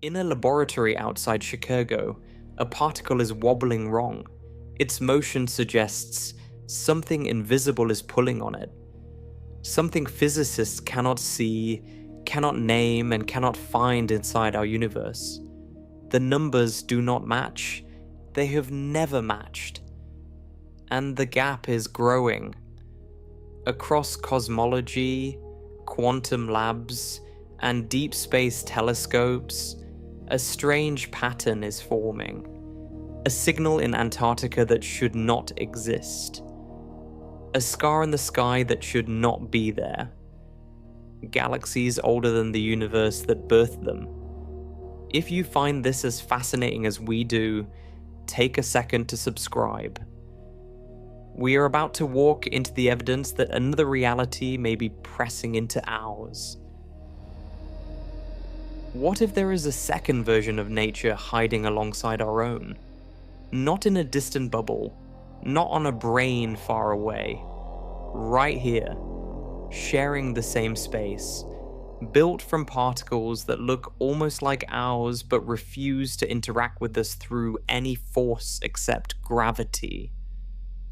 In a laboratory outside Chicago, a particle is wobbling wrong. Its motion suggests something invisible is pulling on it. Something physicists cannot see, cannot name, and cannot find inside our universe. The numbers do not match. They have never matched. And the gap is growing. Across cosmology, quantum labs, and deep space telescopes, a strange pattern is forming. A signal in Antarctica that should not exist. A scar in the sky that should not be there. Galaxies older than the universe that birthed them. If you find this as fascinating as we do, take a second to subscribe. We are about to walk into the evidence that another reality may be pressing into ours. What if there is a second version of nature hiding alongside our own? Not in a distant bubble, not on a brain far away. Right here, sharing the same space, built from particles that look almost like ours but refuse to interact with us through any force except gravity.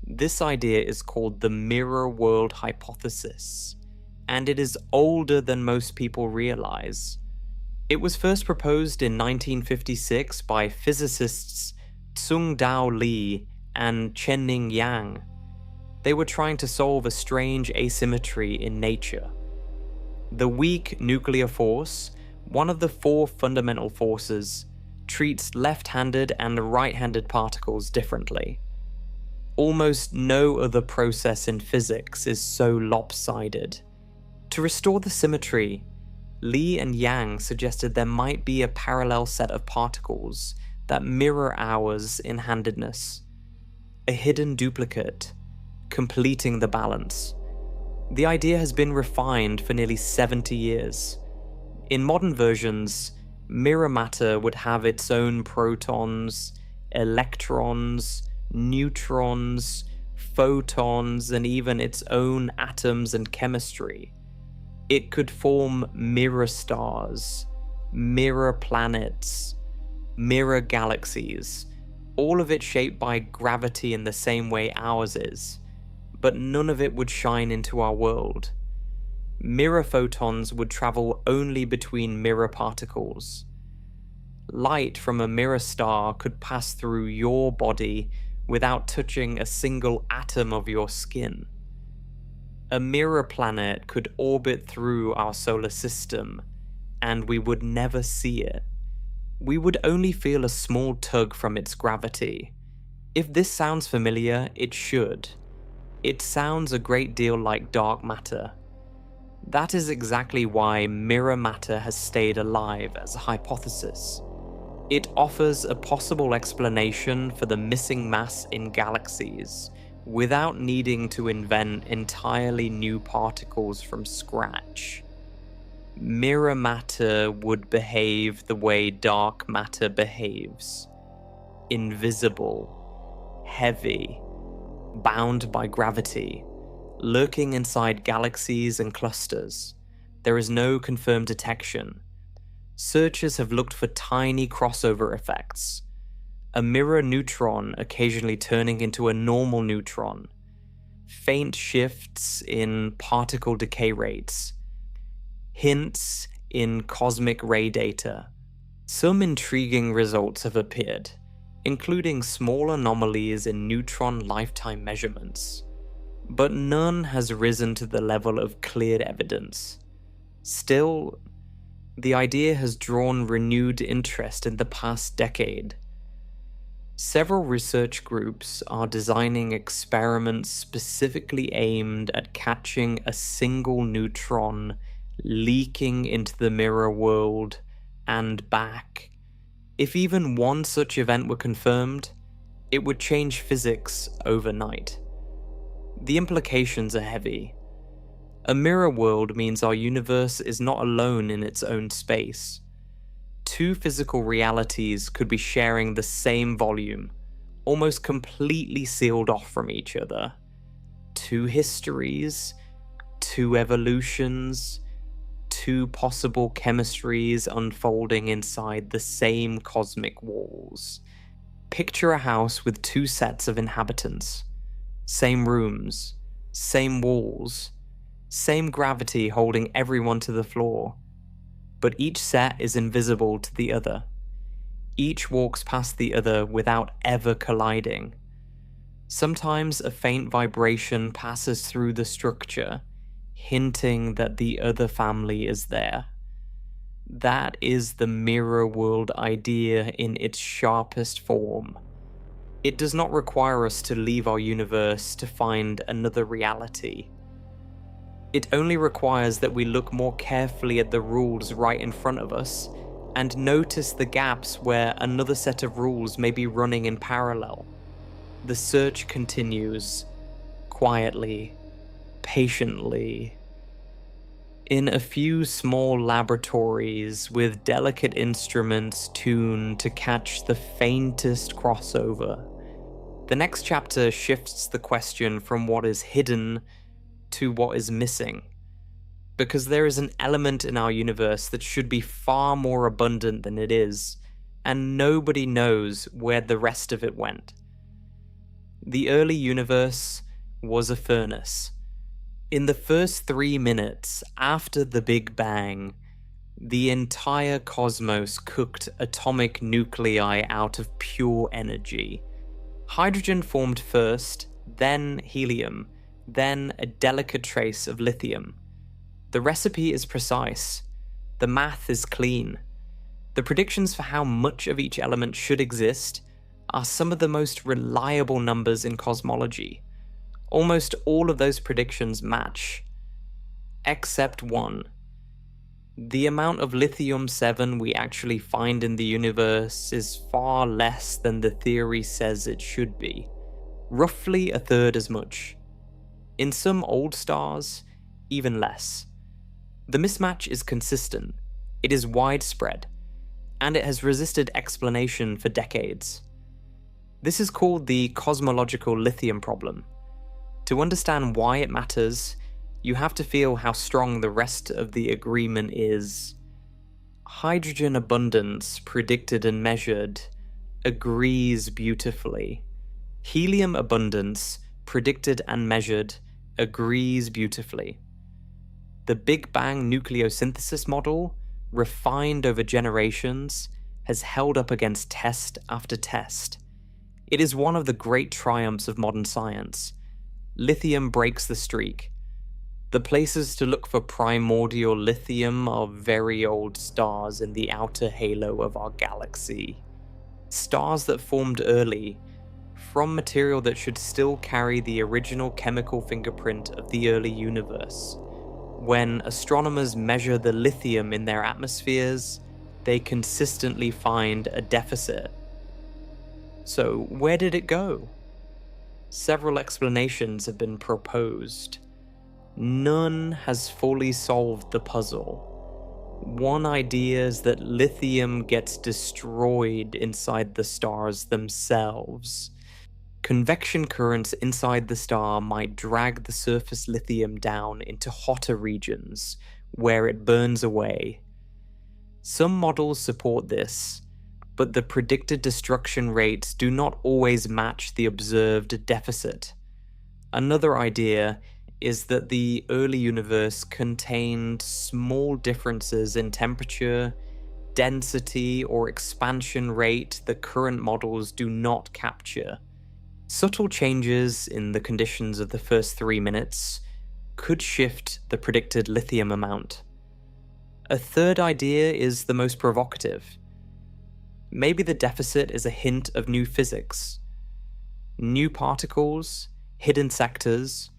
This idea is called the mirror world hypothesis, and it is older than most people realize. It was first proposed in 1956 by physicists Tsung-Dao Lee and Chen-Ning Yang. They were trying to solve a strange asymmetry in nature. The weak nuclear force, one of the four fundamental forces, treats left-handed and right-handed particles differently. Almost no other process in physics is so lopsided. To restore the symmetry, Lee and Yang suggested there might be a parallel set of particles that mirror ours in handedness. A hidden duplicate, completing the balance. The idea has been refined for nearly 70 years. In modern versions, mirror matter would have its own protons, electrons, neutrons, photons, and even its own atoms and chemistry. It could form mirror stars, mirror planets, mirror galaxies, all of it shaped by gravity in the same way ours is, but none of it would shine into our world. Mirror photons would travel only between mirror particles. Light from a mirror star could pass through your body without touching a single atom of your skin. A mirror planet could orbit through our solar system, and we would never see it. We would only feel a small tug from its gravity. If this sounds familiar, it should. It sounds a great deal like dark matter. That is exactly why mirror matter has stayed alive as a hypothesis. It offers a possible explanation for the missing mass in galaxies, without needing to invent entirely new particles from scratch. Mirror matter would behave the way dark matter behaves. Invisible, heavy, bound by gravity, lurking inside galaxies and clusters. There is no confirmed detection. Searchers have looked for tiny crossover effects. A mirror neutron occasionally turning into a normal neutron. Faint shifts in particle decay rates. Hints in cosmic ray data. Some intriguing results have appeared, including small anomalies in neutron lifetime measurements. But none has risen to the level of cleared evidence. Still, the idea has drawn renewed interest in the past decade. Several research groups are designing experiments specifically aimed at catching a single neutron leaking into the mirror world and back. If even one such event were confirmed, it would change physics overnight. The implications are heavy. A mirror world means our universe is not alone in its own space. Two physical realities could be sharing the same volume, almost completely sealed off from each other. Two histories, two evolutions, two possible chemistries unfolding inside the same cosmic walls. Picture a house with two sets of inhabitants. Same rooms, same walls, same gravity holding everyone to the floor. But each set is invisible to the other. Each walks past the other without ever colliding. Sometimes a faint vibration passes through the structure, hinting that the other family is there. That is the mirror world idea in its sharpest form. It does not require us to leave our universe to find another reality. It only requires that we look more carefully at the rules right in front of us and notice the gaps where another set of rules may be running in parallel. The search continues, quietly, patiently. In a few small laboratories with delicate instruments tuned to catch the faintest crossover. The next chapter shifts the question from what is hidden to what is missing. Because there is an element in our universe that should be far more abundant than it is, and nobody knows where the rest of it went. The early universe was a furnace. In the first 3 minutes after the Big Bang, the entire cosmos cooked atomic nuclei out of pure energy. Hydrogen formed first, then helium, then a delicate trace of lithium. The recipe is precise. The math is clean. The predictions for how much of each element should exist are some of the most reliable numbers in cosmology. Almost all of those predictions match, except one. The amount of lithium-7 we actually find in the universe is far less than the theory says it should be. Roughly a third as much. In some old stars, even less. The mismatch is consistent, it is widespread, and it has resisted explanation for decades. This is called the cosmological lithium problem. To understand why it matters, you have to feel how strong the rest of the agreement is. Hydrogen abundance, predicted and measured, agrees beautifully. Helium abundance, predicted and measured, agrees beautifully. The Big Bang nucleosynthesis model, refined over generations, has held up against test after test. It is one of the great triumphs of modern science. Lithium breaks the streak. The places to look for primordial lithium are very old stars in the outer halo of our galaxy. Stars that formed early, from material that should still carry the original chemical fingerprint of the early universe. When astronomers measure the lithium in their atmospheres, they consistently find a deficit. So, where did it go? Several explanations have been proposed. None has fully solved the puzzle. One idea is that lithium gets destroyed inside the stars themselves. Convection currents inside the star might drag the surface lithium down into hotter regions, where it burns away. Some models support this, but the predicted destruction rates do not always match the observed deficit. Another idea is that the early universe contained small differences in temperature, density, or expansion rate that current models do not capture. Subtle changes in the conditions of the first 3 minutes could shift the predicted lithium amount. A third idea is the most provocative. Maybe the deficit is a hint of new physics. New particles, hidden sectors,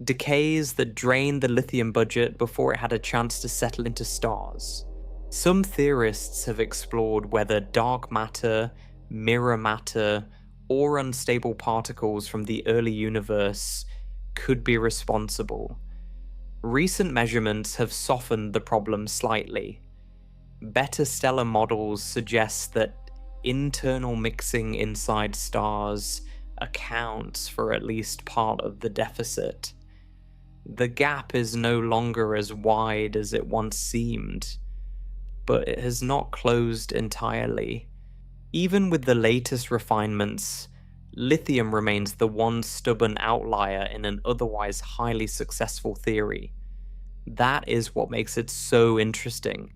decays that drain the lithium budget before it had a chance to settle into stars. Some theorists have explored whether dark matter, mirror matter, or unstable particles from the early universe could be responsible. Recent measurements have softened the problem slightly. Better stellar models suggest that internal mixing inside stars accounts for at least part of the deficit. The gap is no longer as wide as it once seemed, but it has not closed entirely. Even with the latest refinements, lithium remains the one stubborn outlier in an otherwise highly successful theory. That is what makes it so interesting.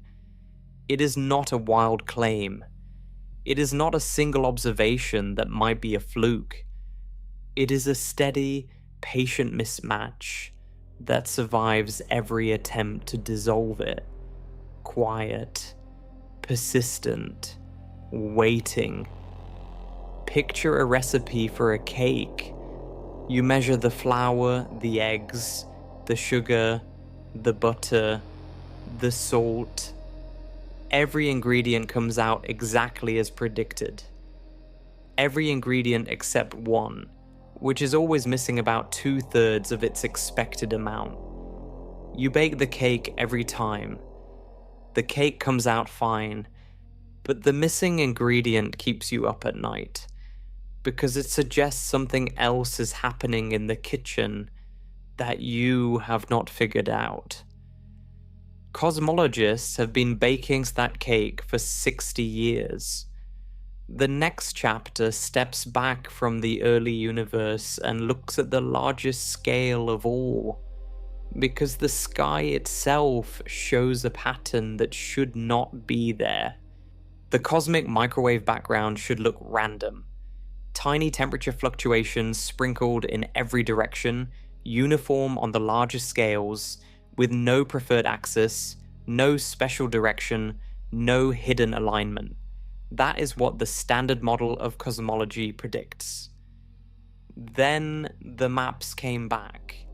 It is not a wild claim. It is not a single observation that might be a fluke. It is a steady, patient mismatch that survives every attempt to dissolve it. Quiet, persistent, waiting. Picture a recipe for a cake. You measure the flour, the eggs, the sugar, the butter, the salt. Every ingredient comes out exactly as predicted. Every ingredient except one, which is always missing about 2/3 of its expected amount. You bake the cake every time. The cake comes out fine, but the missing ingredient keeps you up at night, because it suggests something else is happening in the kitchen that you have not figured out. Cosmologists have been baking that cake for 60 years. The next chapter steps back from the early universe and looks at the largest scale of all, because the sky itself shows a pattern that should not be there. The cosmic microwave background should look random. Tiny temperature fluctuations sprinkled in every direction, uniform on the largest scales, with no preferred axis, no special direction, no hidden alignment. That is what the standard model of cosmology predicts. Then the maps came back.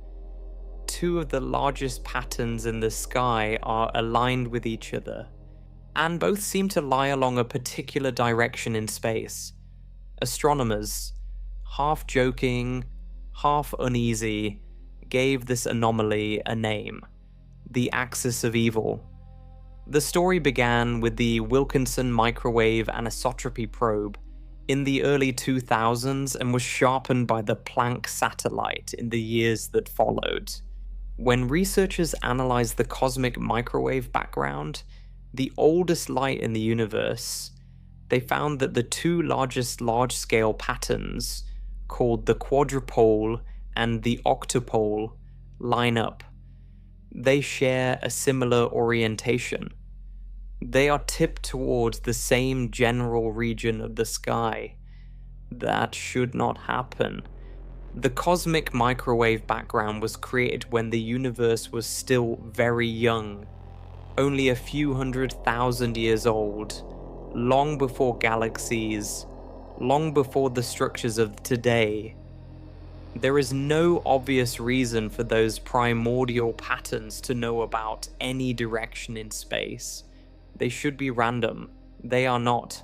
Two of the largest patterns in the sky are aligned with each other, and both seem to lie along a particular direction in space. Astronomers, half joking, half uneasy, gave this anomaly a name: the Axis of Evil. The story began with the Wilkinson Microwave Anisotropy Probe in the early 2000s and was sharpened by the Planck satellite in the years that followed. When researchers analyzed the cosmic microwave background, the oldest light in the universe, they found that the two largest large-scale patterns, called the quadrupole and the octopole, line up. They share a similar orientation. They are tipped towards the same general region of the sky. That should not happen. The cosmic microwave background was created when the universe was still very young, only a few 100,000 years old, long before galaxies, long before the structures of today. There is no obvious reason for those primordial patterns to know about any direction in space. They should be random. They are not.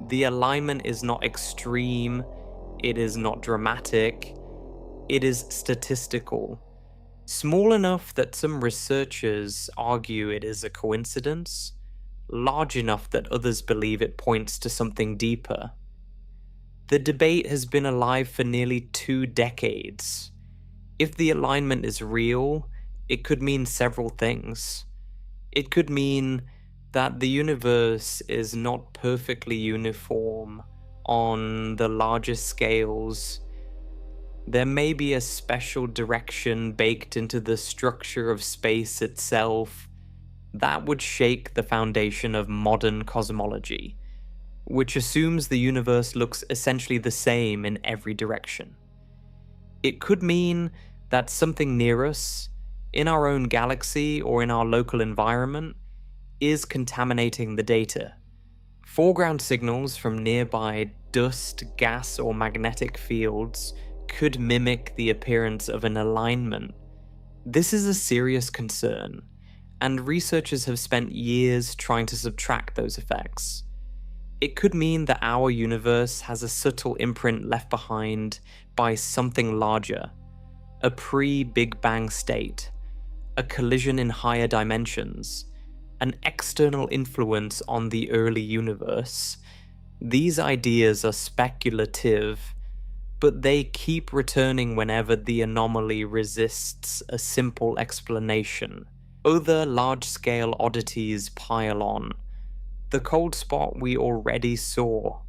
The alignment is not extreme. It is not dramatic. It is statistical. Small enough that some researchers argue it is a coincidence, large enough that others believe it points to something deeper. The debate has been alive for nearly 2 decades. If the alignment is real, it could mean several things. It could mean that the universe is not perfectly uniform on the largest scales. There may be a special direction baked into the structure of space itself that would shake the foundation of modern cosmology, which assumes the universe looks essentially the same in every direction. It could mean that something near us, in our own galaxy or in our local environment, is contaminating the data. Foreground signals from nearby dust, gas, or magnetic fields could mimic the appearance of an alignment. This is a serious concern, and researchers have spent years trying to subtract those effects. It could mean that our universe has a subtle imprint left behind by something larger, a pre-Big Bang state, a collision in higher dimensions, an external influence on the early universe. These ideas are speculative, but they keep returning whenever the anomaly resists a simple explanation. Other large-scale oddities pile on. The cold spot we already saw.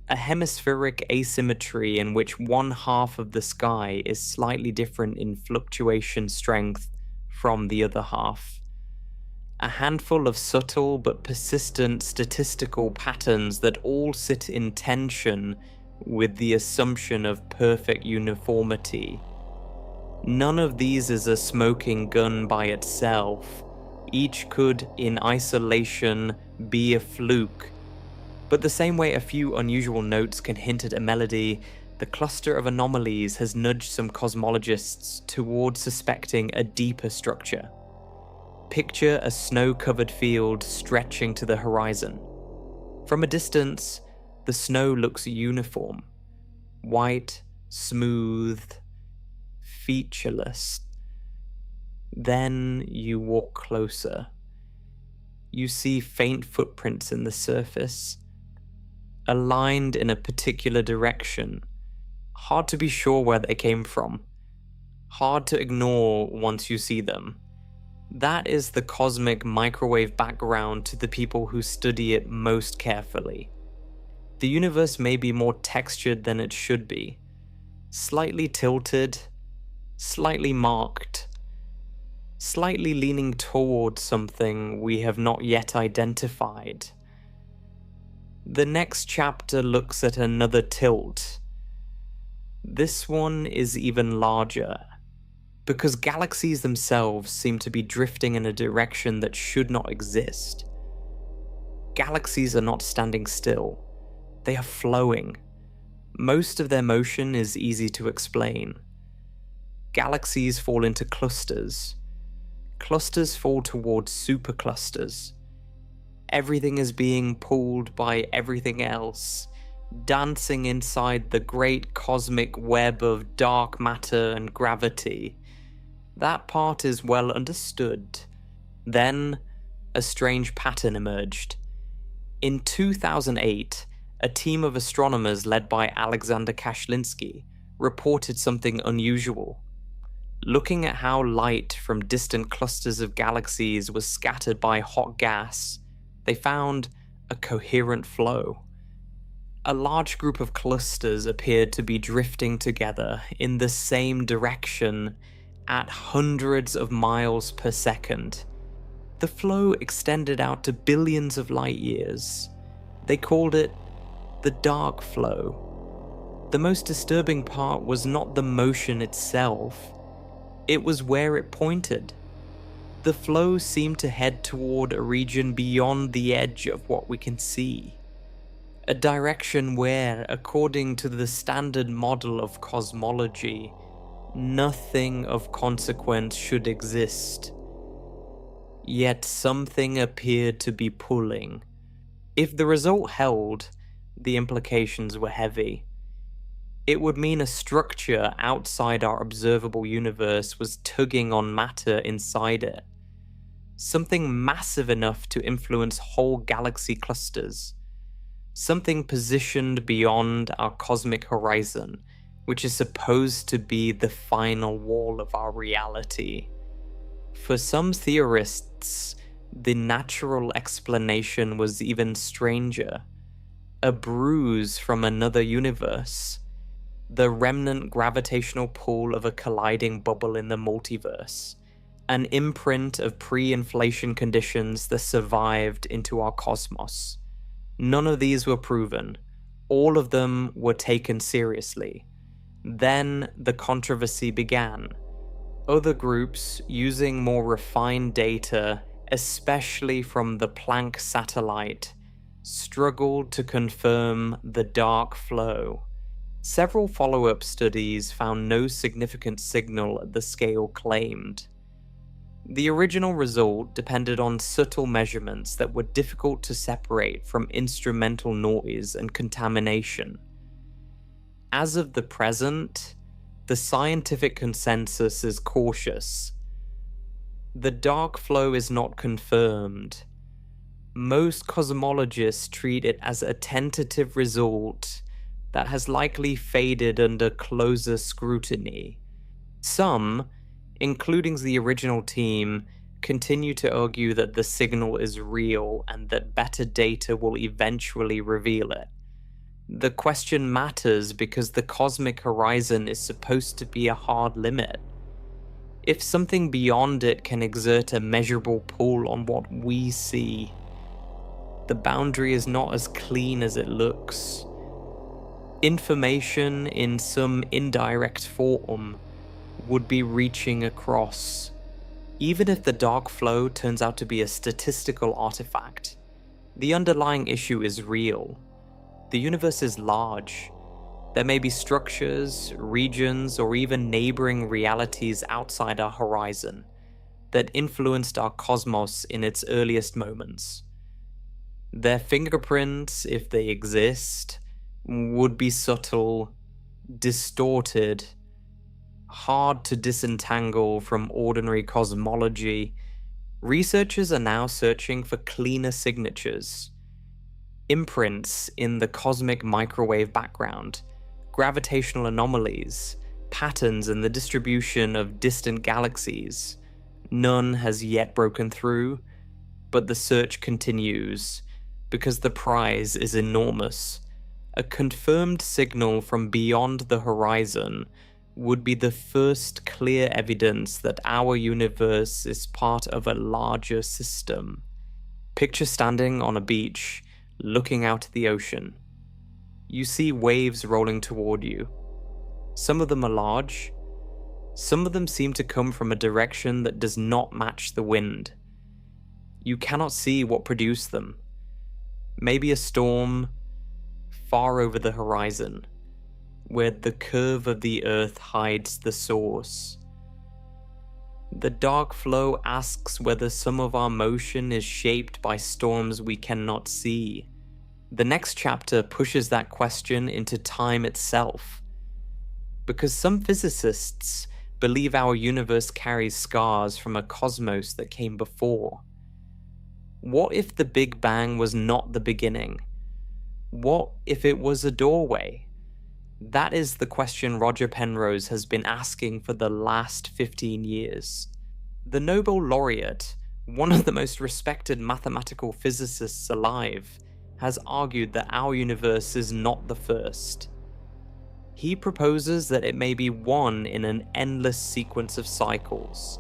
A hemispheric asymmetry in which one half of the sky is slightly different in fluctuation strength from the other half. A handful of subtle but persistent statistical patterns that all sit in tension with the assumption of perfect uniformity. None of these is a smoking gun by itself. Each could, in isolation, be a fluke. But the same way a few unusual notes can hint at a melody, the cluster of anomalies has nudged some cosmologists towards suspecting a deeper structure. Picture a snow-covered field stretching to the horizon. From a distance, the snow looks uniform. White, smooth, featureless. Then you walk closer. You see faint footprints in the surface, aligned in a particular direction. Hard to be sure where they came from. Hard to ignore once you see them. That is the cosmic microwave background to the people who study it most carefully. The universe may be more textured than it should be. Slightly tilted, slightly marked, slightly leaning towards something we have not yet identified. The next chapter looks at another tilt. This one is even larger, because galaxies themselves seem to be drifting in a direction that should not exist. Galaxies are not standing still. They are flowing. Most of their motion is easy to explain. Galaxies fall into clusters. Clusters fall towards superclusters. Everything is being pulled by everything else, dancing inside the great cosmic web of dark matter and gravity. That part is well understood. Then, a strange pattern emerged. In 2008, a team of astronomers led by Alexander Kashlinsky reported something unusual. Looking at how light from distant clusters of galaxies was scattered by hot gas, they found a coherent flow. A large group of clusters appeared to be drifting together in the same direction at hundreds of miles per second. The flow extended out to billions of light years. They called it the dark flow. The most disturbing part was not the motion itself. It was where it pointed. The flow seemed to head toward a region beyond the edge of what we can see. A direction where, according to the standard model of cosmology, nothing of consequence should exist. Yet something appeared to be pulling. If the result held, the implications were heavy. It would mean a structure outside our observable universe was tugging on matter inside it. Something massive enough to influence whole galaxy clusters. Something positioned beyond our cosmic horizon, which is supposed to be the final wall of our reality. For some theorists, the natural explanation was even stranger. A bruise from another universe. The remnant gravitational pull of a colliding bubble in the multiverse. An imprint of pre-inflation conditions that survived into our cosmos. None of these were proven. All of them were taken seriously. Then the controversy began. Other groups, using more refined data, especially from the Planck satellite, struggled to confirm the dark flow. Several follow-up studies found no significant signal at the scale claimed. The original result depended on subtle measurements that were difficult to separate from instrumental noise and contamination. As of the present, the scientific consensus is cautious. The dark flow is not confirmed. Most cosmologists treat it as a tentative result, that has likely faded under closer scrutiny. Some, including the original team, continue to argue that the signal is real and that better data will eventually reveal it. The question matters because the cosmic horizon is supposed to be a hard limit. If something beyond it can exert a measurable pull on what we see, the boundary is not as clean as it looks. Information in some indirect form would be reaching across. Even if the dark flow turns out to be a statistical artifact, the underlying issue is real. The universe is large. There may be structures, regions, or even neighboring realities outside our horizon that influenced our cosmos in its earliest moments. Their fingerprints, if they exist, would be subtle, distorted, hard to disentangle from ordinary cosmology. Researchers are now searching for cleaner signatures, imprints in the cosmic microwave background, gravitational anomalies, patterns in the distribution of distant galaxies. None has yet broken through, but the search continues because the prize is enormous. A confirmed signal from beyond the horizon would be the first clear evidence that our universe is part of a larger system. Picture standing on a beach, looking out at the ocean. You see waves rolling toward you. Some of them are large. Some of them seem to come from a direction that does not match the wind. You cannot see what produced them. Maybe a storm far over the horizon, where the curve of the earth hides the source. The dark flow asks whether some of our motion is shaped by storms we cannot see. The next chapter pushes that question into time itself, because some physicists believe our universe carries scars from a cosmos that came before. What if the Big Bang was not the beginning? What if it was a doorway? That is the question Roger Penrose has been asking for the last 15 years. The Nobel laureate, one of the most respected mathematical physicists alive, has argued that our universe is not the first. He proposes that it may be one in an endless sequence of cycles,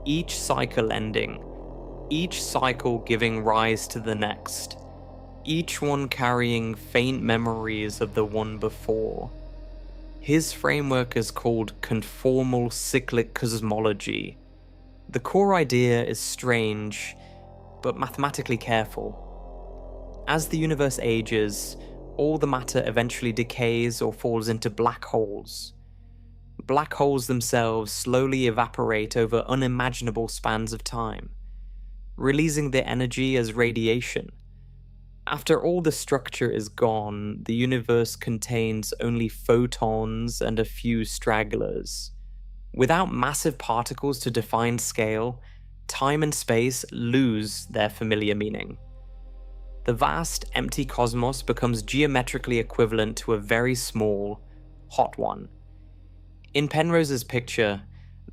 each cycle ending, each cycle giving rise to the next, each one carrying faint memories of the one before. His framework is called conformal cyclic cosmology. The core idea is strange, but mathematically careful. As the universe ages, all the matter eventually decays or falls into black holes. Black holes themselves slowly evaporate over unimaginable spans of time, releasing their energy as radiation. After all the structure is gone, the universe contains only photons and a few stragglers. Without massive particles to define scale, time and space lose their familiar meaning. The vast, empty cosmos becomes geometrically equivalent to a very small, hot one. In Penrose's picture,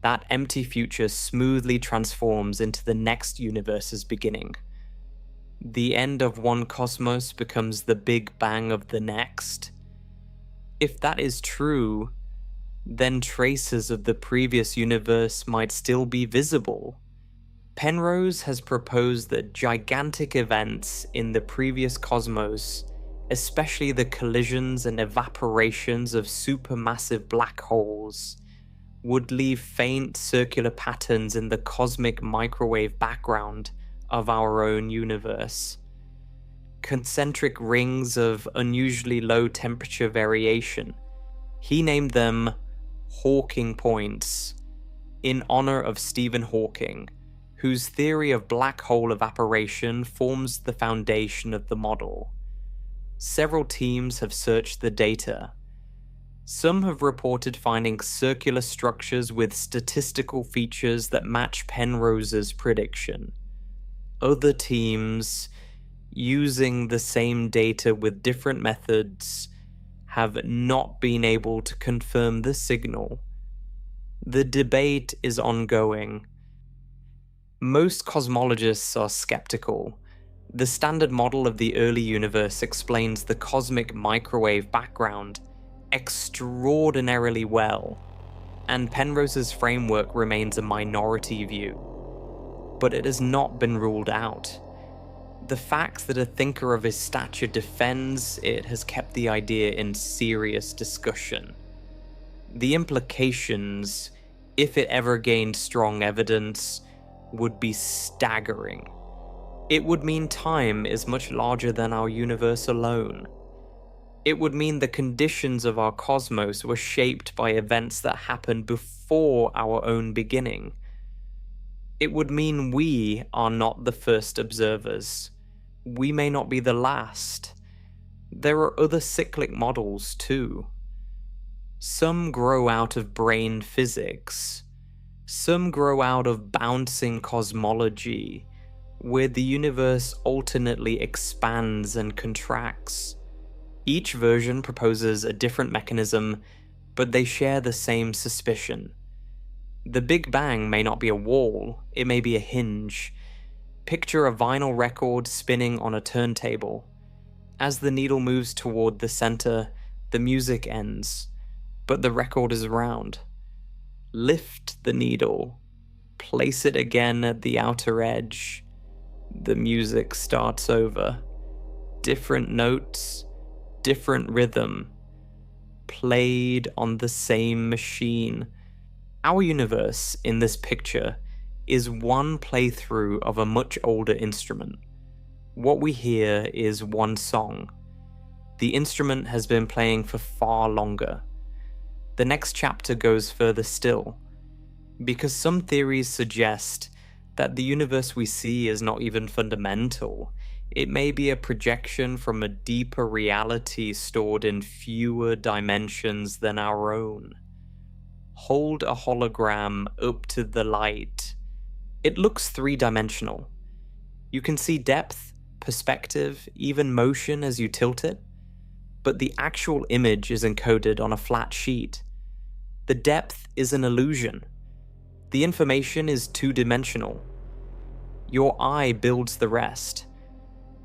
that empty future smoothly transforms into the next universe's beginning. The end of one cosmos becomes the Big Bang of the next. If that is true, then traces of the previous universe might still be visible. Penrose has proposed that gigantic events in the previous cosmos, especially the collisions and evaporations of supermassive black holes, would leave faint circular patterns in the cosmic microwave background of our own universe. Concentric rings of unusually low temperature variation. He named them Hawking points, in honor of Stephen Hawking, whose theory of black hole evaporation forms the foundation of the model. Several teams have searched the data. Some have reported finding circular structures with statistical features that match Penrose's prediction. Other teams, using the same data with different methods, have not been able to confirm the signal. The debate is ongoing. Most cosmologists are skeptical. The standard model of the early universe explains the cosmic microwave background extraordinarily well, and Penrose's framework remains a minority view. But it has not been ruled out. The fact that a thinker of his stature defends it has kept the idea in serious discussion. The implications, if it ever gained strong evidence, would be staggering. It would mean time is much larger than our universe alone. It would mean the conditions of our cosmos were shaped by events that happened before our own beginning. It would mean we are not the first observers. We may not be the last. There are other cyclic models too. Some grow out of brain physics. Some grow out of bouncing cosmology, where the universe alternately expands and contracts. Each version proposes a different mechanism, but they share the same suspicion. The Big Bang may not be a wall, it may be a hinge. Picture a vinyl record spinning on a turntable. As the needle moves toward the center, the music ends, but the record is round. Lift the needle, place it again at the outer edge. The music starts over. Different notes, different rhythm, played on the same machine. Our universe in this picture is one playthrough of a much older instrument. What we hear is one song. The instrument has been playing for far longer. The next chapter goes further still, because some theories suggest that the universe we see is not even fundamental. It may be a projection from a deeper reality stored in fewer dimensions than our own. Hold a hologram up to the light. It looks three-dimensional. You can see depth, perspective, even motion as you tilt it, but the actual image is encoded on a flat sheet. The depth is an illusion. The information is two-dimensional. Your eye builds the rest.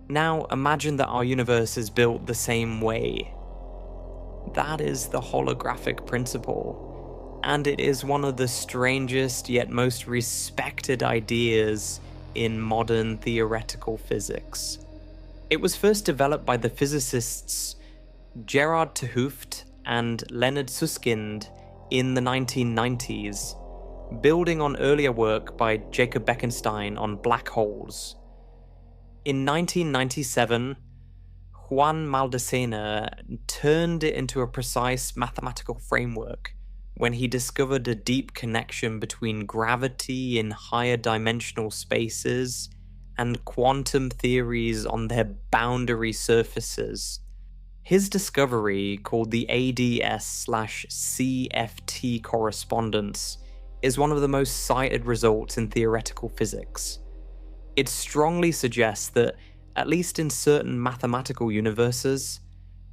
Now imagine that our universe is built the same way. That is the holographic principle, and it is one of the strangest yet most respected ideas in modern theoretical physics. It was first developed by the physicists Gerard 't Hooft and Leonard Susskind in the 1990s, building on earlier work by Jacob Bekenstein on black holes. In 1997, Juan Maldacena turned it into a precise mathematical framework when he discovered a deep connection between gravity in higher dimensional spaces and quantum theories on their boundary surfaces. His discovery, called the ADS/CFT correspondence, is one of the most cited results in theoretical physics. It strongly suggests that, at least in certain mathematical universes,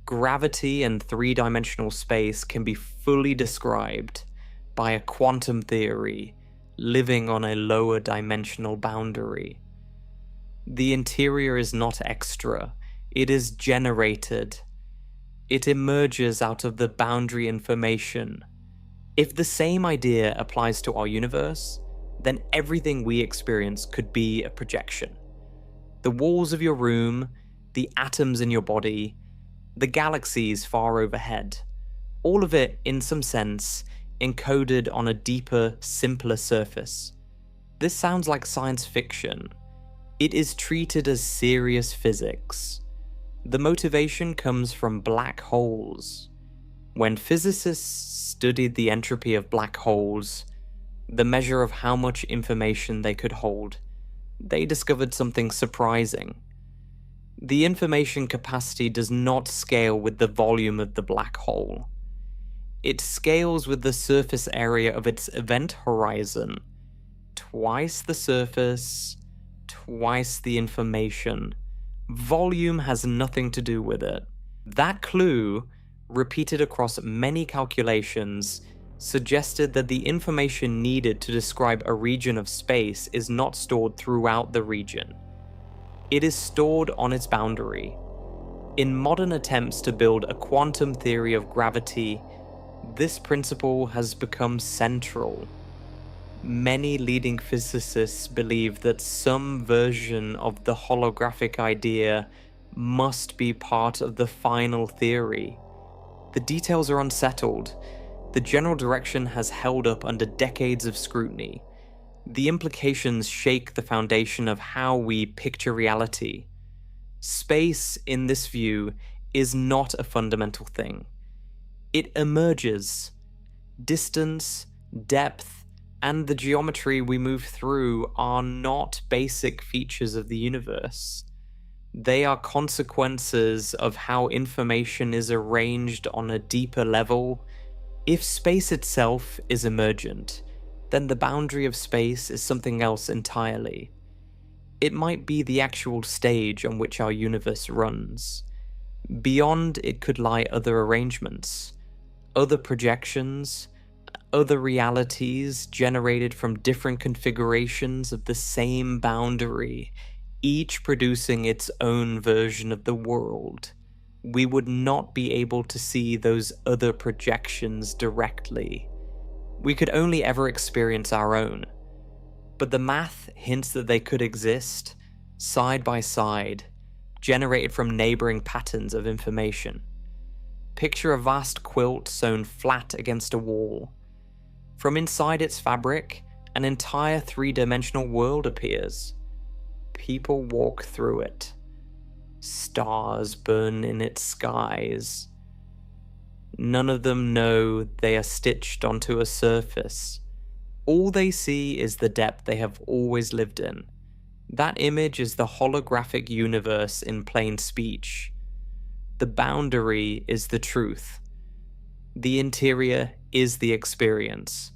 gravity and three-dimensional space can be fully described by a quantum theory living on a lower dimensional boundary. The interior is not extra, it is generated. It emerges out of the boundary information. If the same idea applies to our universe, then everything we experience could be a projection. The walls of your room, the atoms in your body, the galaxies far overhead, all of it, in some sense, encoded on a deeper, simpler surface. This sounds like science fiction. It is treated as serious physics. The motivation comes from black holes. When physicists studied the entropy of black holes, the measure of how much information they could hold, they discovered something surprising. The information capacity does not scale with the volume of the black hole. It scales with the surface area of its event horizon. Twice the surface, twice the information. Volume has nothing to do with it. That clue repeated across many calculations, suggested that the information needed to describe a region of space is not stored throughout the region. It is stored on its boundary. In modern attempts to build a quantum theory of gravity, this principle has become central. Many leading physicists believe that some version of the holographic idea must be part of the final theory. The details are unsettled. The general direction has held up under decades of scrutiny. The implications shake the foundation of how we picture reality. Space, in this view, is not a fundamental thing. It emerges. Distance, depth, and the geometry we move through are not basic features of the universe. They are consequences of how information is arranged on a deeper level. If space itself is emergent, then the boundary of space is something else entirely. It might be the actual stage on which our universe runs. Beyond it could lie other arrangements, other projections, other realities generated from different configurations of the same boundary, each producing its own version of the world. We would not be able to see those other projections directly. We could only ever experience our own. But the math hints that they could exist, side by side, generated from neighboring patterns of information. Picture a vast quilt sewn flat against a wall. From inside its fabric, an entire three-dimensional world appears. People walk through it. Stars burn in its skies. None of them know they are stitched onto a surface. All they see is the depth they have always lived in. That image is the holographic universe in plain speech. The boundary is the truth. The interior is the experience.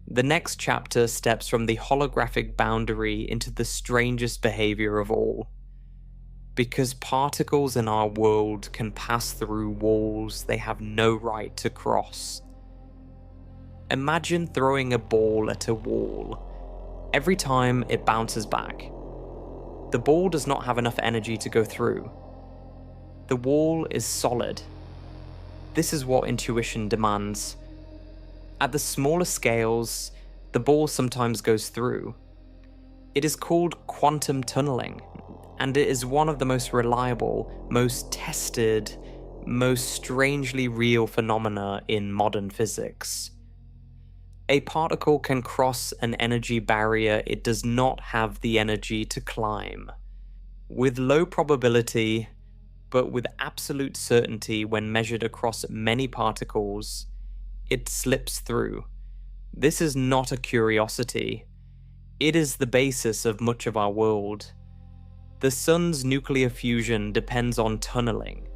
The next chapter steps from the holographic boundary into the strangest behavior of all. Because particles in our world can pass through walls they have no right to cross. Imagine throwing a ball at a wall. Every time it bounces back. The ball does not have enough energy to go through. The wall is solid. This is what intuition demands. At the smaller scales, the ball sometimes goes through. It is called quantum tunneling, and it is one of the most reliable, most tested, most strangely real phenomena in modern physics. A particle can cross an energy barrier it does not have the energy to climb. With low probability, but with absolute certainty when measured across many particles, it slips through. This is not a curiosity. It is the basis of much of our world. The sun's nuclear fusion depends on tunneling.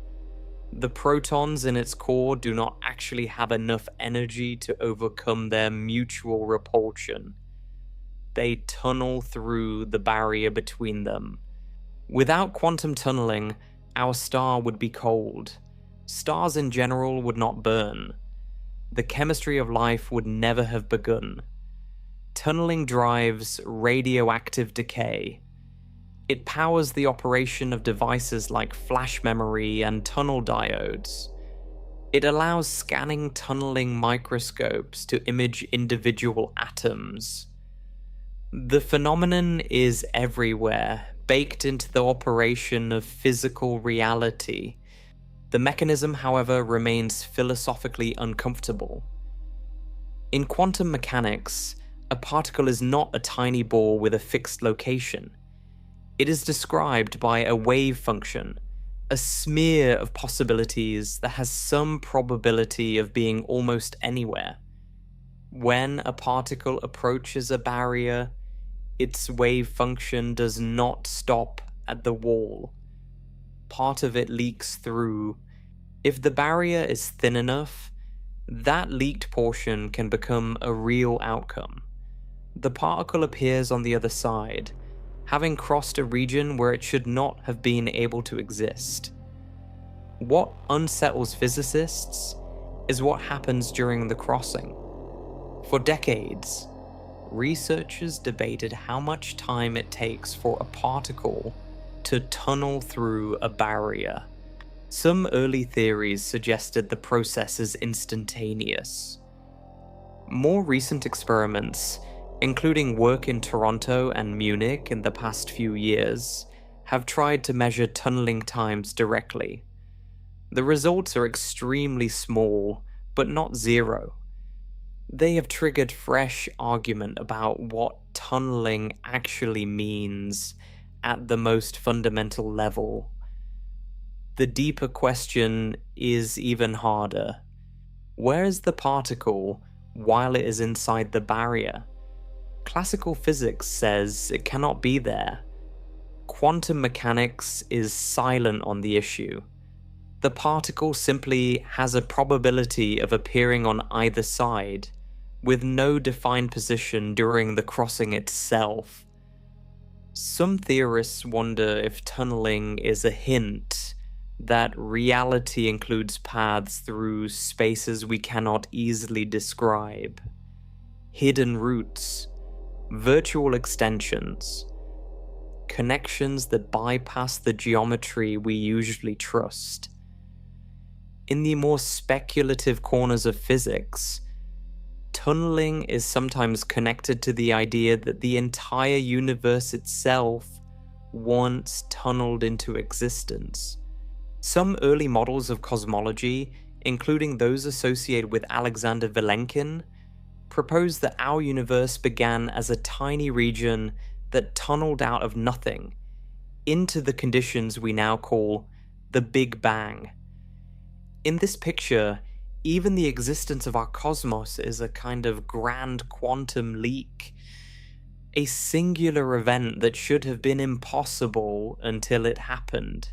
The protons in its core do not actually have enough energy to overcome their mutual repulsion. They tunnel through the barrier between them. Without quantum tunneling, our star would be cold. Stars in general would not burn. The chemistry of life would never have begun. Tunneling drives radioactive decay. It powers the operation of devices like flash memory and tunnel diodes. It allows scanning tunneling microscopes to image individual atoms. The phenomenon is everywhere, baked into the operation of physical reality. The mechanism, however, remains philosophically uncomfortable. In quantum mechanics, a particle is not a tiny ball with a fixed location. It is described by a wave function, a smear of possibilities that has some probability of being almost anywhere. When a particle approaches a barrier, its wave function does not stop at the wall. Part of it leaks through. If the barrier is thin enough, that leaked portion can become a real outcome. The particle appears on the other side, having crossed a region where it should not have been able to exist. What unsettles physicists is what happens during the crossing. For decades, researchers debated how much time it takes for a particle to tunnel through a barrier. Some early theories suggested the process is instantaneous. More recent experiments, including work in Toronto and Munich in the past few years, have tried to measure tunneling times directly. The results are extremely small, but not zero. They have triggered fresh argument about what tunneling actually means at the most fundamental level. The deeper question is even harder. Where is the particle while it is inside the barrier? Classical physics says it cannot be there. Quantum mechanics is silent on the issue. The particle simply has a probability of appearing on either side, with no defined position during the crossing itself. Some theorists wonder if tunneling is a hint that reality includes paths through spaces we cannot easily describe, hidden routes, virtual extensions, connections that bypass the geometry we usually trust. In the more speculative corners of physics, tunneling is sometimes connected to the idea that the entire universe itself once tunneled into existence. Some early models of cosmology, including those associated with Alexander Vilenkin, propose that our universe began as a tiny region that tunneled out of nothing into the conditions we now call the Big Bang. In this picture, even the existence of our cosmos is a kind of grand quantum leak, a singular event that should have been impossible until it happened.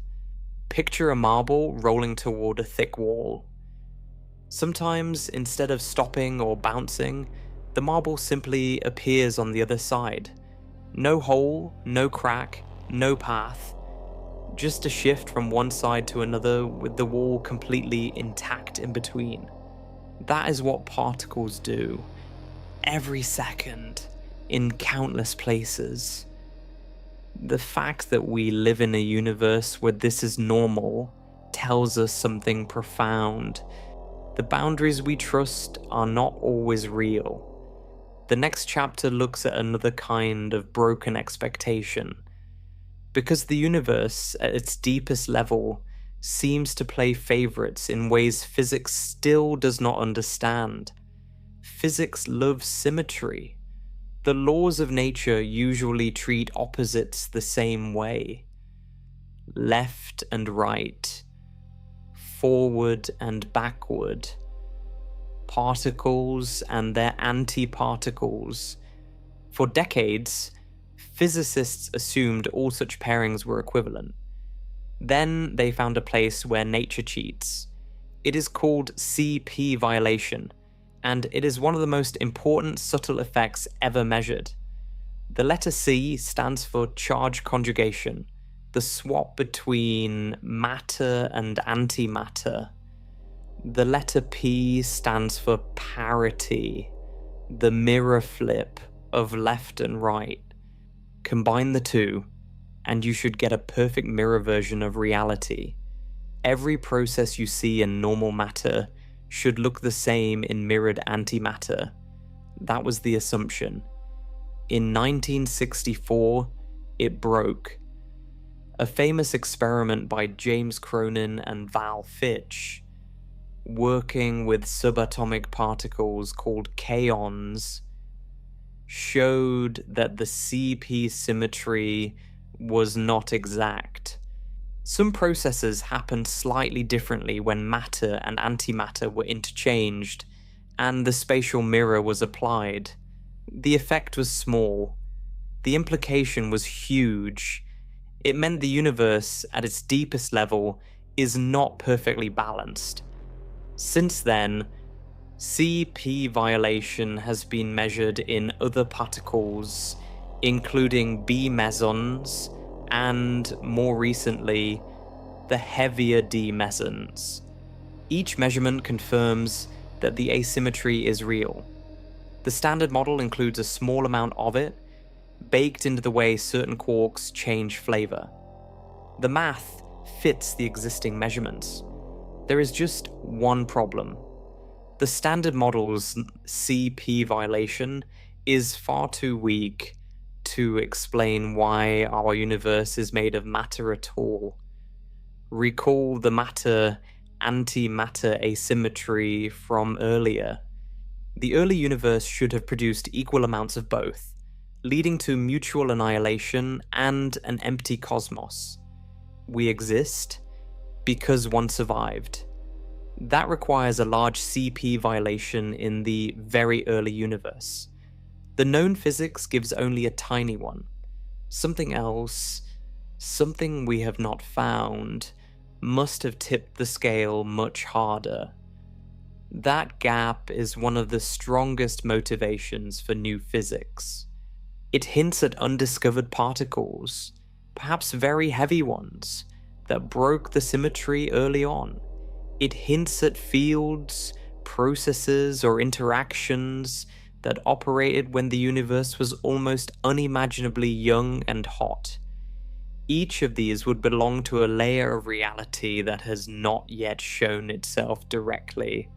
Picture a marble rolling toward a thick wall. Sometimes, instead of stopping or bouncing, the marble simply appears on the other side. No hole, no crack, no path. Just a shift from one side to another with the wall completely intact in between. That is what particles do. Every second, in countless places. The fact that we live in a universe where this is normal tells us something profound. The boundaries we trust are not always real. The next chapter looks at another kind of broken expectation. Because the universe, at its deepest level, seems to play favorites in ways physics still does not understand. Physics loves symmetry. The laws of nature usually treat opposites the same way. Left and right, forward and backward, particles and their antiparticles. For decades, physicists assumed all such pairings were equivalent. Then they found a place where nature cheats. It is called CP violation, and it is one of the most important subtle effects ever measured. The letter C stands for charge conjugation, the swap between matter and antimatter. The letter P stands for parity, the mirror flip of left and right. Combine the two, and you should get a perfect mirror version of reality. Every process you see in normal matter should look the same in mirrored antimatter. That was the assumption. In 1964, it broke. A famous experiment by James Cronin and Val Fitch, working with subatomic particles called kaons, showed that the CP symmetry was not exact. Some processes happened slightly differently when matter and antimatter were interchanged, and the spatial mirror was applied. The effect was small. The implication was huge. It meant the universe, at its deepest level, is not perfectly balanced. Since then, CP violation has been measured in other particles, including B mesons, and more recently, the heavier d mesons. Each measurement confirms that the asymmetry is real. The standard model includes a small amount of it, baked into the way certain quarks change flavor. The math fits the existing measurements. There is just one problem. The standard model's CP violation is far too weak to explain why our universe is made of matter at all. Recall the matter-antimatter asymmetry from earlier. The early universe should have produced equal amounts of both, leading to mutual annihilation and an empty cosmos. We exist because one survived. That requires a large CP violation in the very early universe. The known physics gives only a tiny one. Something else, something we have not found, must have tipped the scale much harder. That gap is one of the strongest motivations for new physics. It hints at undiscovered particles, perhaps very heavy ones, that broke the symmetry early on. It hints at fields, processes, or interactions that operated when the universe was almost unimaginably young and hot. Each of these would belong to a layer of reality that has not yet shown itself directly.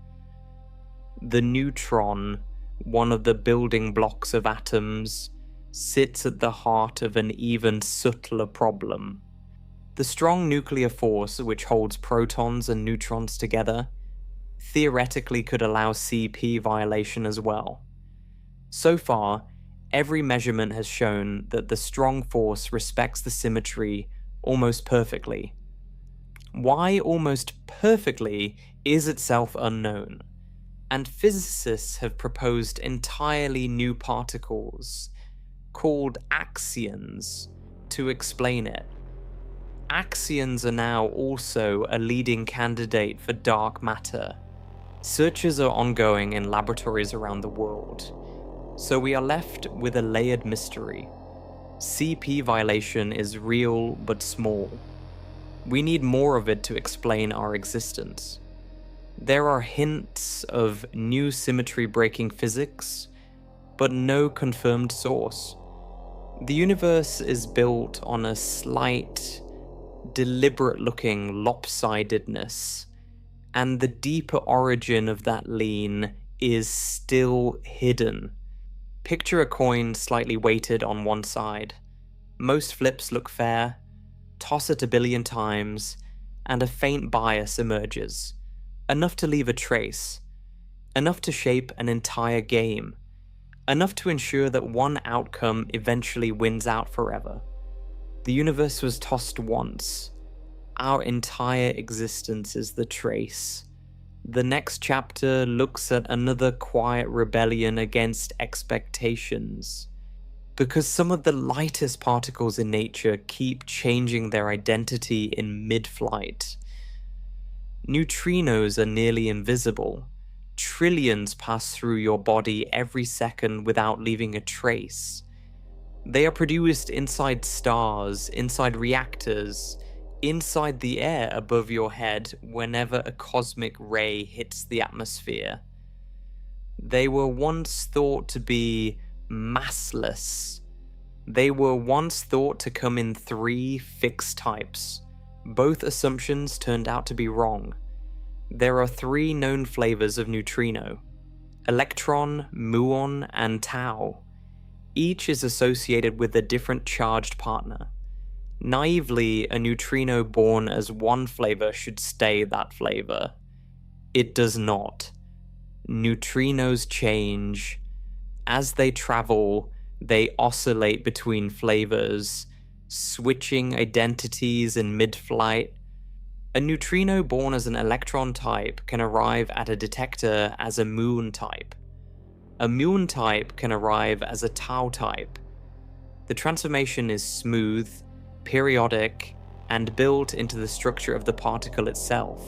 The neutron, one of the building blocks of atoms, sits at the heart of an even subtler problem. The strong nuclear force which holds protons and neutrons together theoretically could allow CP violation as well. So far, every measurement has shown that the strong force respects the symmetry almost perfectly. Why almost perfectly is itself unknown, and physicists have proposed entirely new particles, called axions, to explain it. Axions are now also a leading candidate for dark matter. Searches are ongoing in laboratories around the world, so we are left with a layered mystery. CP violation is real but small. We need more of it to explain our existence. There are hints of new symmetry-breaking physics, but no confirmed source. The universe is built on a slight, deliberate-looking lopsidedness, and the deeper origin of that lean is still hidden. Picture a coin slightly weighted on one side. Most flips look fair. Toss it 1 billion times, and a faint bias emerges. Enough to leave a trace. Enough to shape an entire game. Enough to ensure that one outcome eventually wins out forever. The universe was tossed once. Our entire existence is the trace. The next chapter looks at another quiet rebellion against expectations. Because some of the lightest particles in nature keep changing their identity in mid-flight. Neutrinos are nearly invisible. Trillions pass through your body every second without leaving a trace. They are produced inside stars, inside reactors, inside the air above your head whenever a cosmic ray hits the atmosphere. They were once thought to be massless. They were once thought to come in 3 fixed types. Both assumptions turned out to be wrong. There are 3 known flavors of neutrino: electron, muon, and tau. Each is associated with a different charged partner. Naively, a neutrino born as one flavor should stay that flavor. It does not. Neutrinos change. As they travel, they oscillate between flavors, switching identities in mid-flight. A neutrino born as an electron type can arrive at a detector as a muon type. A muon type can arrive as a tau type. The transformation is smooth, periodic, and built into the structure of the particle itself.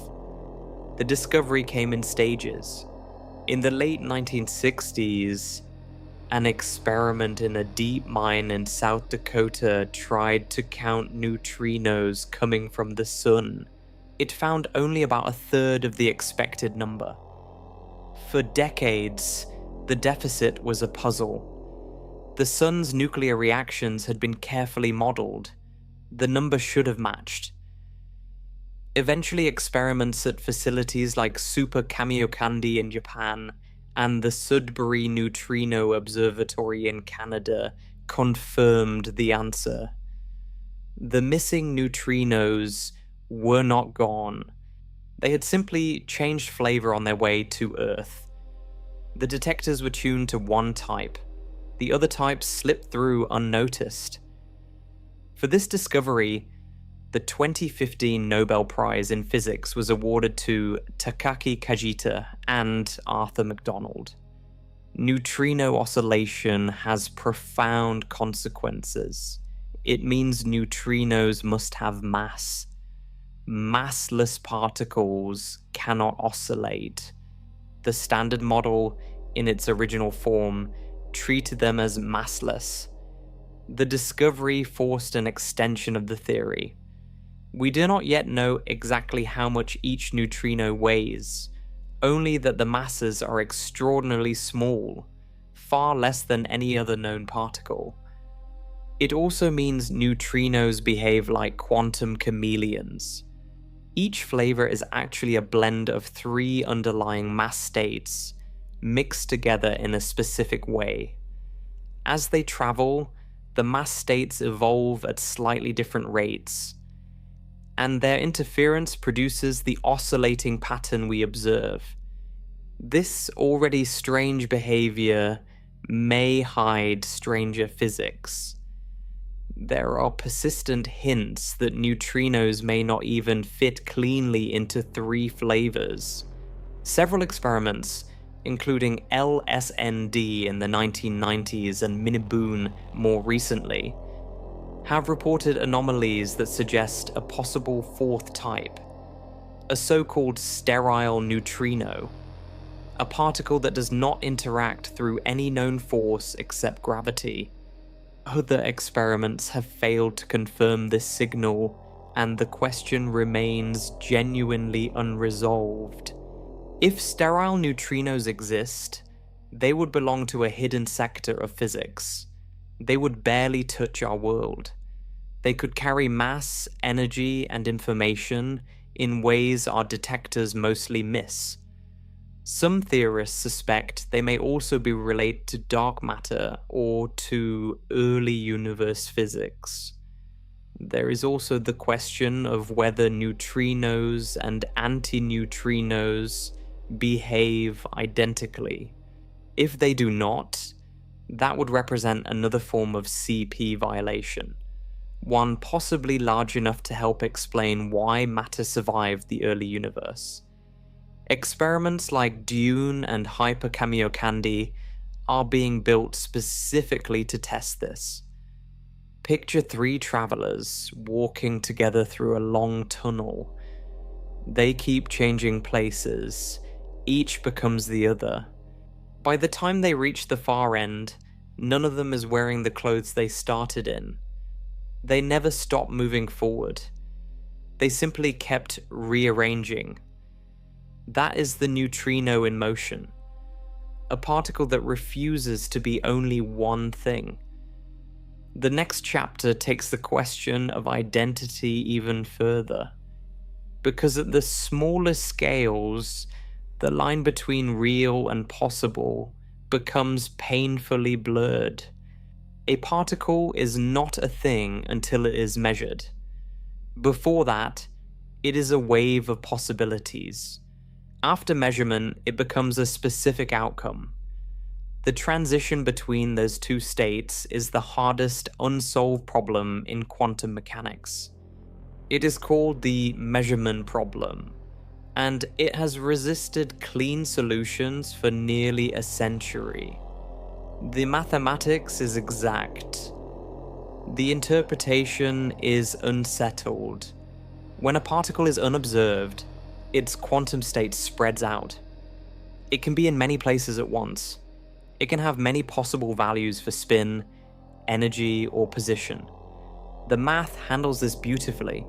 The discovery came in stages. In the late 1960s, An experiment in a deep mine in South Dakota tried to count neutrinos coming from the sun. It found only about a third of the expected number. For decades, the deficit was a puzzle. The sun's nuclear reactions had been carefully modeled. The number should have matched. Eventually, experiments at facilities like Super Kamiokande in Japan and the Sudbury Neutrino Observatory in Canada confirmed the answer. The missing neutrinos were not gone. They had simply changed flavor on their way to Earth. The detectors were tuned to one type. The other types slipped through unnoticed. For this discovery, the 2015 Nobel Prize in Physics was awarded to Takaaki Kajita and Arthur McDonald. Neutrino oscillation has profound consequences. It means neutrinos must have mass. Massless particles cannot oscillate. The Standard Model, in its original form, treated them as massless. The discovery forced an extension of the theory. We do not yet know exactly how much each neutrino weighs, only that the masses are extraordinarily small, far less than any other known particle. It also means neutrinos behave like quantum chameleons. Each flavor is actually a blend of 3 underlying mass states, mixed together in a specific way. As they travel, the mass states evolve at slightly different rates, and their interference produces the oscillating pattern we observe. This already strange behavior may hide stranger physics. There are persistent hints that neutrinos may not even fit cleanly into 3 flavors. Several experiments, including LSND in the 1990s and Miniboon more recently, have reported anomalies that suggest a possible 4th type, a so-called sterile neutrino, a particle that does not interact through any known force except gravity. Other experiments have failed to confirm this signal, and the question remains genuinely unresolved. If sterile neutrinos exist, they would belong to a hidden sector of physics. They would barely touch our world. They could carry mass, energy, and information in ways our detectors mostly miss. Some theorists suspect they may also be related to dark matter or to early universe physics. There is also the question of whether neutrinos and antineutrinos behave identically. If they do not, that would represent another form of CP violation, one possibly large enough to help explain why matter survived the early universe. Experiments like Dune and Hyper Kamiokande are being built specifically to test this. Picture 3 travelers walking together through a long tunnel. They keep changing places, each becomes the other. By the time they reach the far end, none of them is wearing the clothes they started in. They never stopped moving forward. They simply kept rearranging. That is the neutrino in motion, a particle that refuses to be only one thing. The next chapter takes the question of identity even further, because at the smallest scales, the line between real and possible becomes painfully blurred. A particle is not a thing until it is measured. Before that, it is a wave of possibilities. After measurement, it becomes a specific outcome. The transition between those two states is the hardest unsolved problem in quantum mechanics. It is called the measurement problem, and it has resisted clean solutions for nearly a century. The mathematics is exact. The interpretation is unsettled. When a particle is unobserved, its quantum state spreads out. It can be in many places at once. It can have many possible values for spin, energy, or position. The math handles this beautifully.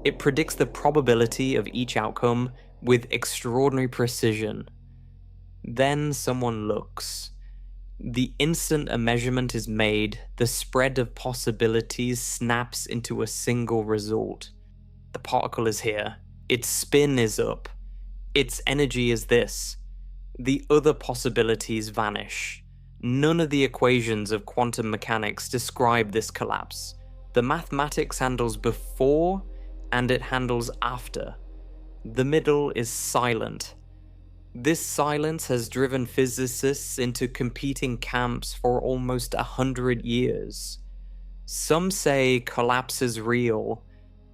It predicts the probability of each outcome with extraordinary precision. Then someone looks. The instant a measurement is made, the spread of possibilities snaps into a single result. The particle is here. Its spin is up. Its energy is this. The other possibilities vanish. None of the equations of quantum mechanics describe this collapse. The mathematics handles before and it handles after. The middle is silent. This silence has driven physicists into competing camps for almost 100 years. Some say collapse is real.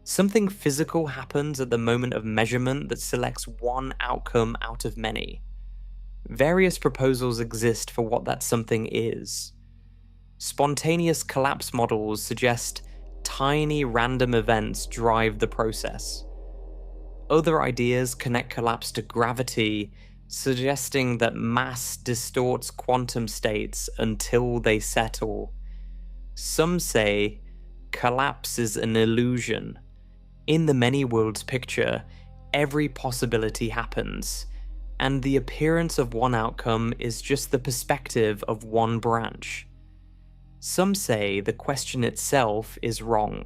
Something physical happens at the moment of measurement that selects one outcome out of many. Various proposals exist for what that something is. Spontaneous collapse models suggest tiny random events drive the process. Other ideas connect collapse to gravity, suggesting that mass distorts quantum states until they settle. Some say collapse is an illusion. In the many worlds picture, every possibility happens, and the appearance of one outcome is just the perspective of one branch. Some say the question itself is wrong.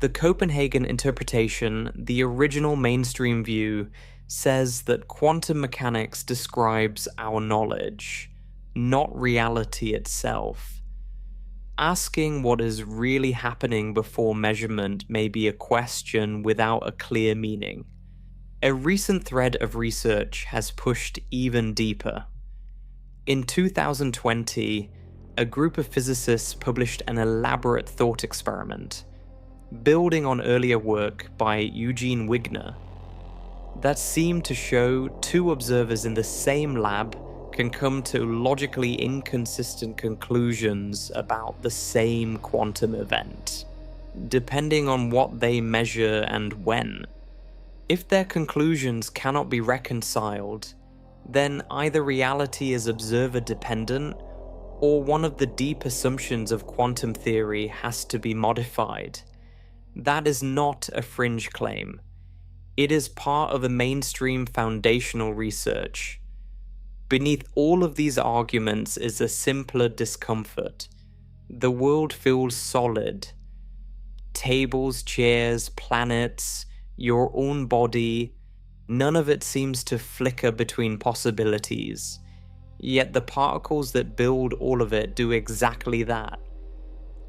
The Copenhagen interpretation, the original mainstream view, says that quantum mechanics describes our knowledge, not reality itself. Asking what is really happening before measurement may be a question without a clear meaning. A recent thread of research has pushed even deeper. In 2020, a group of physicists published an elaborate thought experiment, building on earlier work by Eugene Wigner, that seemed to show two observers in the same lab can come to logically inconsistent conclusions about the same quantum event, depending on what they measure and when. If their conclusions cannot be reconciled, then either reality is observer-dependent, or one of the deep assumptions of quantum theory has to be modified. That is not a fringe claim. It is part of a mainstream foundational research. Beneath all of these arguments is a simpler discomfort. The world feels solid. Tables, chairs, planets, your own body, none of it seems to flicker between possibilities. Yet the particles that build all of it do exactly that,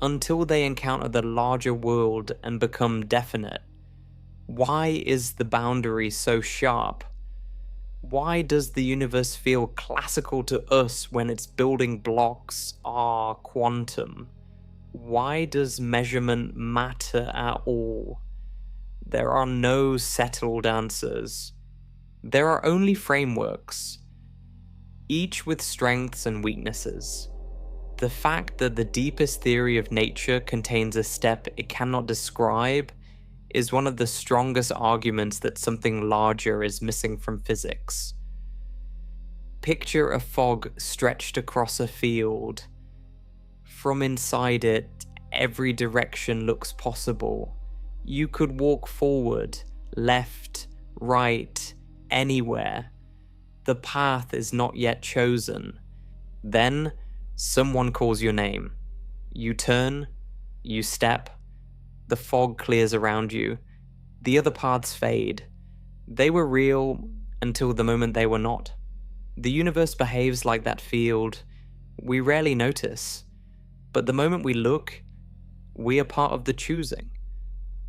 until they encounter the larger world and become definite. Why is the boundary so sharp? Why does the universe feel classical to us when its building blocks are quantum? Why does measurement matter at all? There are no settled answers. There are only frameworks, each with strengths and weaknesses. The fact that the deepest theory of nature contains a step it cannot describe is one of the strongest arguments that something larger is missing from physics. Picture a fog stretched across a field. From inside it, every direction looks possible. You could walk forward, left, right, anywhere. The path is not yet chosen. Then, someone calls your name. You turn, you step. The fog clears around you. The other paths fade. They were real until the moment they were not. The universe behaves like that field. We rarely notice. But the moment we look, we are part of the choosing.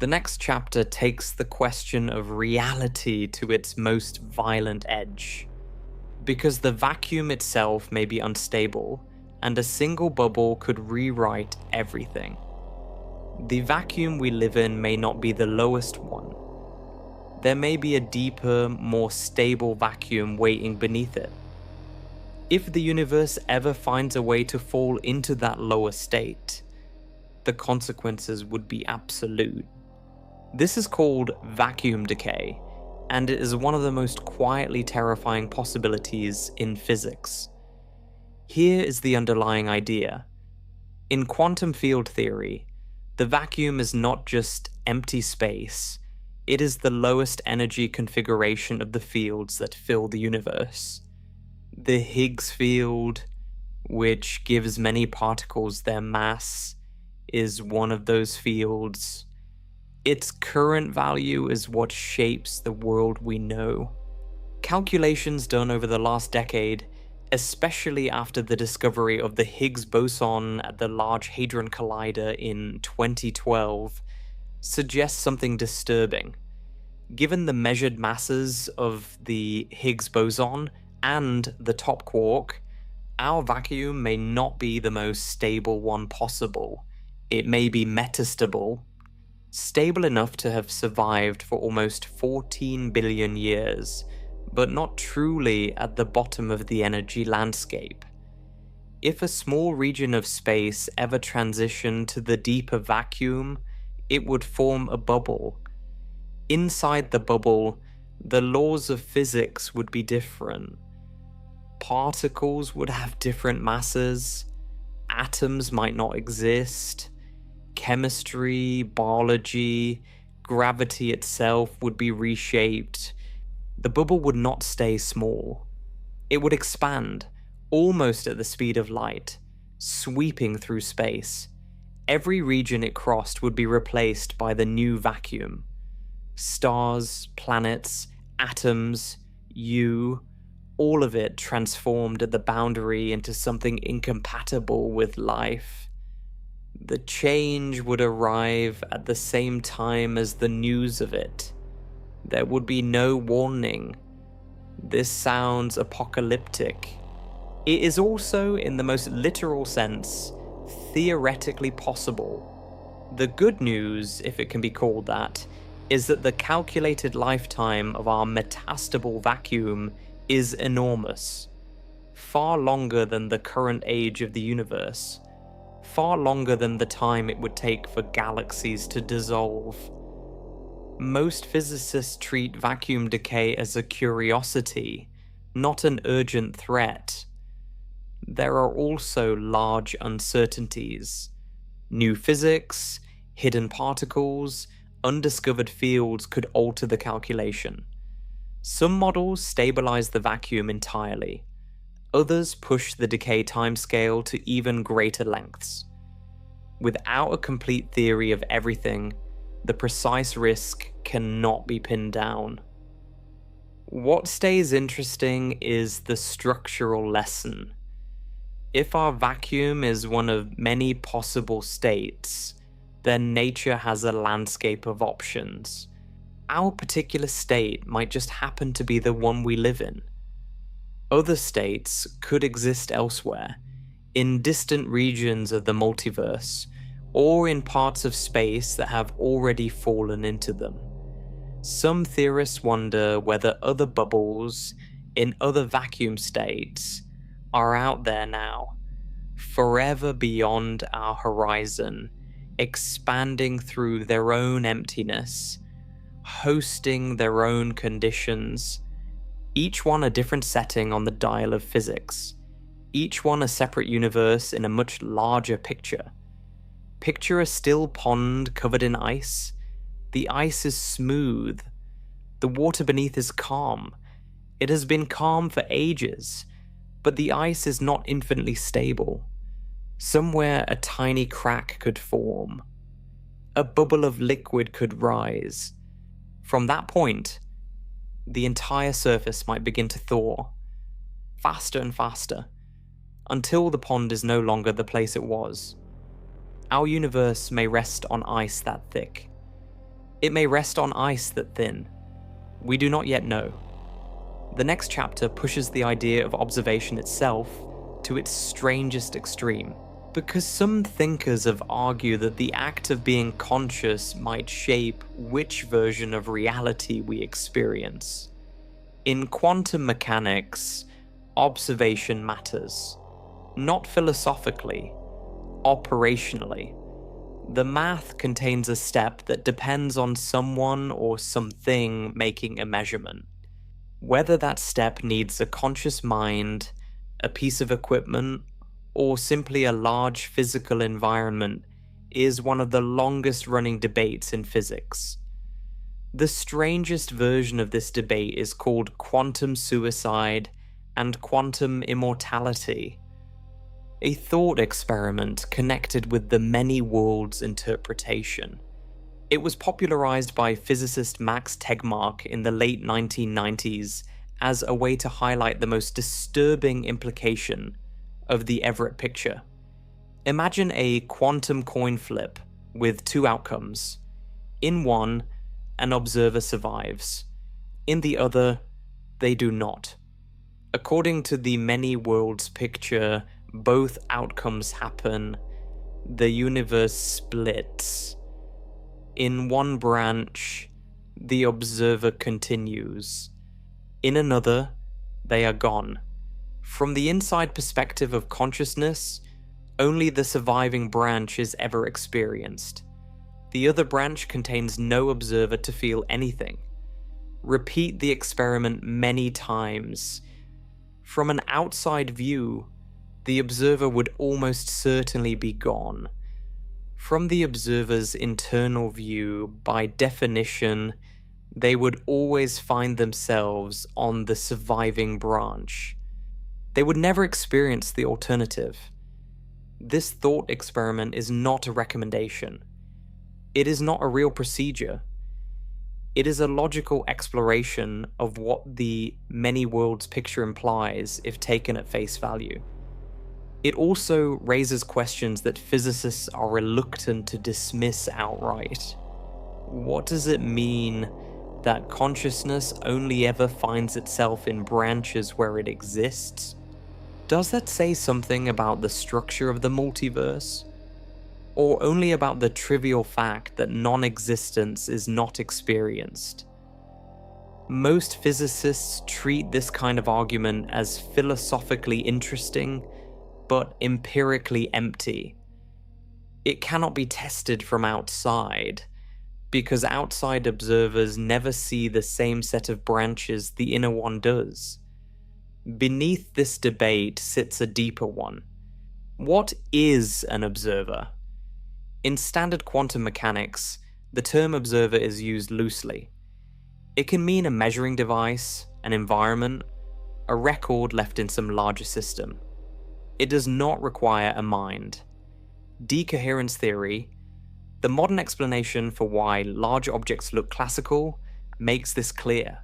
The next chapter takes the question of reality to its most violent edge. Because the vacuum itself may be unstable, and a single bubble could rewrite everything. The vacuum we live in may not be the lowest one. There may be a deeper, more stable vacuum waiting beneath it. If the universe ever finds a way to fall into that lower state, the consequences would be absolute. This is called vacuum decay, and it is one of the most quietly terrifying possibilities in physics. Here is the underlying idea. In quantum field theory, the vacuum is not just empty space, it is the lowest energy configuration of the fields that fill the universe. The Higgs field, which gives many particles their mass, is one of those fields. Its current value is what shapes the world we know. Calculations done over the last decade, especially after the discovery of the Higgs boson at the Large Hadron Collider in 2012, suggest something disturbing. Given the measured masses of the Higgs boson and the top quark, our vacuum may not be the most stable one possible. It may be metastable, stable enough to have survived for almost 14 billion years, but not truly at the bottom of the energy landscape. If a small region of space ever transitioned to the deeper vacuum, it would form a bubble. Inside the bubble, the laws of physics would be different. Particles would have different masses, atoms might not exist, chemistry, biology, gravity itself would be reshaped. The bubble would not stay small. It would expand, almost at the speed of light, sweeping through space. Every region it crossed would be replaced by the new vacuum. Stars, planets, atoms, you, all of it transformed at the boundary into something incompatible with life. The change would arrive at the same time as the news of it. There would be no warning. This sounds apocalyptic. It is also, in the most literal sense, theoretically possible. The good news, if it can be called that, is that the calculated lifetime of our metastable vacuum is enormous. Far longer than the current age of the universe. Far longer than the time it would take for galaxies to dissolve. Most physicists treat vacuum decay as a curiosity, not an urgent threat. There are also large uncertainties. New physics, hidden particles, undiscovered fields could alter the calculation. Some models stabilize the vacuum entirely. Others push the decay timescale to even greater lengths. Without a complete theory of everything, the precise risk cannot be pinned down. What stays interesting is the structural lesson. If our vacuum is one of many possible states, then nature has a landscape of options. Our particular state might just happen to be the one we live in. Other states could exist elsewhere, in distant regions of the multiverse, or in parts of space that have already fallen into them. Some theorists wonder whether other bubbles in other vacuum states are out there now, forever beyond our horizon, expanding through their own emptiness, hosting their own conditions, each one a different setting on the dial of physics, each one a separate universe in a much larger picture. Picture a still pond covered in ice. The ice is smooth. The water beneath is calm. It has been calm for ages, but the ice is not infinitely stable. Somewhere a tiny crack could form. A bubble of liquid could rise. From that point, the entire surface might begin to thaw, faster and faster, until the pond is no longer the place it was. Our universe may rest on ice that thick. It may rest on ice that thin. We do not yet know. The next chapter pushes the idea of observation itself to its strangest extreme, because some thinkers have argued that the act of being conscious might shape which version of reality we experience. In quantum mechanics, observation matters. Not philosophically, operationally. The math contains a step that depends on someone or something making a measurement. Whether that step needs a conscious mind, a piece of equipment, or simply a large physical environment is one of the longest running debates in physics. The strangest version of this debate is called quantum suicide and quantum immortality, a thought experiment connected with the many worlds interpretation. It was popularized by physicist Max Tegmark in the late 1990s as a way to highlight the most disturbing implication of the Everett picture. Imagine a quantum coin flip with two outcomes. In one, an observer survives. In the other, they do not. According to the many worlds picture, both outcomes happen. The universe splits. In one branch, the observer continues. In another, they are gone. From the inside perspective of consciousness, only the surviving branch is ever experienced. The other branch contains no observer to feel anything. Repeat the experiment many times. From an outside view, the observer would almost certainly be gone. From the observer's internal view, by definition, they would always find themselves on the surviving branch. They would never experience the alternative. This thought experiment is not a recommendation. It is not a real procedure. It is a logical exploration of what the many worlds picture implies if taken at face value. It also raises questions that physicists are reluctant to dismiss outright. What does it mean that consciousness only ever finds itself in branches where it exists? Does that say something about the structure of the multiverse? Or only about the trivial fact that non-existence is not experienced? Most physicists treat this kind of argument as philosophically interesting, but empirically empty. It cannot be tested from outside, because outside observers never see the same set of branches the inner one does. Beneath this debate sits a deeper one. What is an observer? In standard quantum mechanics, the term observer is used loosely. It can mean a measuring device, an environment, a record left in some larger system. It does not require a mind. Decoherence theory, the modern explanation for why large objects look classical, makes this clear.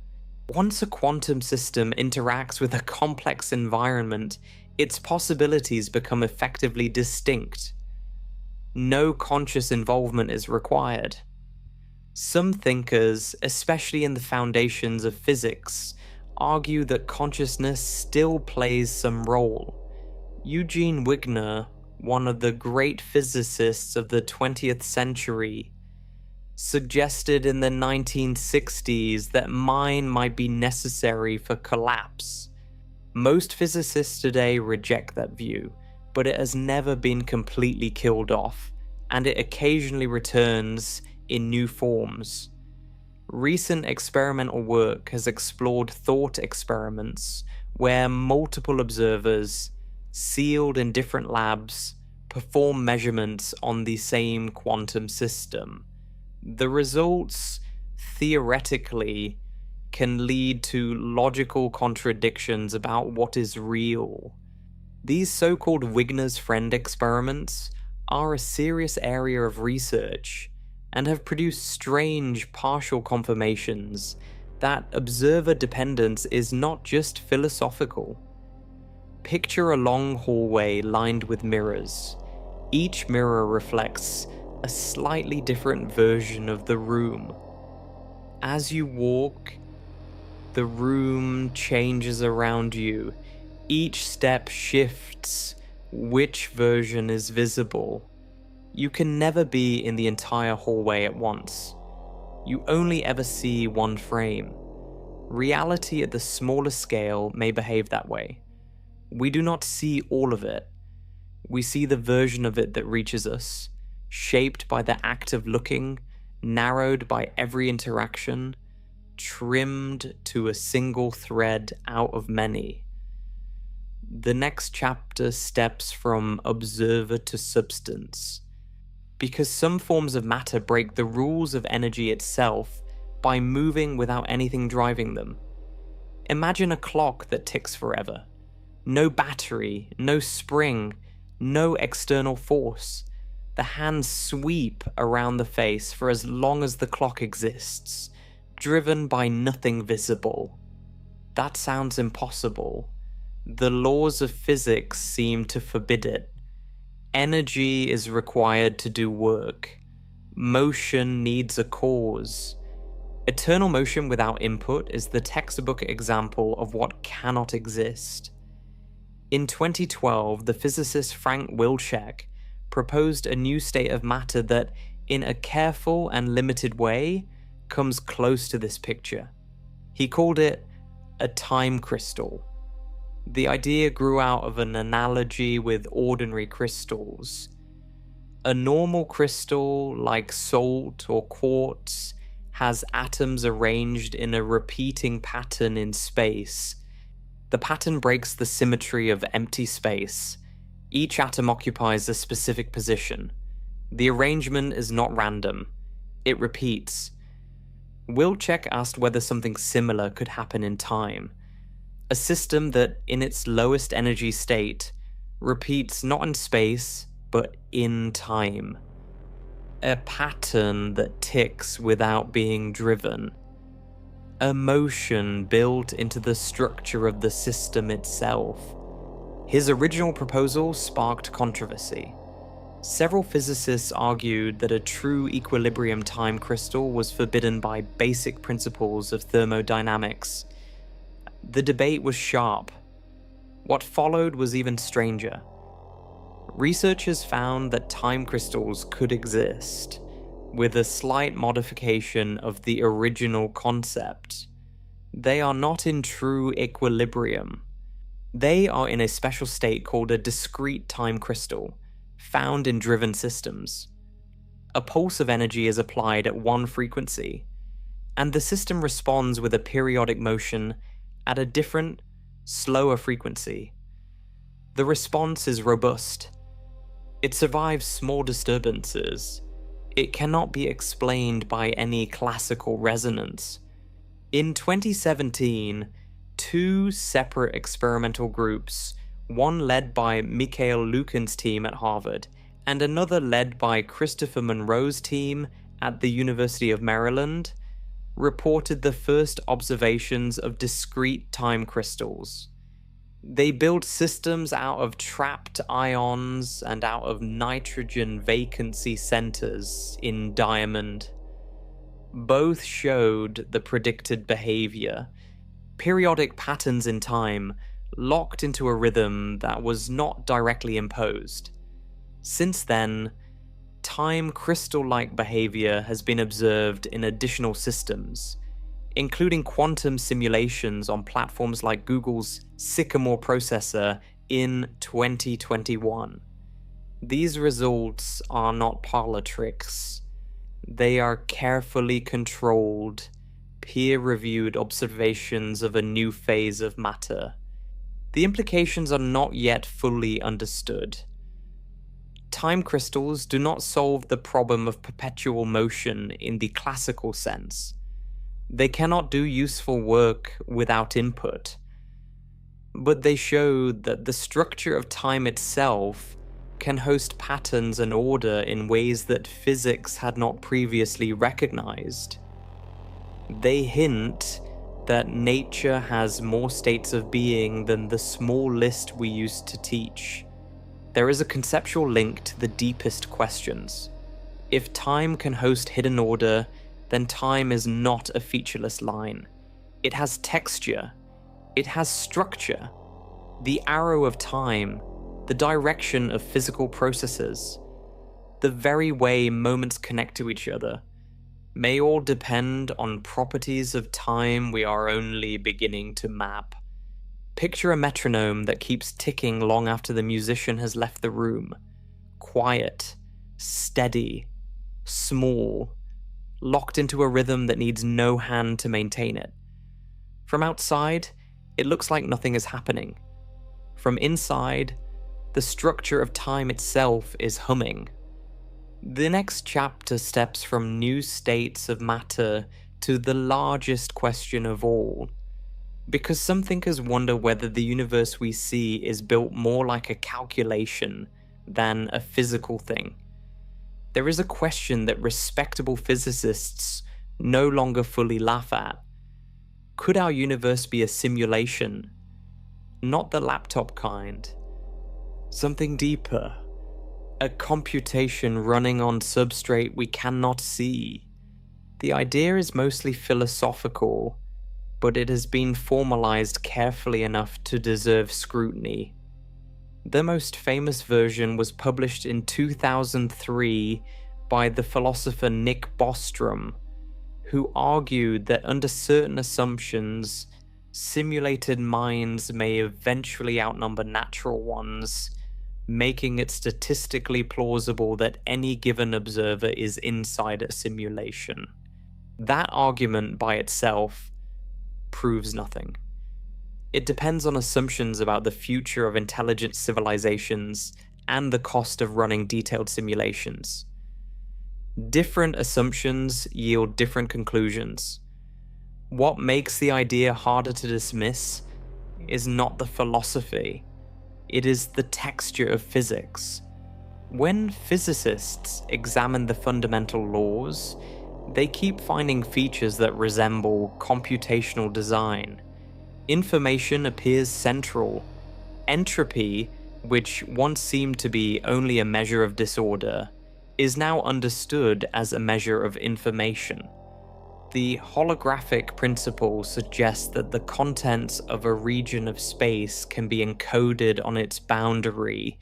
Once a quantum system interacts with a complex environment, its possibilities become effectively distinct. No conscious involvement is required. Some thinkers, especially in the foundations of physics, argue that consciousness still plays some role. Eugene Wigner, one of the great physicists of the 20th century, suggested in the 1960s that mind might be necessary for collapse. Most physicists today reject that view, but it has never been completely killed off, and it occasionally returns in new forms. Recent experimental work has explored thought experiments where multiple observers, sealed in different labs, perform measurements on the same quantum system. The results, theoretically, can lead to logical contradictions about what is real. These so-called Wigner's friend experiments are a serious area of research and have produced strange partial confirmations that observer dependence is not just philosophical. Picture a long hallway lined with mirrors. Each mirror reflects a slightly different version of the room. As you walk, the room changes around you. Each step shifts which version is visible. You can never be in the entire hallway at once. You only ever see one frame. Reality at the smallest scale may behave that way. We do not see all of it. We see the version of it that reaches us, shaped by the act of looking, narrowed by every interaction, trimmed to a single thread out of many. The next chapter steps from observer to substance, because some forms of matter break the rules of energy itself by moving without anything driving them. Imagine a clock that ticks forever. No battery, no spring, no external force. The hands sweep around the face for as long as the clock exists, driven by nothing visible. That sounds impossible. The laws of physics seem to forbid it. Energy is required to do work. Motion needs a cause. Eternal motion without input is the textbook example of what cannot exist. In 2012, the physicist Frank Wilczek proposed a new state of matter that, in a careful and limited way, comes close to this picture. He called it a time crystal. The idea grew out of an analogy with ordinary crystals. A normal crystal, like salt or quartz, has atoms arranged in a repeating pattern in space. The pattern breaks the symmetry of empty space. Each atom occupies a specific position. The arrangement is not random. It repeats. Wilczek asked whether something similar could happen in time. A system that, in its lowest energy state, repeats not in space, but in time. A pattern that ticks without being driven. A motion built into the structure of the system itself. His original proposal sparked controversy. Several physicists argued that a true equilibrium time crystal was forbidden by basic principles of thermodynamics. The debate was sharp. What followed was even stranger. Researchers found that time crystals could exist, with a slight modification of the original concept. They are not in true equilibrium. They are in a special state called a discrete time crystal, found in driven systems. A pulse of energy is applied at one frequency, and the system responds with a periodic motion at a different, slower frequency. The response is robust. It survives small disturbances. It cannot be explained by any classical resonance. In 2017, two separate experimental groups, one led by Mikhail Lukin's team at Harvard, and another led by Christopher Monroe's team at the University of Maryland, reported the first observations of discrete time crystals. They built systems out of trapped ions and out of nitrogen vacancy centers in diamond. Both showed the predicted behavior, periodic patterns in time, locked into a rhythm that was not directly imposed. Since then, time crystal-like behavior has been observed in additional systems, including quantum simulations on platforms like Google's Sycamore processor in 2021. These results are not parlor tricks. They are carefully controlled, peer-reviewed observations of a new phase of matter. The implications are not yet fully understood. Time crystals do not solve the problem of perpetual motion in the classical sense. They cannot do useful work without input. But they show that the structure of time itself can host patterns and order in ways that physics had not previously recognized. They hint that nature has more states of being than the small list we used to teach. There is a conceptual link to the deepest questions. If time can host hidden order, then time is not a featureless line. It has texture. It has structure. The arrow of time, the direction of physical processes, the very way moments connect to each other, may all depend on properties of time we are only beginning to map. Picture a metronome that keeps ticking long after the musician has left the room. Quiet, steady, small, locked into a rhythm that needs no hand to maintain it. From outside, it looks like nothing is happening. From inside, the structure of time itself is humming. The next chapter steps from new states of matter to the largest question of all, because some thinkers wonder whether the universe we see is built more like a calculation than a physical thing. There is a question that respectable physicists no longer fully laugh at. Could our universe be a simulation? Not the laptop kind. Something deeper. A computation running on substrate we cannot see. The idea is mostly philosophical, but it has been formalized carefully enough to deserve scrutiny. The most famous version was published in 2003 by the philosopher Nick Bostrom, who argued that under certain assumptions, simulated minds may eventually outnumber natural ones, making it statistically plausible that any given observer is inside a simulation. That argument by itself proves nothing. It depends on assumptions about the future of intelligent civilizations and the cost of running detailed simulations. Different assumptions yield different conclusions. What makes the idea harder to dismiss is not the philosophy, it is the texture of physics. When physicists examine the fundamental laws, they keep finding features that resemble computational design. Information appears central. Entropy, which once seemed to be only a measure of disorder, is now understood as a measure of information. The holographic principle suggests that the contents of a region of space can be encoded on its boundary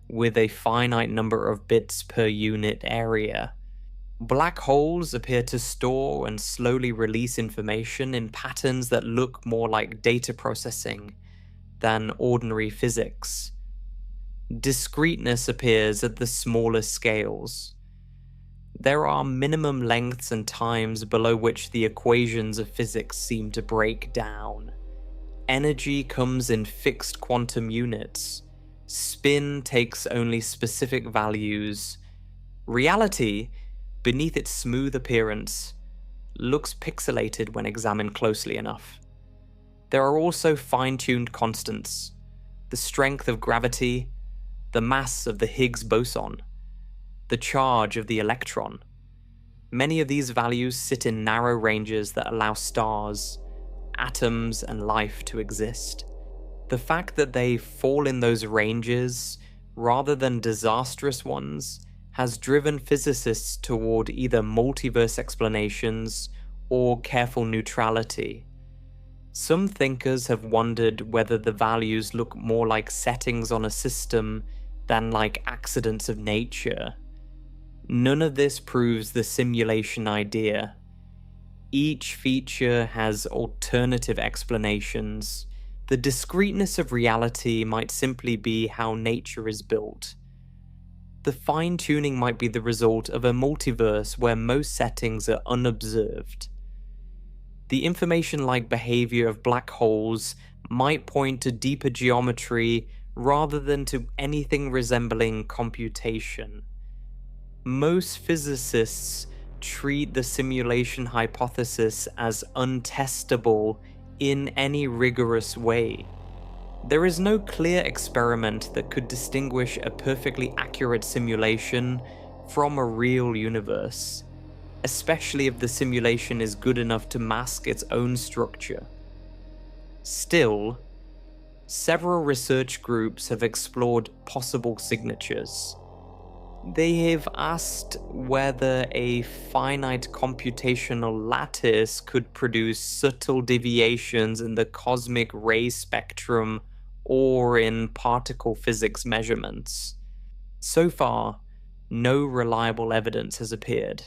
with a finite number of bits per unit area. Black holes appear to store and slowly release information in patterns that look more like data processing than ordinary physics. Discreteness appears at the smallest scales. There are minimum lengths and times below which the equations of physics seem to break down. Energy comes in fixed quantum units. Spin takes only specific values. Reality, beneath its smooth appearance, looks pixelated when examined closely enough. There are also fine-tuned constants: the strength of gravity, the mass of the Higgs boson, the charge of the electron. Many of these values sit in narrow ranges that allow stars, atoms, and life to exist. The fact that they fall in those ranges, rather than disastrous ones, has driven physicists toward either multiverse explanations or careful neutrality. Some thinkers have wondered whether the values look more like settings on a system than like accidents of nature. None of this proves the simulation idea. Each feature has alternative explanations. The discreteness of reality might simply be how nature is built. The fine-tuning might be the result of a multiverse where most settings are unobserved. The information-like behavior of black holes might point to deeper geometry rather than to anything resembling computation. Most physicists treat the simulation hypothesis as untestable in any rigorous way. There is no clear experiment that could distinguish a perfectly accurate simulation from a real universe, especially if the simulation is good enough to mask its own structure. Still, several research groups have explored possible signatures. They have asked whether a finite computational lattice could produce subtle deviations in the cosmic ray spectrum or in particle physics measurements. So far, no reliable evidence has appeared.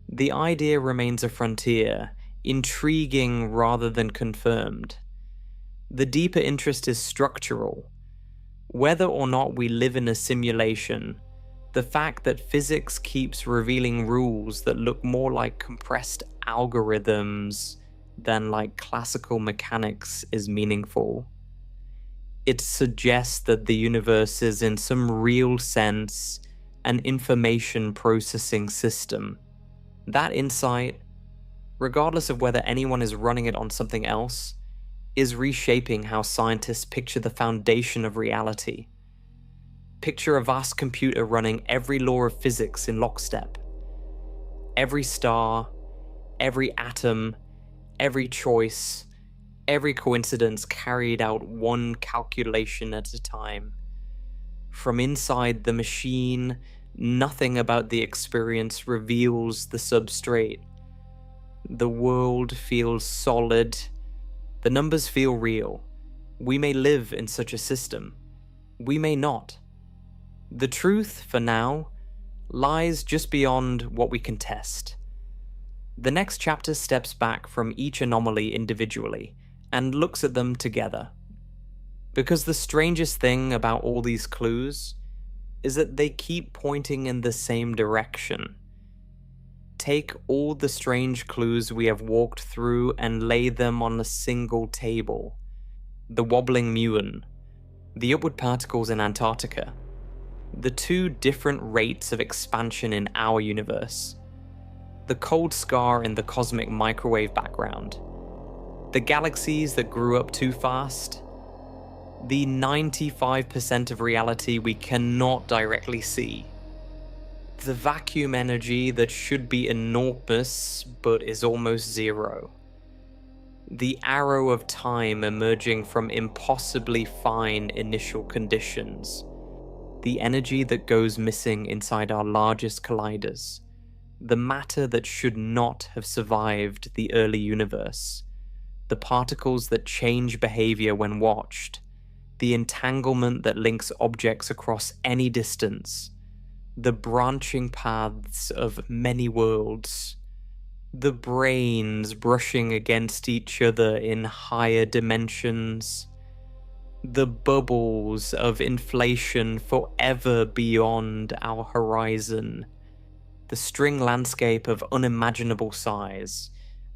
The idea remains a frontier, intriguing rather than confirmed. The deeper interest is structural. Whether or not we live in a simulation, the fact that physics keeps revealing rules that look more like compressed algorithms than like classical mechanics is meaningful. It suggests that the universe is, in some real sense, an information processing system. That insight, regardless of whether anyone is running it on something else, is reshaping how scientists picture the foundation of reality. Picture a vast computer running every law of physics in lockstep. Every star, every atom, every choice, every coincidence carried out one calculation at a time. From inside the machine, nothing about the experience reveals the substrate. The world feels solid. The numbers feel real. We may live in such a system. We may not. The truth, for now, lies just beyond what we can test. The next chapter steps back from each anomaly individually and looks at them together. Because the strangest thing about all these clues is that they keep pointing in the same direction. Take all the strange clues we have walked through and lay them on a single table. The wobbling muon, the upward particles in Antarctica, the two different rates of expansion in our universe, the cold scar in the cosmic microwave background, the galaxies that grew up too fast, the 95% of reality we cannot directly see, the vacuum energy that should be enormous but is almost zero, the arrow of time emerging from impossibly fine initial conditions, the energy that goes missing inside our largest colliders, the matter that should not have survived the early universe, the particles that change behavior when watched, the entanglement that links objects across any distance, the branching paths of many worlds, the brains brushing against each other in higher dimensions, the bubbles of inflation forever beyond our horizon, the string landscape of unimaginable size,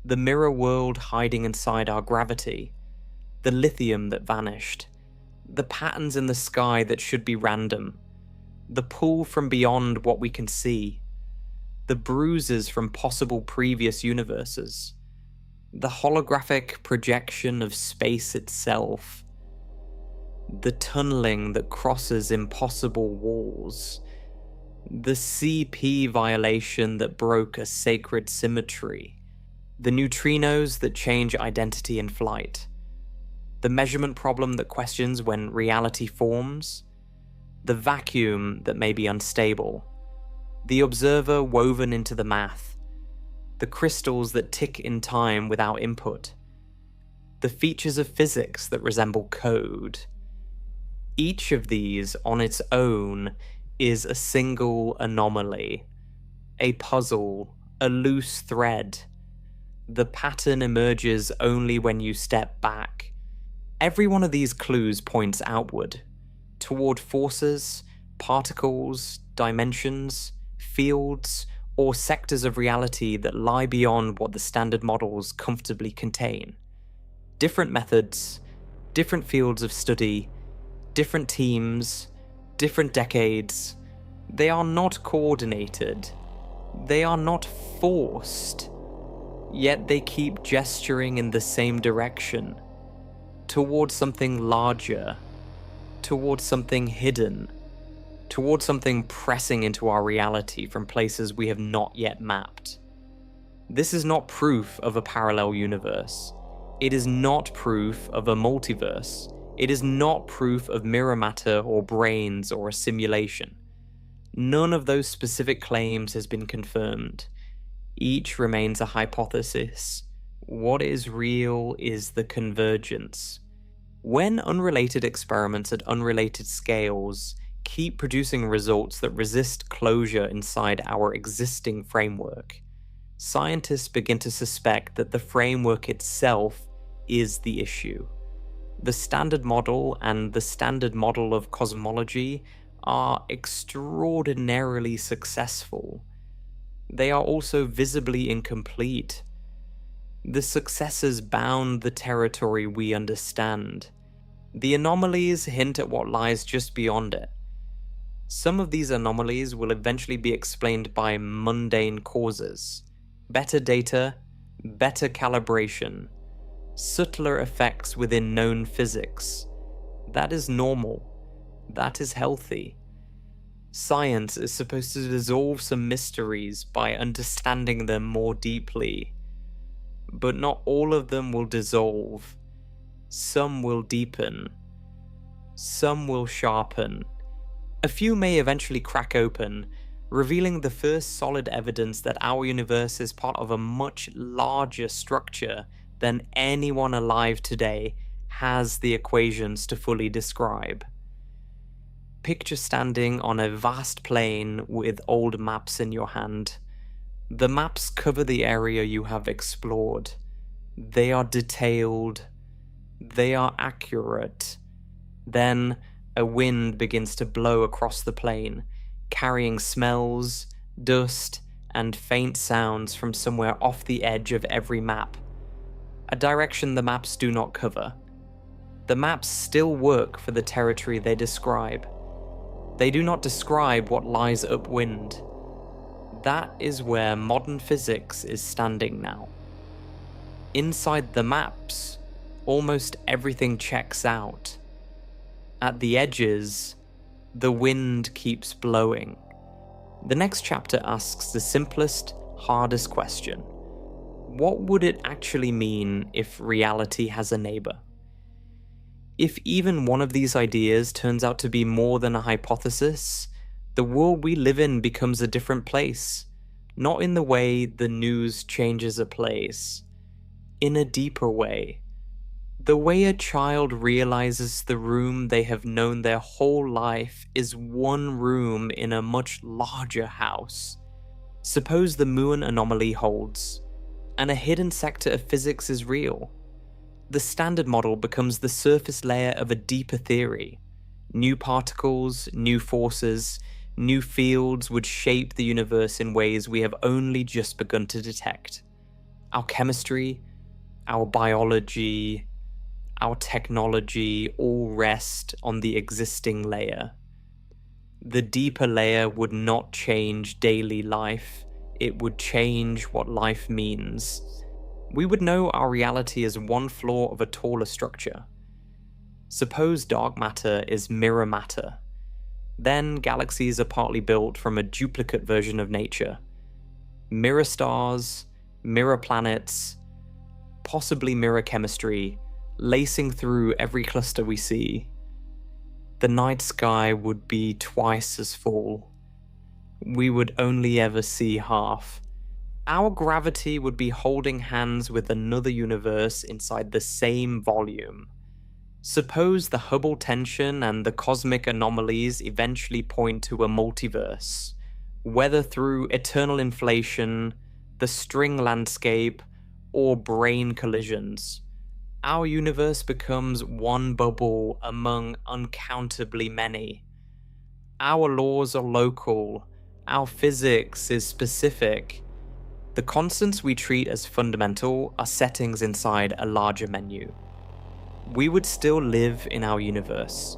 the mirror world hiding inside our gravity, the lithium that vanished, the patterns in the sky that should be random, the pull from beyond what we can see, the bruises from possible previous universes, the holographic projection of space itself, the tunneling that crosses impossible walls, the CP violation that broke a sacred symmetry, the neutrinos that change identity in flight, the measurement problem that questions when reality forms, the vacuum that may be unstable, the observer woven into the math, the crystals that tick in time without input, the features of physics that resemble code. Each of these on its own is a single anomaly, a puzzle, a loose thread. The pattern emerges only when you step back. Every one of these clues points outward, toward forces, particles, dimensions, fields, or sectors of reality that lie beyond what the standard models comfortably contain. Different methods, different fields of study, different teams, different decades. They are not coordinated. They are not forced. Yet they keep gesturing in the same direction, towards something larger, towards something hidden, towards something pressing into our reality from places we have not yet mapped. This is not proof of a parallel universe. It is not proof of a multiverse. It is not proof of mirror matter or brains or a simulation. None of those specific claims has been confirmed. Each remains a hypothesis. What is real is the convergence. When unrelated experiments at unrelated scales keep producing results that resist closure inside our existing framework, scientists begin to suspect that the framework itself is the issue. The Standard Model and the Standard Model of Cosmology are extraordinarily successful. They are also visibly incomplete. The successes bound the territory we understand. The anomalies hint at what lies just beyond it. Some of these anomalies will eventually be explained by mundane causes, better data, better calibration, subtler effects within known physics. That is normal. That is healthy. Science is supposed to dissolve some mysteries by understanding them more deeply. But not all of them will dissolve. Some will deepen. Some will sharpen. A few may eventually crack open, revealing the first solid evidence that our universe is part of a much larger structure than anyone alive today has the equations to fully describe. Picture standing on a vast plain with old maps in your hand. The maps cover the area you have explored. They are detailed. They are accurate. Then a wind begins to blow across the plain, carrying smells, dust, and faint sounds from somewhere off the edge of every map, a direction the maps do not cover. The maps still work for the territory they describe. They do not describe what lies upwind. That is where modern physics is standing now. Inside the maps, almost everything checks out. At the edges, the wind keeps blowing. The next chapter asks the simplest, hardest question. What would it actually mean if reality has a neighbor? If even one of these ideas turns out to be more than a hypothesis, the world we live in becomes a different place. Not in the way the news changes a place. In a deeper way. The way a child realizes the room they have known their whole life is one room in a much larger house. Suppose the Muon anomaly holds, and a hidden sector of physics is real. The standard model becomes the surface layer of a deeper theory. New particles, new forces, new fields would shape the universe in ways we have only just begun to detect. Our chemistry, our biology, our technology all rest on the existing layer. The deeper layer would not change daily life, it would change what life means. We would know our reality as one floor of a taller structure. Suppose dark matter is mirror matter. Then galaxies are partly built from a duplicate version of nature. Mirror stars, mirror planets, possibly mirror chemistry, lacing through every cluster we see. The night sky would be twice as full. We would only ever see half. Our gravity would be holding hands with another universe inside the same volume. Suppose the Hubble tension and the cosmic anomalies eventually point to a multiverse, whether through eternal inflation, the string landscape, or brain collisions. Our universe becomes one bubble among uncountably many. Our laws are local, our physics is specific. The constants we treat as fundamental are settings inside a larger menu. We would still live in our universe.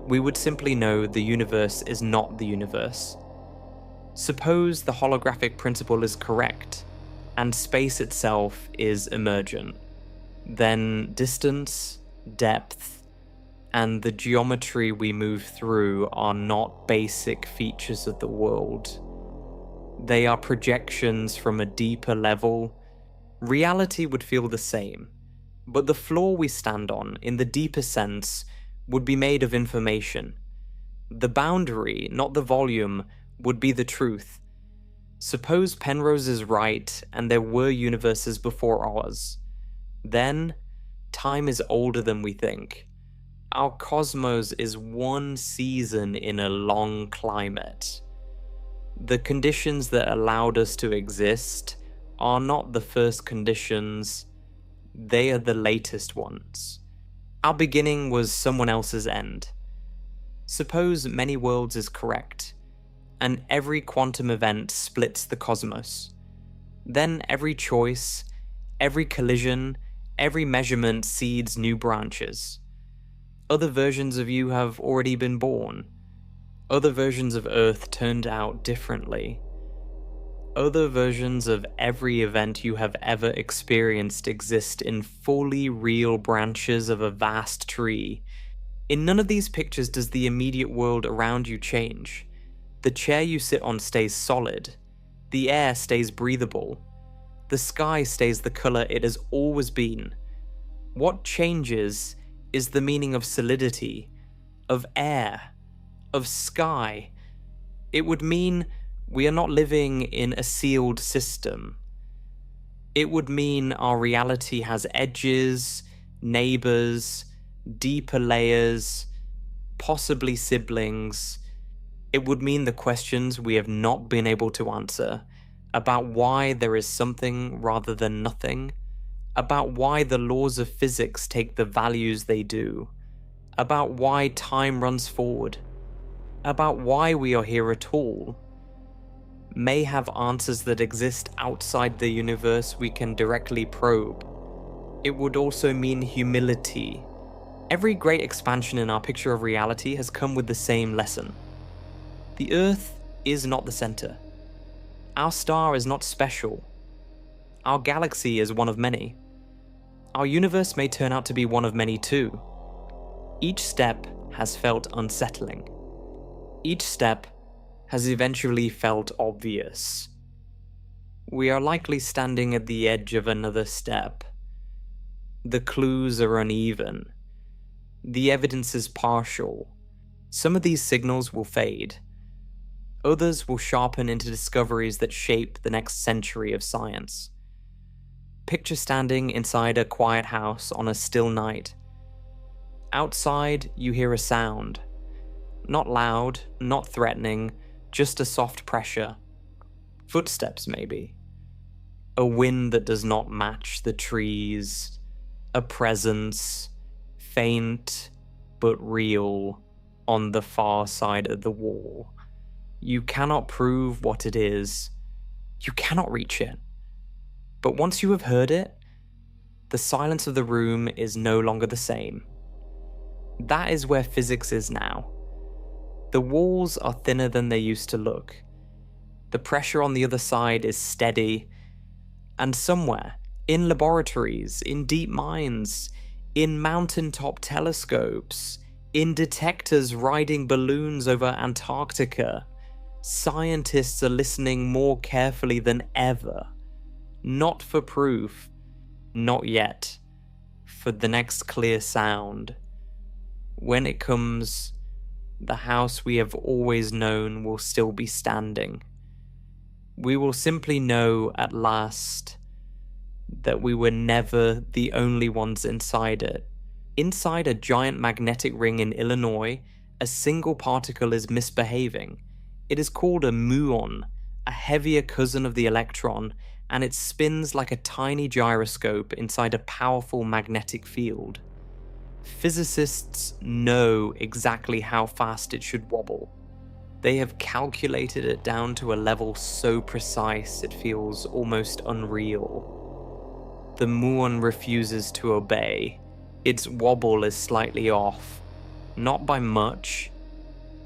We would simply know the universe is not the universe. Suppose the holographic principle is correct, and space itself is emergent. Then distance, depth, and the geometry we move through are not basic features of the world. They are projections from a deeper level. Reality would feel the same, but the floor we stand on, in the deeper sense, would be made of information. The boundary, not the volume, would be the truth. Suppose Penrose is right and there were universes before ours. Then, time is older than we think. Our cosmos is one season in a long climate. The conditions that allowed us to exist are not the first conditions, they are the latest ones. Our beginning was someone else's end. Suppose many worlds is correct, and every quantum event splits the cosmos. Then every choice, every collision, every measurement seeds new branches. Other versions of you have already been born. Other versions of Earth turned out differently. Other versions of every event you have ever experienced exist in fully real branches of a vast tree. In none of these pictures does the immediate world around you change. The chair you sit on stays solid. The air stays breathable. The sky stays the color it has always been. What changes is the meaning of solidity, of air, of sky. It would mean we are not living in a sealed system. It would mean our reality has edges, neighbors, deeper layers, possibly siblings. It would mean the questions we have not been able to answer about why there is something rather than nothing, about why the laws of physics take the values they do, about why time runs forward, about why we are here at all, may have answers that exist outside the universe we can directly probe. It would also mean humility. Every great expansion in our picture of reality has come with the same lesson. The Earth is not the center. Our star is not special. Our galaxy is one of many. Our universe may turn out to be one of many too. Each step has felt unsettling. Each step has eventually felt obvious. We are likely standing at the edge of another step. The clues are uneven. The evidence is partial. Some of these signals will fade. Others will sharpen into discoveries that shape the next century of science. Picture standing inside a quiet house on a still night. Outside, you hear a sound. Not loud, not threatening, just a soft pressure. Footsteps, maybe. A wind that does not match the trees. A presence, faint but real, on the far side of the wall. You cannot prove what it is. You cannot reach it. But once you have heard it, the silence of the room is no longer the same. That is where physics is now. The walls are thinner than they used to look. The pressure on the other side is steady. And somewhere, in laboratories, in deep mines, in mountaintop telescopes, in detectors riding balloons over Antarctica, scientists are listening more carefully than ever. Not for proof, not yet, for the next clear sound. When it comes, the house we have always known will still be standing. We will simply know at last that we were never the only ones inside it. Inside a giant magnetic ring in Illinois, a single particle is misbehaving. It is called a muon, a heavier cousin of the electron, and it spins like a tiny gyroscope inside a powerful magnetic field. Physicists know exactly how fast it should wobble. They have calculated it down to a level so precise it feels almost unreal. The muon refuses to obey. Its wobble is slightly off. Not by much,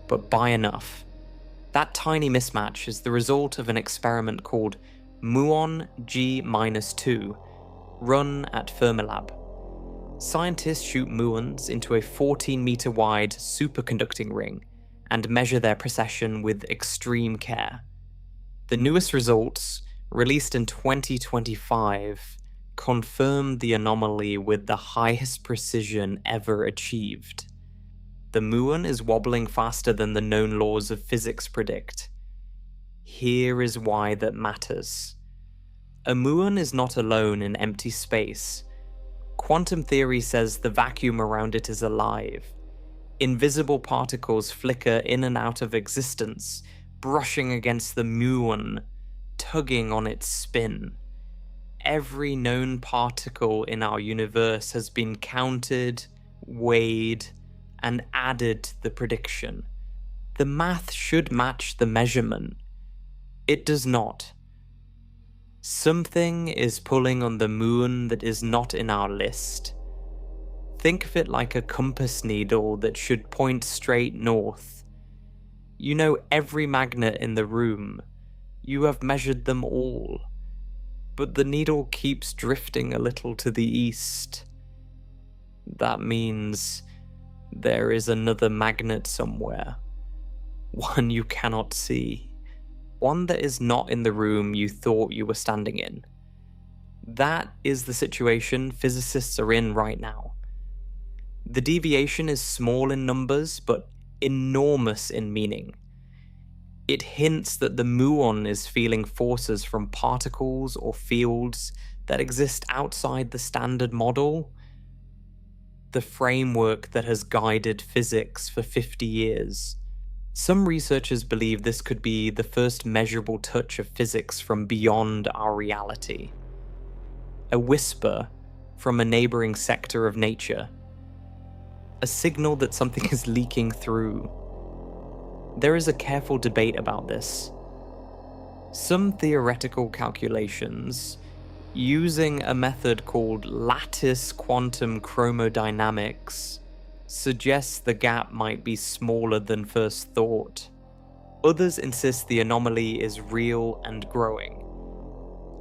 but by enough. That tiny mismatch is the result of an experiment called Muon G-2, run at Fermilab. Scientists shoot muons into a 14-meter wide superconducting ring and measure their precession with extreme care. The newest results, released in 2025, confirmed the anomaly with the highest precision ever achieved. The muon is wobbling faster than the known laws of physics predict. Here is why that matters. A muon is not alone in empty space. Quantum theory says the vacuum around it is alive. Invisible particles flicker in and out of existence, brushing against the muon, tugging on its spin. Every known particle in our universe has been counted, weighed, and added to the prediction. The math should match the measurement. It does not. Something is pulling on the muon that is not in our list. Think of it like a compass needle that should point straight north. You know every magnet in the room. You have measured them all. But the needle keeps drifting a little to the east. That means there is another magnet somewhere. One you cannot see. One that is not in the room you thought you were standing in. That is the situation physicists are in right now. The deviation is small in numbers, but enormous in meaning. It hints that the muon is feeling forces from particles or fields that exist outside the standard model, the framework that has guided physics for 50 years. Some researchers believe this could be the first measurable touch of physics from beyond our reality. A whisper from a neighboring sector of nature. A signal that something is leaking through. There is a careful debate about this. Some theoretical calculations, using a method called lattice quantum chromodynamics, suggests the gap might be smaller than first thought. Others insist the anomaly is real and growing.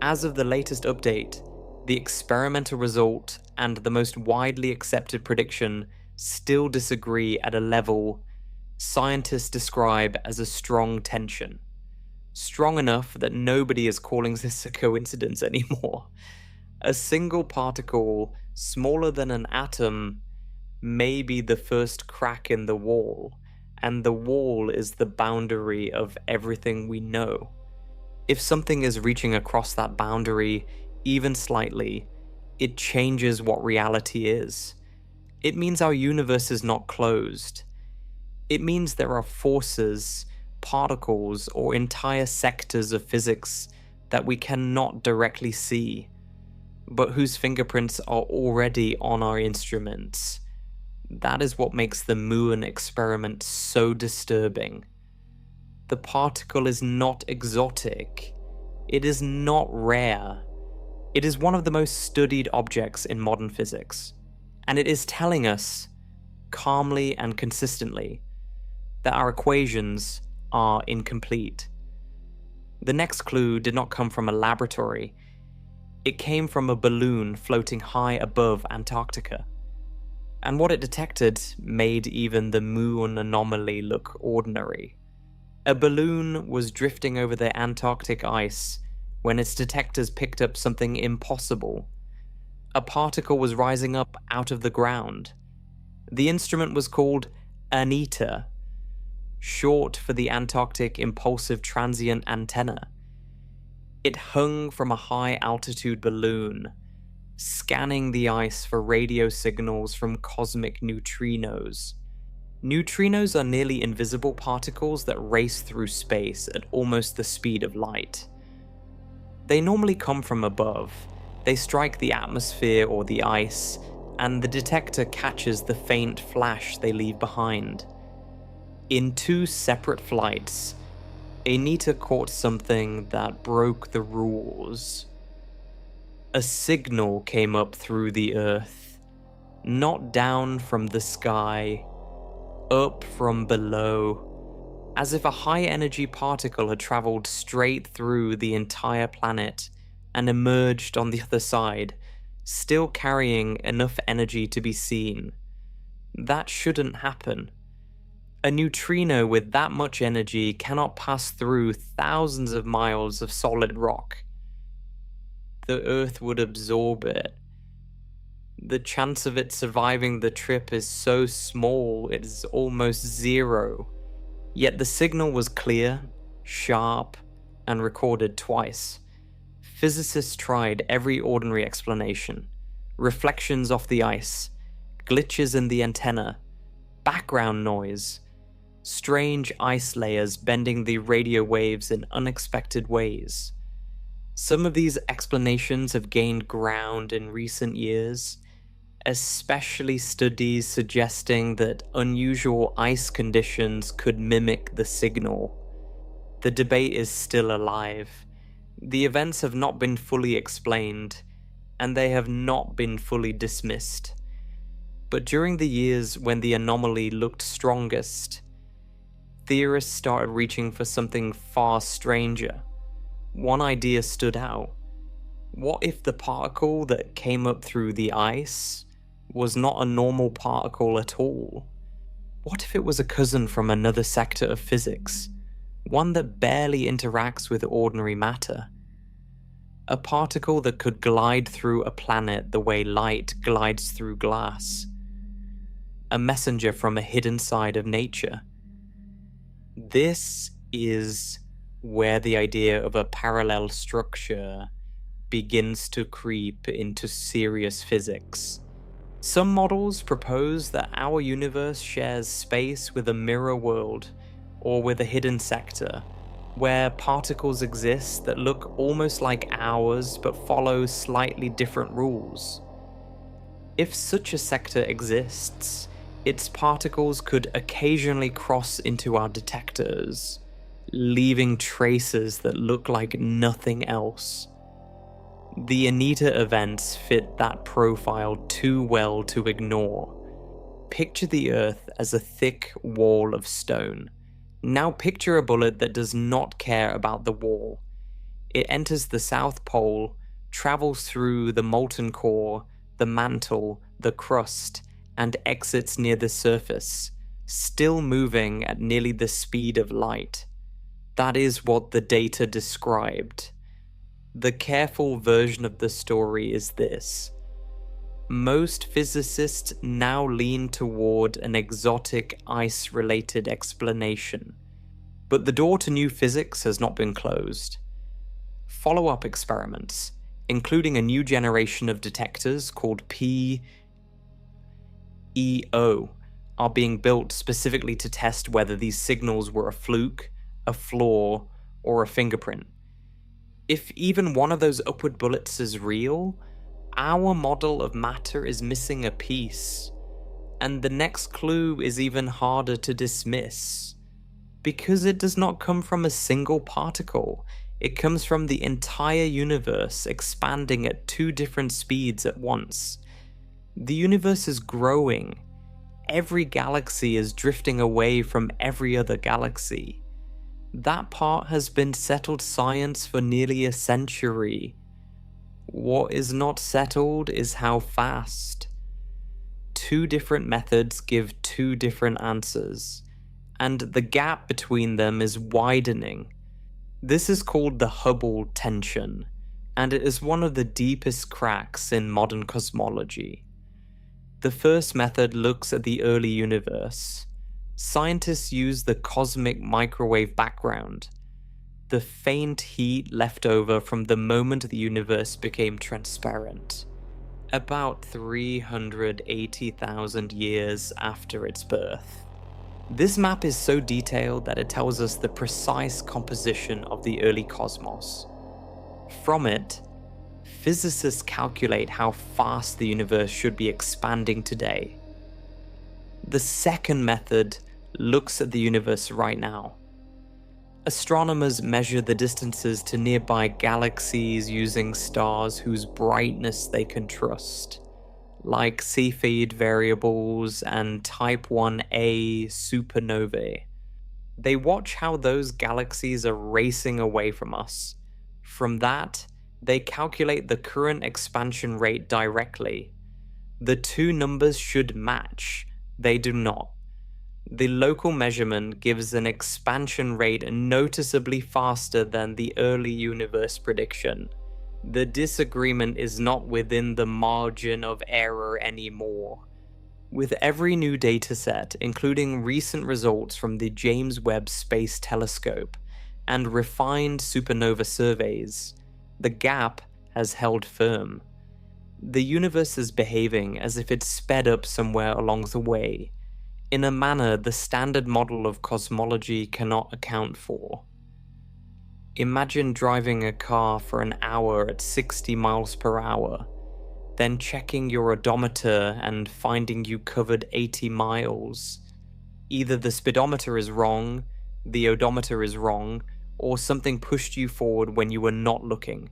As of the latest update, the experimental result and the most widely accepted prediction still disagree at a level scientists describe as a strong tension. Strong enough that nobody is calling this a coincidence anymore. A single particle smaller than an atom may be the first crack in the wall, and the wall is the boundary of everything we know. If something is reaching across that boundary, even slightly, it changes what reality is. It means our universe is not closed. It means there are forces, particles, or entire sectors of physics that we cannot directly see, but whose fingerprints are already on our instruments. That is what makes the muon experiment so disturbing. The particle is not exotic. It is not rare. It is one of the most studied objects in modern physics, and it is telling us, calmly and consistently, that our equations are incomplete. The next clue did not come from a laboratory. It came from a balloon floating high above Antarctica. And what it detected made even the muon anomaly look ordinary. A balloon was drifting over the Antarctic ice when its detectors picked up something impossible. A particle was rising up out of the ground. The instrument was called ANITA, short for the Antarctic Impulsive Transient Antenna. It hung from a high-altitude balloon, scanning the ice for radio signals from cosmic neutrinos. Neutrinos are nearly invisible particles that race through space at almost the speed of light. They normally come from above. They strike the atmosphere or the ice, and the detector catches the faint flash they leave behind. In 2 separate flights, ANITA caught something that broke the rules. A signal came up through the earth, not down from the sky, up from below, as if a high-energy particle had traveled straight through the entire planet and emerged on the other side, still carrying enough energy to be seen. That shouldn't happen. A neutrino with that much energy cannot pass through thousands of miles of solid rock. The Earth would absorb it. The chance of it surviving the trip is so small, it is almost zero. Yet the signal was clear, sharp, and recorded twice. Physicists tried every ordinary explanation. Reflections off the ice, glitches in the antenna, background noise, strange ice layers bending the radio waves in unexpected ways. Some of these explanations have gained ground in recent years, especially studies suggesting that unusual ice conditions could mimic the signal. The debate is still alive. The events have not been fully explained, and they have not been fully dismissed. But during the years when the anomaly looked strongest, theorists started reaching for something far stranger. One idea stood out. What if the particle that came up through the ice was not a normal particle at all? What if it was a cousin from another sector of physics, one that barely interacts with ordinary matter? A particle that could glide through a planet the way light glides through glass. A messenger from a hidden side of nature. This is where the idea of a parallel structure begins to creep into serious physics. Some models propose that our universe shares space with a mirror world, or with a hidden sector, where particles exist that look almost like ours but follow slightly different rules. If such a sector exists, its particles could occasionally cross into our detectors, leaving traces that look like nothing else. The Anita events fit that profile too well to ignore. Picture the Earth as a thick wall of stone. Now picture a bullet that does not care about the wall. It enters the South Pole, travels through the molten core, the mantle, the crust, and exits near the surface, still moving at nearly the speed of light. That is what the data described. The careful version of the story is this. Most physicists now lean toward an exotic ice-related explanation, but the door to new physics has not been closed. Follow-up experiments, including a new generation of detectors called PEO, are being built specifically to test whether these signals were a fluke, a flaw, or a fingerprint. If even one of those upward bullets is real, our model of matter is missing a piece, and the next clue is even harder to dismiss. Because it does not come from a single particle, it comes from the entire universe expanding at two different speeds at once. The universe is growing. Every galaxy is drifting away from every other galaxy. That part has been settled science for nearly a century. What is not settled is how fast. Two different methods give two different answers, and the gap between them is widening. This is called the Hubble tension, and it is one of the deepest cracks in modern cosmology. The first method looks at the early universe. Scientists use the cosmic microwave background, the faint heat left over from the moment the universe became transparent, about 380,000 years after its birth. This map is so detailed that it tells us the precise composition of the early cosmos. From it, physicists calculate how fast the universe should be expanding today. The second method looks at the universe right now. Astronomers measure the distances to nearby galaxies using stars whose brightness they can trust, like Cepheid variables and Type 1a supernovae. They watch how those galaxies are racing away from us. From that, they calculate the current expansion rate directly. The two numbers should match. They do not. The local measurement gives an expansion rate noticeably faster than the early universe prediction. The disagreement is not within the margin of error anymore. With every new dataset, including recent results from the James Webb Space Telescope and refined supernova surveys, the gap has held firm. The universe is behaving as if it sped up somewhere along the way, in a manner the standard model of cosmology cannot account for. Imagine driving a car for an hour at 60 miles per hour, then checking your odometer and finding you covered 80 miles. Either the speedometer is wrong, the odometer is wrong, or something pushed you forward when you were not looking.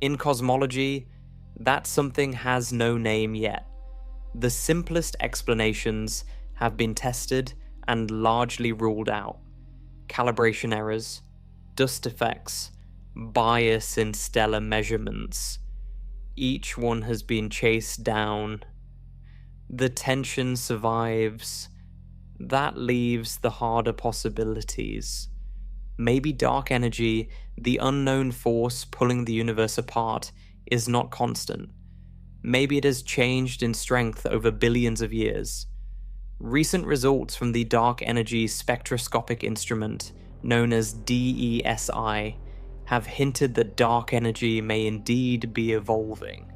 In cosmology, that something has no name yet. The simplest explanations have been tested and largely ruled out. Calibration errors, dust effects, bias in stellar measurements. Each one has been chased down. The tension survives. That leaves the harder possibilities. Maybe dark energy, the unknown force pulling the universe apart, is not constant. Maybe it has changed in strength over billions of years. Recent results from the Dark Energy Spectroscopic Instrument, known as DESI, have hinted that dark energy may indeed be evolving.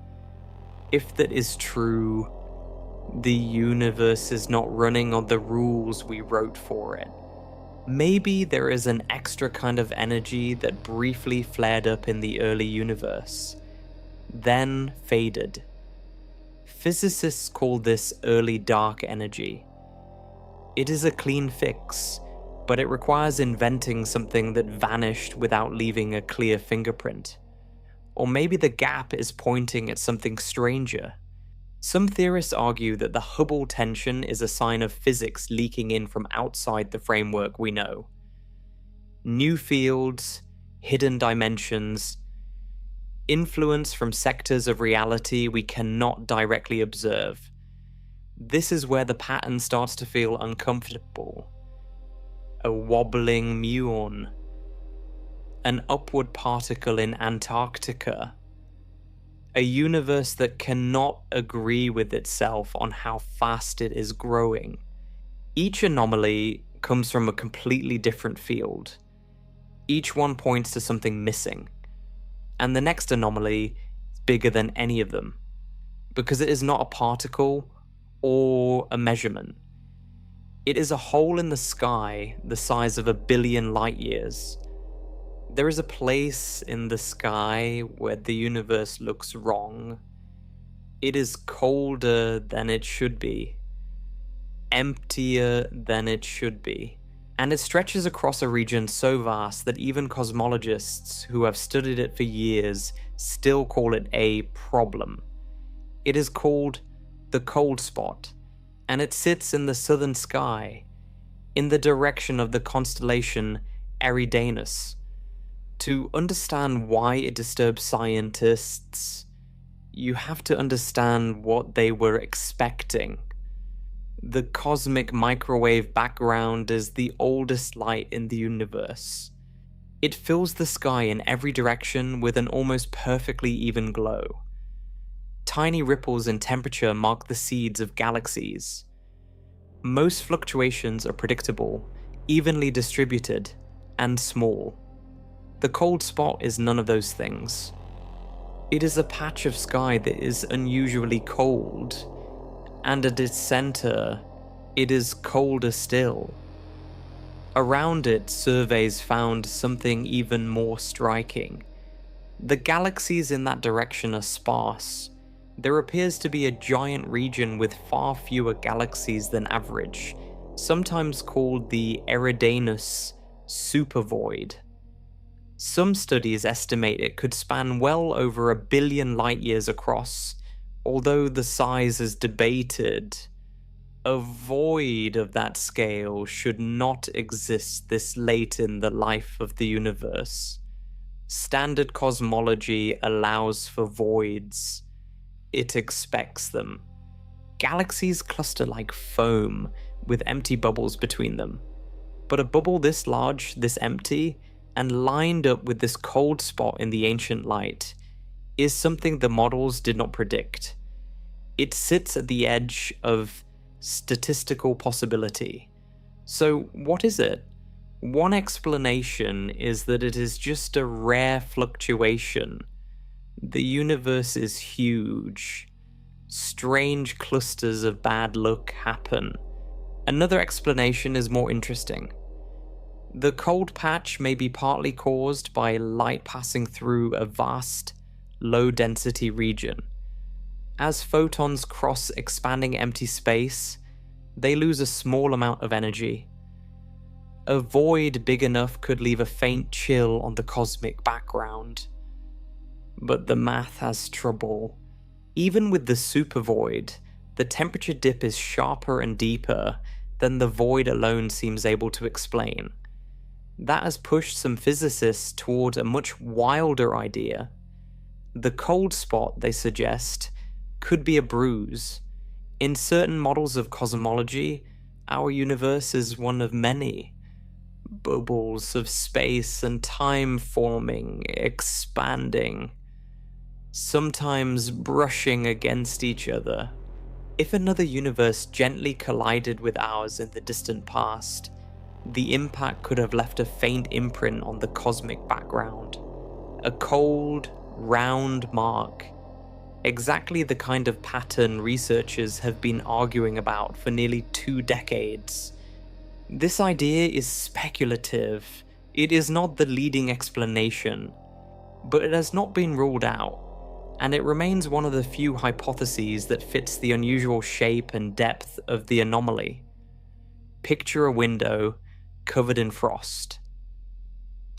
If that is true, the universe is not running on the rules we wrote for it. Maybe there is an extra kind of energy that briefly flared up in the early universe, then faded. Physicists call this early dark energy. It is a clean fix, but it requires inventing something that vanished without leaving a clear fingerprint. Or maybe the gap is pointing at something stranger. Some theorists argue that the Hubble tension is a sign of physics leaking in from outside the framework we know. New fields, hidden dimensions, influence from sectors of reality we cannot directly observe. This is where the pattern starts to feel uncomfortable. A wobbling muon, an upward particle in Antarctica, a universe that cannot agree with itself on how fast it is growing. Each anomaly comes from a completely different field. Each one points to something missing, and the next anomaly is bigger than any of them, because it is not a particle or a measurement. It is a hole in the sky the size of 1 billion light years. There is a place in the sky where the universe looks wrong. It is colder than it should be, emptier than it should be, and it stretches across a region so vast that even cosmologists who have studied it for years still call it a problem. It is called the cold spot, and it sits in the southern sky, in the direction of the constellation Eridanus. To understand why it disturbs scientists, you have to understand what they were expecting. The cosmic microwave background is the oldest light in the universe. It fills the sky in every direction with an almost perfectly even glow. Tiny ripples in temperature mark the seeds of galaxies. Most fluctuations are predictable, evenly distributed, and small. The cold spot is none of those things. It is a patch of sky that is unusually cold, and at its center, it is colder still. Around it, surveys found something even more striking. The galaxies in that direction are sparse. There appears to be a giant region with far fewer galaxies than average, sometimes called the Eridanus supervoid. Some studies estimate it could span well over 1 billion light-years across, although the size is debated. A void of that scale should not exist this late in the life of the universe. Standard cosmology allows for voids. It expects them. Galaxies cluster like foam, with empty bubbles between them. But a bubble this large, this empty, and lined up with this cold spot in the ancient light is something the models did not predict. It sits at the edge of statistical possibility. So what is it? One explanation is that it is just a rare fluctuation. The universe is huge. Strange clusters of bad luck happen. Another explanation is more interesting. The cold patch may be partly caused by light passing through a vast, low-density region. As photons cross expanding empty space, they lose a small amount of energy. A void big enough could leave a faint chill on the cosmic background. But the math has trouble. Even with the supervoid, the temperature dip is sharper and deeper than the void alone seems able to explain. That has pushed some physicists toward a much wilder idea. The cold spot, they suggest, could be a bruise. In certain models of cosmology, our universe is one of many. Bubbles of space and time forming, expanding, sometimes brushing against each other. If another universe gently collided with ours in the distant past, the impact could have left a faint imprint on the cosmic background. A cold, round mark. Exactly the kind of pattern researchers have been arguing about for nearly 2 decades. This idea is speculative. It is not the leading explanation, but it has not been ruled out, and it remains one of the few hypotheses that fits the unusual shape and depth of the anomaly. Picture a window covered in frost.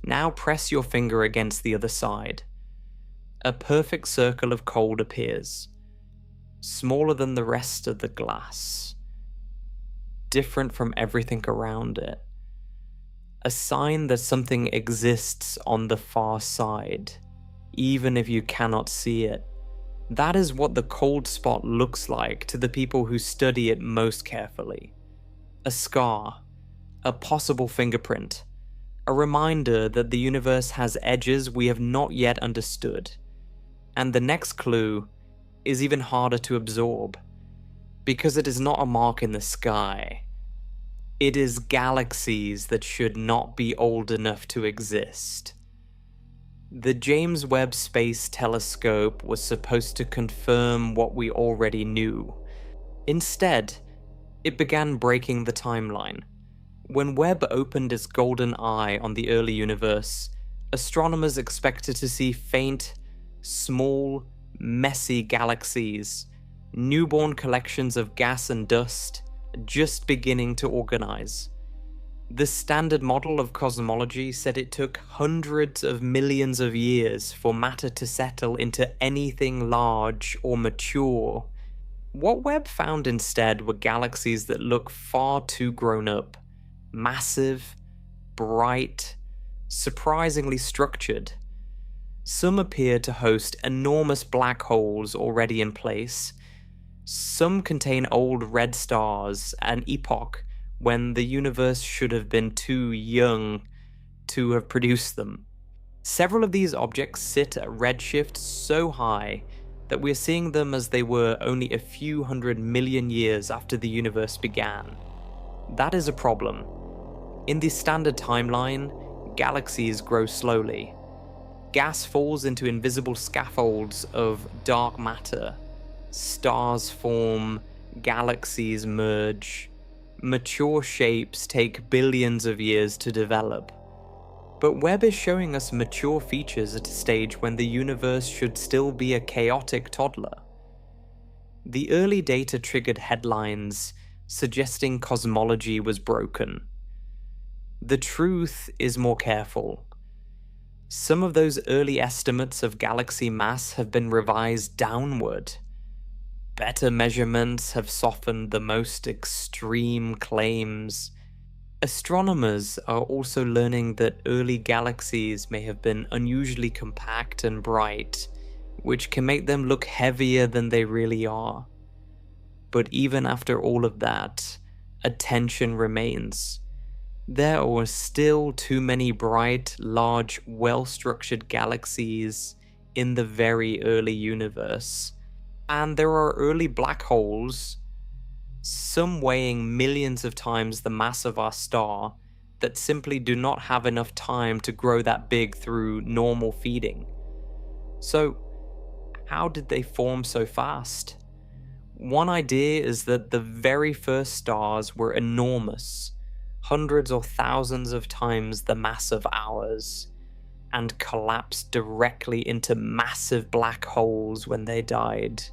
Now press your finger against the other side. A perfect circle of cold appears, smaller than the rest of the glass, different from everything around it. A sign that something exists on the far side, even if you cannot see it. That is what the cold spot looks like to the people who study it most carefully. A scar, a possible fingerprint, a reminder that the universe has edges we have not yet understood. And the next clue is even harder to absorb, because it is not a mark in the sky. It is galaxies that should not be old enough to exist. The James Webb Space Telescope was supposed to confirm what we already knew. Instead, it began breaking the timeline. When Webb opened its golden eye on the early universe, astronomers expected to see faint, small, messy galaxies, newborn collections of gas and dust, just beginning to organize. The standard model of cosmology said it took hundreds of millions of years for matter to settle into anything large or mature. What Webb found instead were galaxies that look far too grown up, massive, bright, surprisingly structured. Some appear to host enormous black holes already in place. Some contain old red stars, an epoch when the universe should have been too young to have produced them. Several of these objects sit at redshift so high that we're seeing them as they were only a few 100 million years after the universe began. That is a problem. In the standard timeline, galaxies grow slowly. Gas falls into invisible scaffolds of dark matter. Stars form, galaxies merge. Mature shapes take billions of years to develop. But Webb is showing us mature features at a stage when the universe should still be a chaotic toddler. The early data triggered headlines suggesting cosmology was broken. The truth is more careful. Some of those early estimates of galaxy mass have been revised downward. Better measurements have softened the most extreme claims. Astronomers are also learning that early galaxies may have been unusually compact and bright, which can make them look heavier than they really are. But even after all of that, attention remains. There are still too many bright, large, well-structured galaxies in the very early universe. And there are early black holes, some weighing millions of times the mass of our star, that simply do not have enough time to grow that big through normal feeding. So, how did they form so fast? One idea is that the very first stars were enormous, hundreds or thousands of times the mass of ours, and collapsed directly into massive black holes when they died.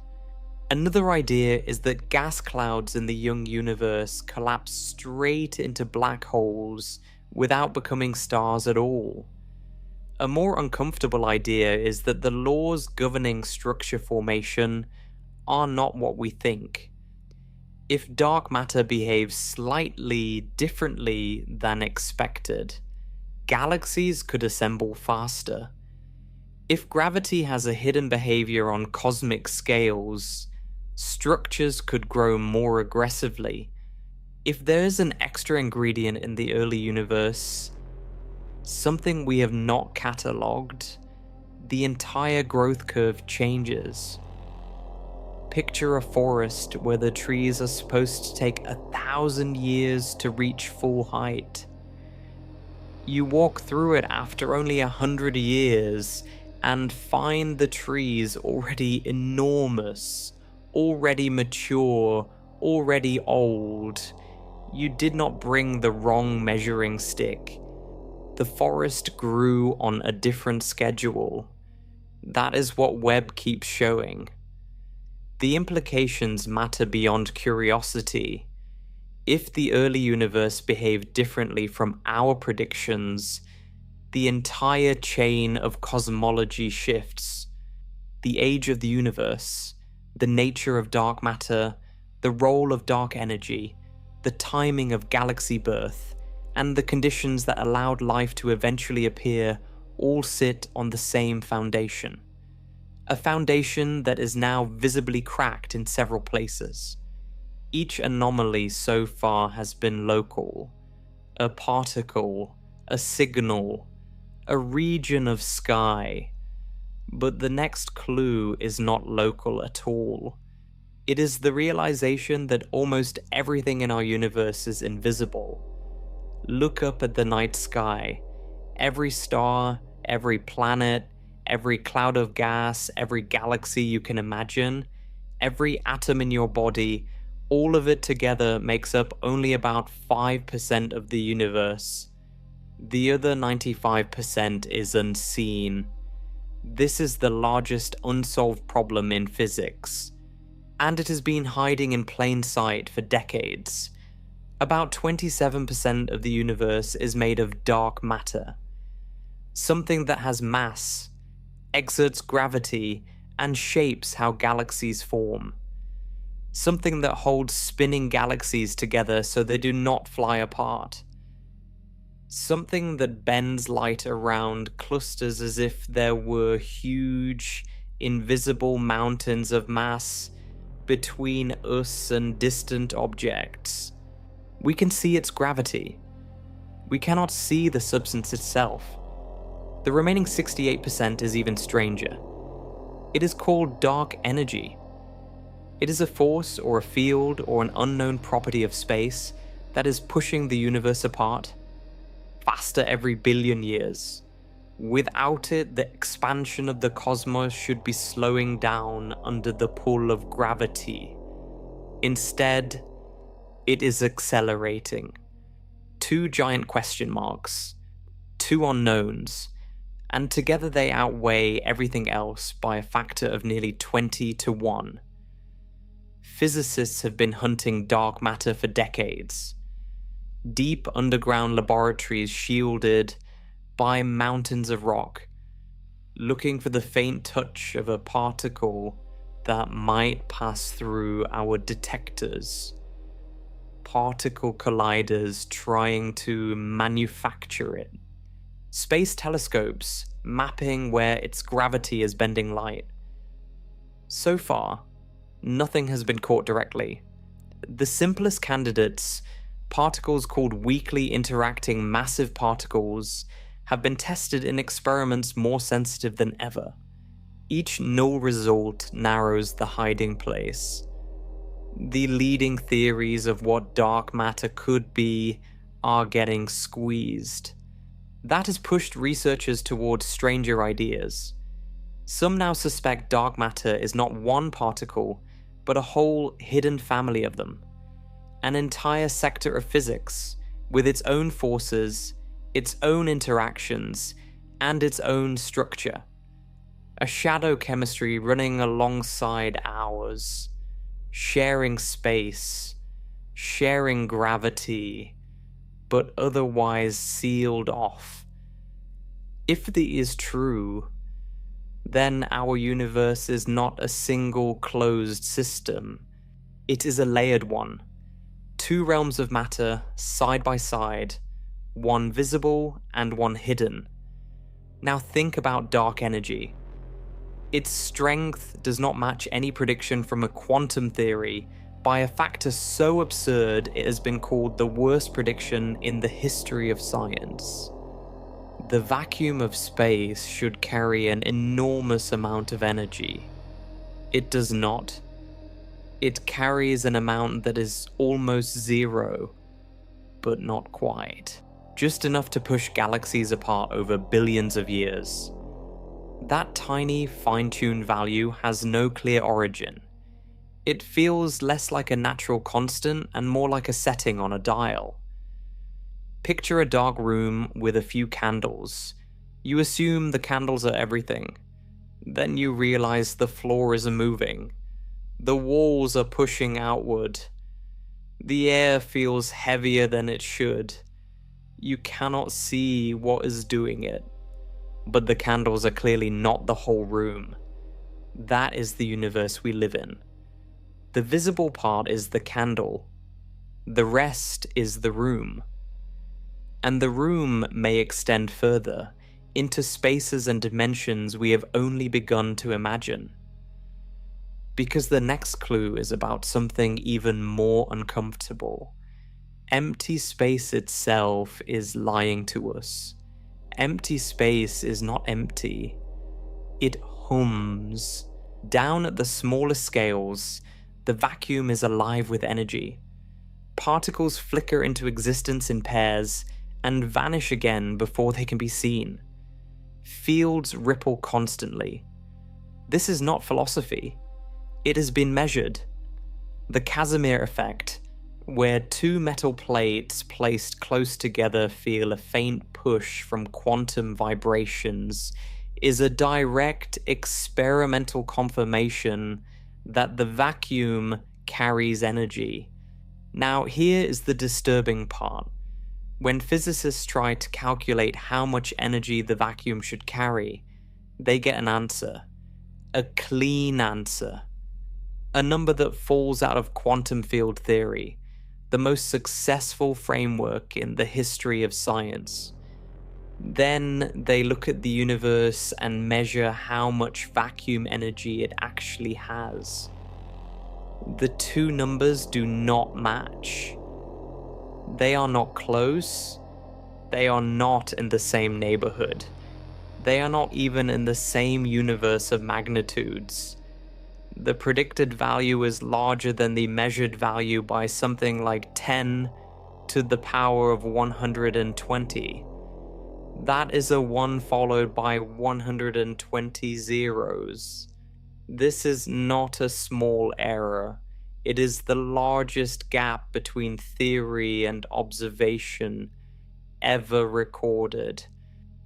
Another idea is that gas clouds in the young universe collapse straight into black holes without becoming stars at all. A more uncomfortable idea is that the laws governing structure formation are not what we think. If dark matter behaves slightly differently than expected, galaxies could assemble faster. If gravity has a hidden behavior on cosmic scales, structures could grow more aggressively. If there's an extra ingredient in the early universe, something we have not catalogued, the entire growth curve changes. Picture a forest where the trees are supposed to take 1,000 years to reach full height. You walk through it after only 100 years and find the trees already enormous, already mature, already old. You did not bring the wrong measuring stick. The forest grew on a different schedule. That is what Webb keeps showing. The implications matter beyond curiosity. If the early universe behaved differently from our predictions, the entire chain of cosmology shifts. The age of the universe, the nature of dark matter, the role of dark energy, the timing of galaxy birth, and the conditions that allowed life to eventually appear all sit on the same foundation. A foundation that is now visibly cracked in several places. Each anomaly so far has been local. A particle, a signal, a region of sky. But the next clue is not local at all. It is the realization that almost everything in our universe is invisible. Look up at the night sky. Every star, every planet, every cloud of gas, every galaxy you can imagine, every atom in your body, all of it together makes up only about 5% of the universe. The other 95% is unseen. This is the largest unsolved problem in physics, and it has been hiding in plain sight for decades. About 27% of the universe is made of dark matter, something that has mass, exerts gravity, and shapes how galaxies form. Something that holds spinning galaxies together so they do not fly apart. Something that bends light around clusters as if there were huge, invisible mountains of mass between us and distant objects. We can see its gravity. We cannot see the substance itself. The remaining 68% is even stranger. It is called dark energy. It is a force or a field or an unknown property of space that is pushing the universe apart, faster every billion years. Without it, the expansion of the cosmos should be slowing down under the pull of gravity. Instead, it is accelerating. 2 giant question marks, 2 unknowns, and together they outweigh everything else by a factor of nearly 20 to 1. Physicists have been hunting dark matter for decades. Deep underground laboratories shielded by mountains of rock, looking for the faint touch of a particle that might pass through our detectors. Particle colliders trying to manufacture it. Space telescopes mapping where its gravity is bending light. So far, nothing has been caught directly. The simplest candidates, particles called weakly interacting massive particles, have been tested in experiments more sensitive than ever. Each null result narrows the hiding place. The leading theories of what dark matter could be are getting squeezed. That has pushed researchers towards stranger ideas. Some now suspect dark matter is not one particle, but a whole hidden family of them. An entire sector of physics, with its own forces, its own interactions, and its own structure. A shadow chemistry running alongside ours, sharing space, sharing gravity, but otherwise sealed off. If the is true, then our universe is not a single closed system. It is a layered one. Two realms of matter side by side, one visible and one hidden. Now think about dark energy. Its strength does not match any prediction from a quantum theory by a factor so absurd it has been called the worst prediction in the history of science. The vacuum of space should carry an enormous amount of energy. It does not. It carries an amount that is almost zero, but not quite. Just enough to push galaxies apart over billions of years. That tiny, fine-tuned value has no clear origin. It feels less like a natural constant and more like a setting on a dial. Picture a dark room with a few candles. You assume the candles are everything. Then you realize the floor is moving. The walls are pushing outward. The air feels heavier than it should. You cannot see what is doing it. But the candles are clearly not the whole room. That is the universe we live in. The visible part is the candle. The rest is the room. And the room may extend further, into spaces and dimensions we have only begun to imagine. Because the next clue is about something even more uncomfortable. Empty space itself is lying to us. Empty space is not empty. It hums. Down at the smallest scales, the vacuum is alive with energy. Particles flicker into existence in pairs and vanish again before they can be seen. Fields ripple constantly. This is not philosophy. It has been measured. The Casimir effect, where two metal plates placed close together feel a faint push from quantum vibrations, is a direct experimental confirmation that the vacuum carries energy. Now, here is the disturbing part. When physicists try to calculate how much energy the vacuum should carry, they get an answer. A clean answer. A number that falls out of quantum field theory, the most successful framework in the history of science. Then they look at the universe and measure how much vacuum energy it actually has. The two numbers do not match. They are not close. They are not in the same neighborhood. They are not even in the same universe of magnitudes. The predicted value is larger than the measured value by something like 10 to the power of 120. That is a 1 followed by 120 zeros. This is not a small error. It is the largest gap between theory and observation ever recorded.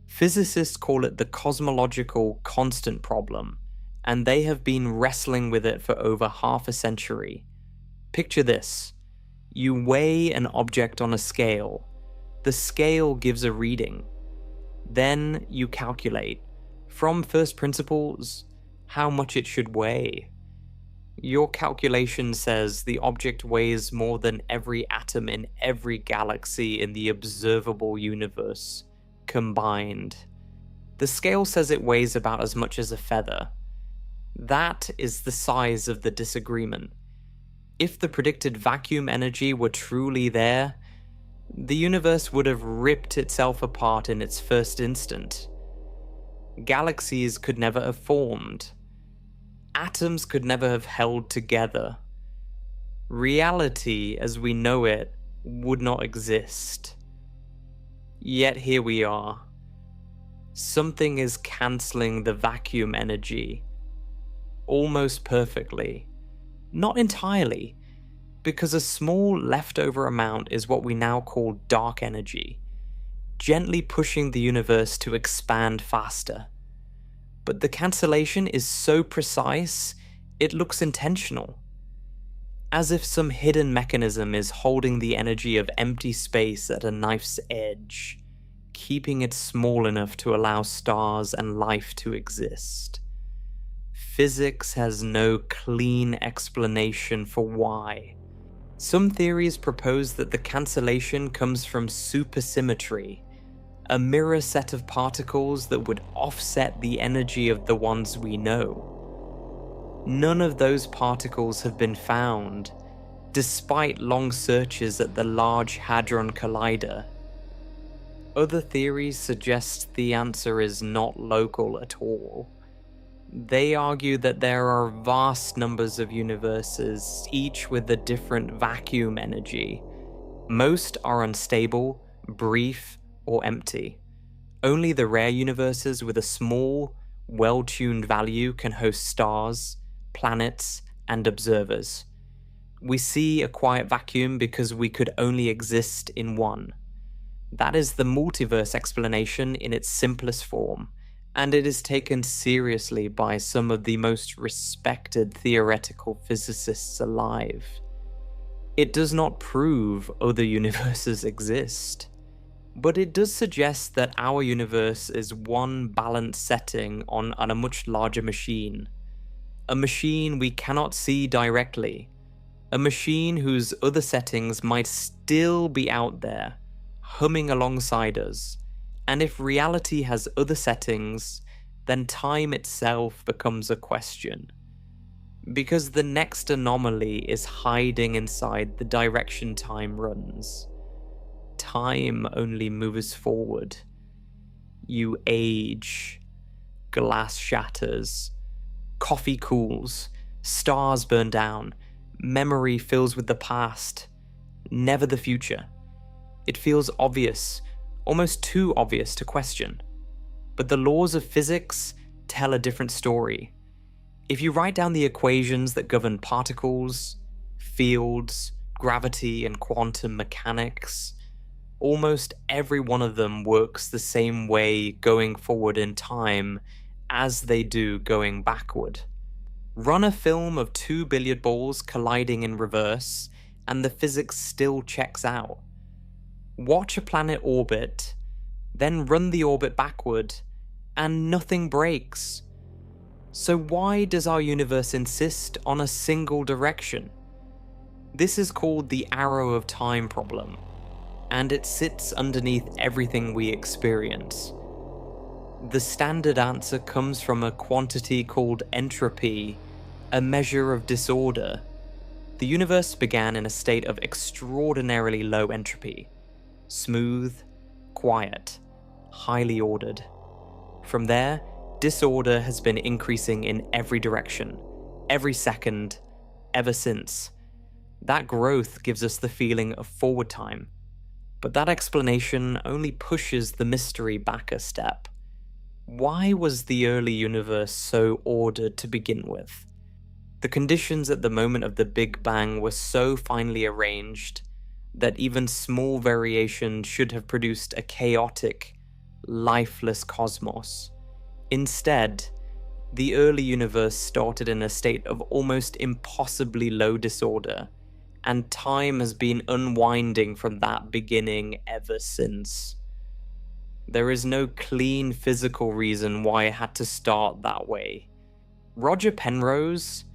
Physicists call it the cosmological constant problem, and they have been wrestling with it for over half a century. Picture this. You weigh an object on a scale. The scale gives a reading. Then you calculate, from first principles, how much it should weigh. Your calculation says the object weighs more than every atom in every galaxy in the observable universe, combined. The scale says it weighs about as much as a feather. That is the size of the disagreement. If the predicted vacuum energy were truly there, the universe would have ripped itself apart in its first instant. Galaxies could never have formed. Atoms could never have held together. Reality, as we know it, would not exist. Yet here we are. Something is cancelling the vacuum energy. Almost perfectly. Not entirely, because a small leftover amount is what we now call dark energy, gently pushing the universe to expand faster. But the cancellation is so precise, it looks intentional. As if some hidden mechanism is holding the energy of empty space at a knife's edge, keeping it small enough to allow stars and life to exist. physics has no clean explanation for why. Some theories propose that the cancellation comes from supersymmetry, a mirror set of particles that would offset the energy of the ones we know. None of those particles have been found, despite long searches at the Large Hadron Collider. Other theories suggest the answer is not local at all. They argue that there are vast numbers of universes, each with a different vacuum energy. Most are unstable, brief, or empty. Only the rare universes with a small, well-tuned value can host stars, planets, and observers. We see a quiet vacuum because we could only exist in one. That is the multiverse explanation in its simplest form, and it is taken seriously by some of the most respected theoretical physicists alive. It does not prove other universes exist, but it does suggest that our universe is one balanced setting on a much larger machine. A machine we cannot see directly. A machine whose other settings might still be out there, humming alongside us. And if reality has other settings, then time itself becomes a question. Because the next anomaly is hiding inside the direction time runs. Time only moves forward. You age. Glass shatters. Coffee cools. Stars burn down. Memory fills with the past. Never the future. It feels obvious, almost too obvious to question. But the laws of physics tell a different story. If you write down the equations that govern particles, fields, gravity, and quantum mechanics, almost every one of them works the same way going forward in time as they do going backward. Run a film of 2 billiard balls colliding in reverse, and the physics still checks out. Watch a planet orbit, then run the orbit backward, and nothing breaks. So why does our universe insist on a single direction? This is called the arrow of time problem, and it sits underneath everything we experience. The standard answer comes from a quantity called entropy, a measure of disorder. The universe began in a state of extraordinarily low entropy. Smooth, quiet, highly ordered. From there, disorder has been increasing in every direction, every second, ever since. That growth gives us the feeling of forward time. But that explanation only pushes the mystery back a step. Why was the early universe so ordered to begin with? The conditions at the moment of the Big Bang were so finely arranged that even small variations should have produced a chaotic, lifeless cosmos. Instead, the early universe started in a state of almost impossibly low disorder, and time has been unwinding from that beginning ever since. There is no clean physical reason why it had to start that way. Roger Penrose,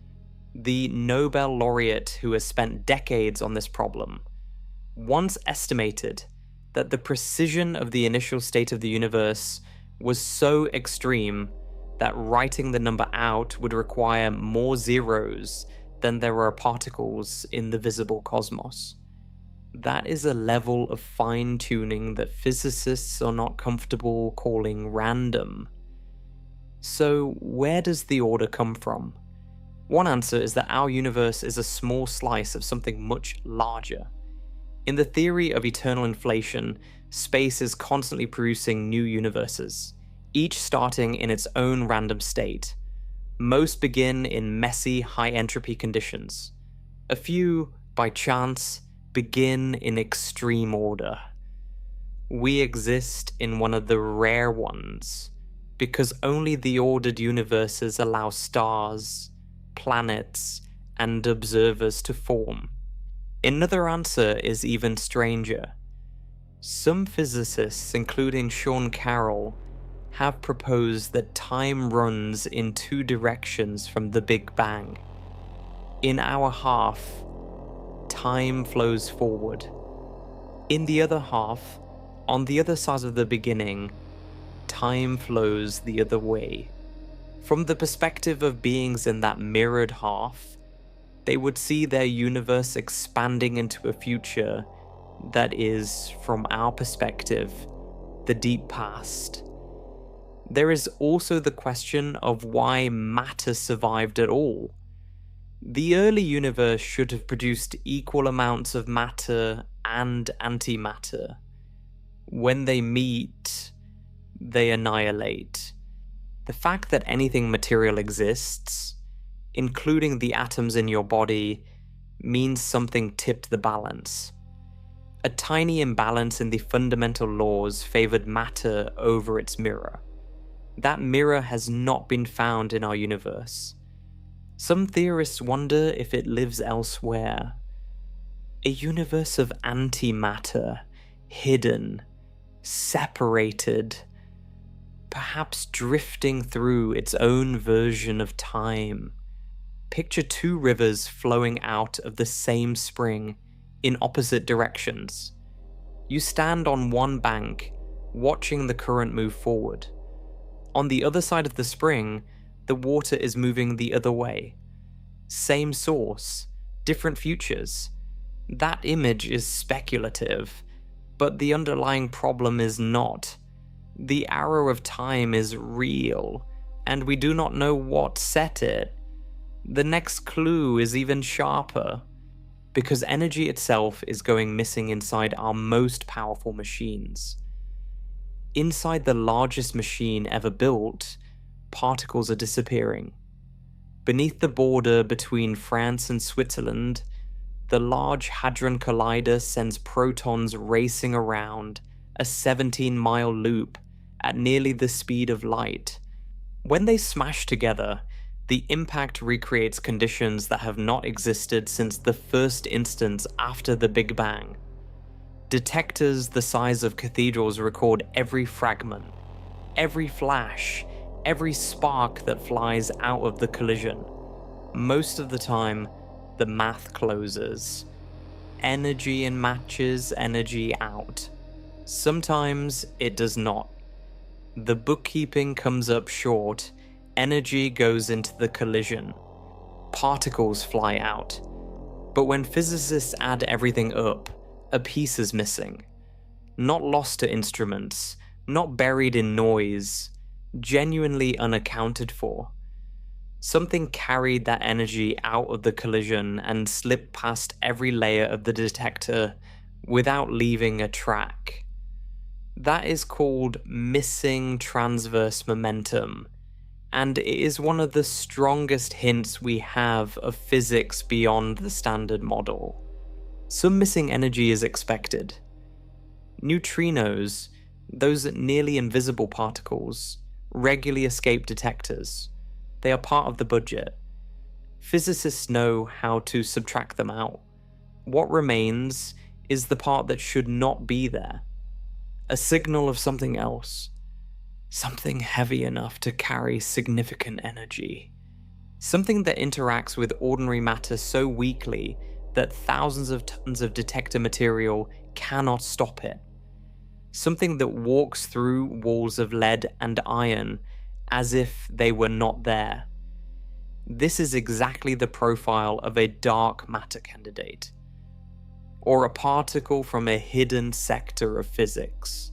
the Nobel laureate who has spent decades on this problem, once estimated that the precision of the initial state of the universe was so extreme that writing the number out would require more zeros than there are particles in the visible cosmos. That is a level of fine-tuning that physicists are not comfortable calling random. So where does the order come from? One answer is that our universe is a small slice of something much larger. In the theory of eternal inflation, space is constantly producing new universes, each starting in its own random state. Most begin in messy, high-entropy conditions. A few, by chance, begin in extreme order. We exist in one of the rare ones, because only the ordered universes allow stars, planets, and observers to form. Another answer is even stranger. Some physicists, including Sean Carroll, have proposed that time runs in two directions from the Big Bang. In our half, time flows forward. In the other half, on the other side of the beginning, time flows the other way. From the perspective of beings in that mirrored half, they would see their universe expanding into a future that is, from our perspective, the deep past. There is also the question of why matter survived at all. The early universe should have produced equal amounts of matter and antimatter. When they meet, they annihilate. The fact that anything material exists, including the atoms in your body, means something tipped the balance. A tiny imbalance in the fundamental laws favored matter over its mirror. That mirror has not been found in our universe. Some theorists wonder if it lives elsewhere. A universe of antimatter, hidden, separated, perhaps drifting through its own version of time. Picture two rivers flowing out of the same spring in opposite directions. You stand on one bank, watching the current move forward. On the other side of the spring, the water is moving the other way. Same source, different futures. That image is speculative, but the underlying problem is not. The arrow of time is real, and we do not know what set it. The next clue is even sharper, because energy itself is going missing inside our most powerful machines. Inside the largest machine ever built, particles are disappearing. Beneath the border between France and Switzerland, the Large Hadron Collider sends protons racing around a 17-mile loop at nearly the speed of light. When they smash together, the impact recreates conditions that have not existed since the first instance after the Big Bang. Detectors the size of cathedrals record every fragment, every flash, every spark that flies out of the collision. Most of the time, the math closes. Energy in matches energy out. Sometimes it does not. The bookkeeping comes up short, energy goes into the collision. Particles fly out. But when physicists add everything up, a piece is missing. Not lost to instruments, not buried in noise, genuinely unaccounted for. Something carried that energy out of the collision and slipped past every layer of the detector without leaving a track. That is called missing transverse momentum, and it is one of the strongest hints we have of physics beyond the standard model. Some missing energy is expected. Neutrinos, those nearly invisible particles, regularly escape detectors. They are part of the budget. Physicists know how to subtract them out. What remains is the part that should not be there. A signal of something else. Something heavy enough to carry significant energy. Something that interacts with ordinary matter so weakly that thousands of tons of detector material cannot stop it. Something that walks through walls of lead and iron as if they were not there. This is exactly the profile of a dark matter candidate, or a particle from a hidden sector of physics.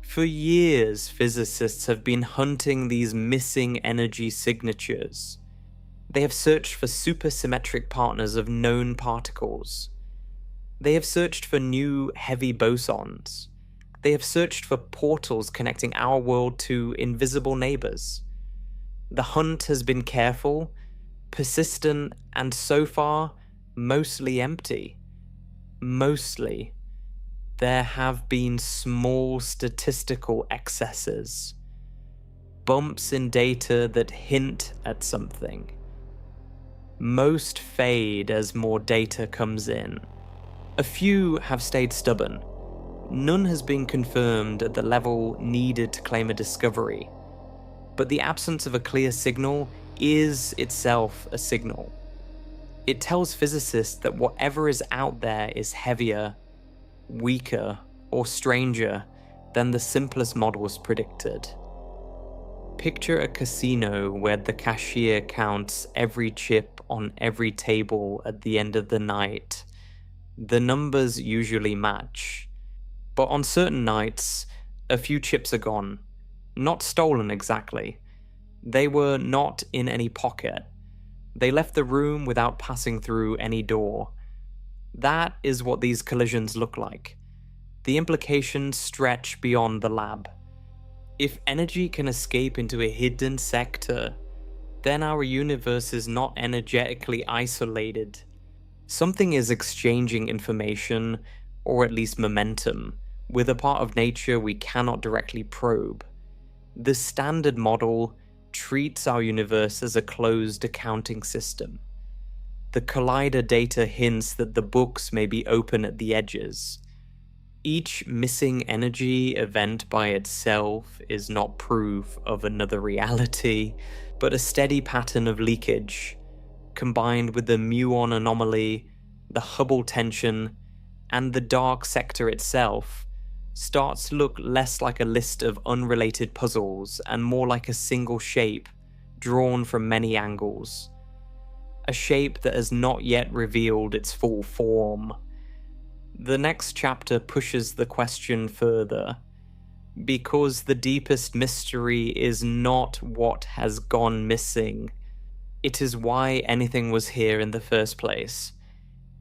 For years, physicists have been hunting these missing energy signatures. They have searched for supersymmetric partners of known particles. They have searched for new heavy bosons. They have searched for portals connecting our world to invisible neighbors. The hunt has been careful, persistent, and so far, mostly empty. Mostly. There have been small statistical excesses. Bumps in data that hint at something. Most fade as more data comes in. A few have stayed stubborn. None has been confirmed at the level needed to claim a discovery, but the absence of a clear signal is itself a signal. It tells physicists that whatever is out there is heavier, weaker, or stranger than the simplest models predicted. Picture a casino where the cashier counts every chip on every table at the end of the night. The numbers usually match, but on certain nights, a few chips are gone. Not stolen exactly. They were not in any pocket. They left the room without passing through any door. That is what these collisions look like. The implications stretch beyond the lab. If energy can escape into a hidden sector, then our universe is not energetically isolated. Something is exchanging information, or at least momentum, with a part of nature we cannot directly probe. The standard model treats our universe as a closed accounting system. The collider data hints that the books may be open at the edges. Each missing energy event by itself is not proof of another reality, but a steady pattern of leakage, combined with the muon anomaly, the Hubble tension, and the dark sector itself, starts to look less like a list of unrelated puzzles and more like a single shape drawn from many angles. A shape that has not yet revealed its full form. The next chapter pushes the question further, because the deepest mystery is not what has gone missing. It is why anything was here in the first place.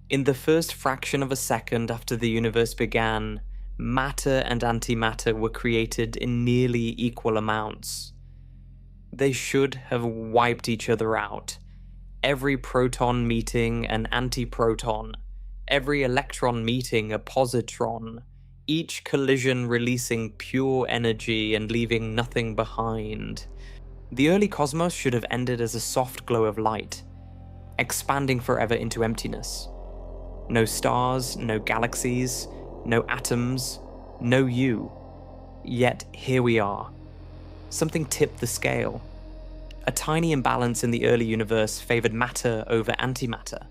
In the first fraction of a second after the universe began, matter and antimatter were created in nearly equal amounts. They should have wiped each other out. Every proton meeting an antiproton, every electron meeting a positron, each collision releasing pure energy and leaving nothing behind. The early cosmos should have ended as a soft glow of light, expanding forever into emptiness. No stars, no galaxies, no atoms, no you. Yet here we are. Something tipped the scale. A tiny imbalance in the early universe favored matter over antimatter.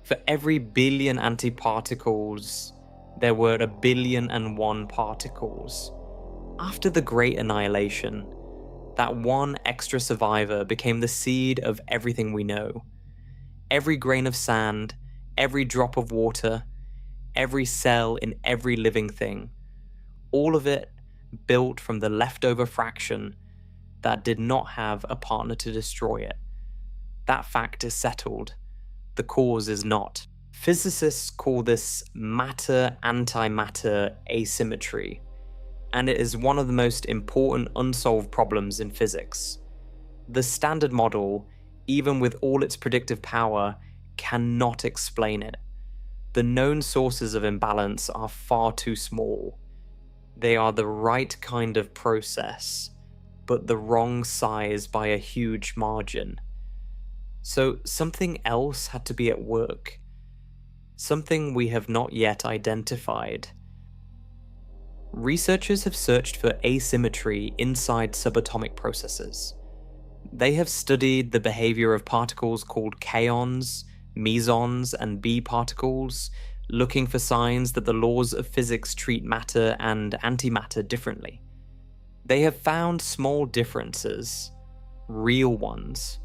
For every billion antiparticles, there were 1,000,000,001 particles. After the Great Annihilation, that one extra survivor became the seed of everything we know. Every grain of sand, every drop of water, every cell in every living thing. All of it built from the leftover fraction that did not have a partner to destroy it. That fact is settled. The cause is not. Physicists call this matter-antimatter asymmetry, and it is one of the most important unsolved problems in physics. The standard model, even with all its predictive power, cannot explain it. The known sources of imbalance are far too small. They are the right kind of process, but the wrong size by a huge margin. So something else had to be at work. Something we have not yet identified. Researchers have searched for asymmetry inside subatomic processes. They have studied the behavior of particles called kaons, mesons, and B particles, looking for signs that the laws of physics treat matter and antimatter differently. They have found small differences, real ones,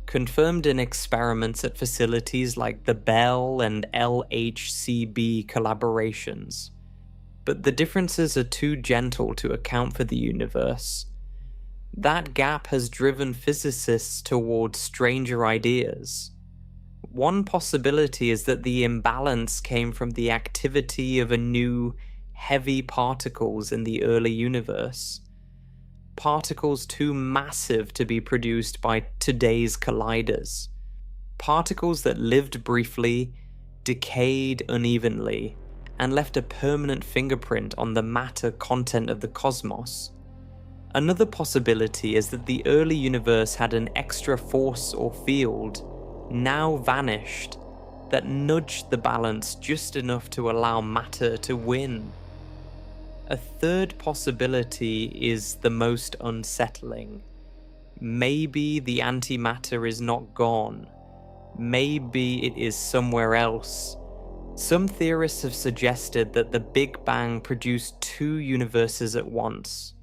confirmed in experiments at facilities like the Bell and LHCb collaborations. But the differences are too gentle to account for the universe. That gap has driven physicists towards stranger ideas. One possibility is that the imbalance came from the activity of a new, heavy particles in the early universe. Particles too massive to be produced by today's colliders. Particles that lived briefly, decayed unevenly, and left a permanent fingerprint on the matter content of the cosmos. Another possibility is that the early universe had an extra force or field, now vanished, that nudged the balance just enough to allow matter to win. A third possibility is the most unsettling. Maybe the antimatter is not gone. Maybe it is somewhere else. Some theorists have suggested that the Big Bang produced two universes at once.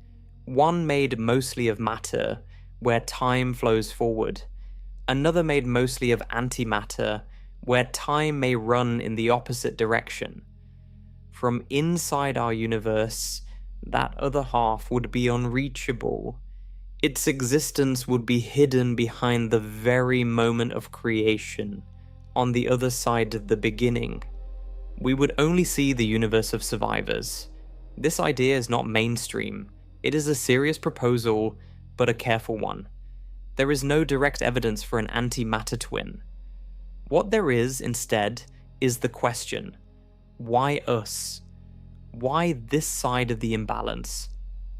One made mostly of matter, where time flows forward. Another made mostly of antimatter, where time may run in the opposite direction. From inside our universe, that other half would be unreachable. Its existence would be hidden behind the very moment of creation, on the other side of the beginning. We would only see the universe of survivors. This idea is not mainstream. It is a serious proposal, but a careful one. There is no direct evidence for an antimatter twin. What there is, instead, is the question: why us? Why this side of the imbalance?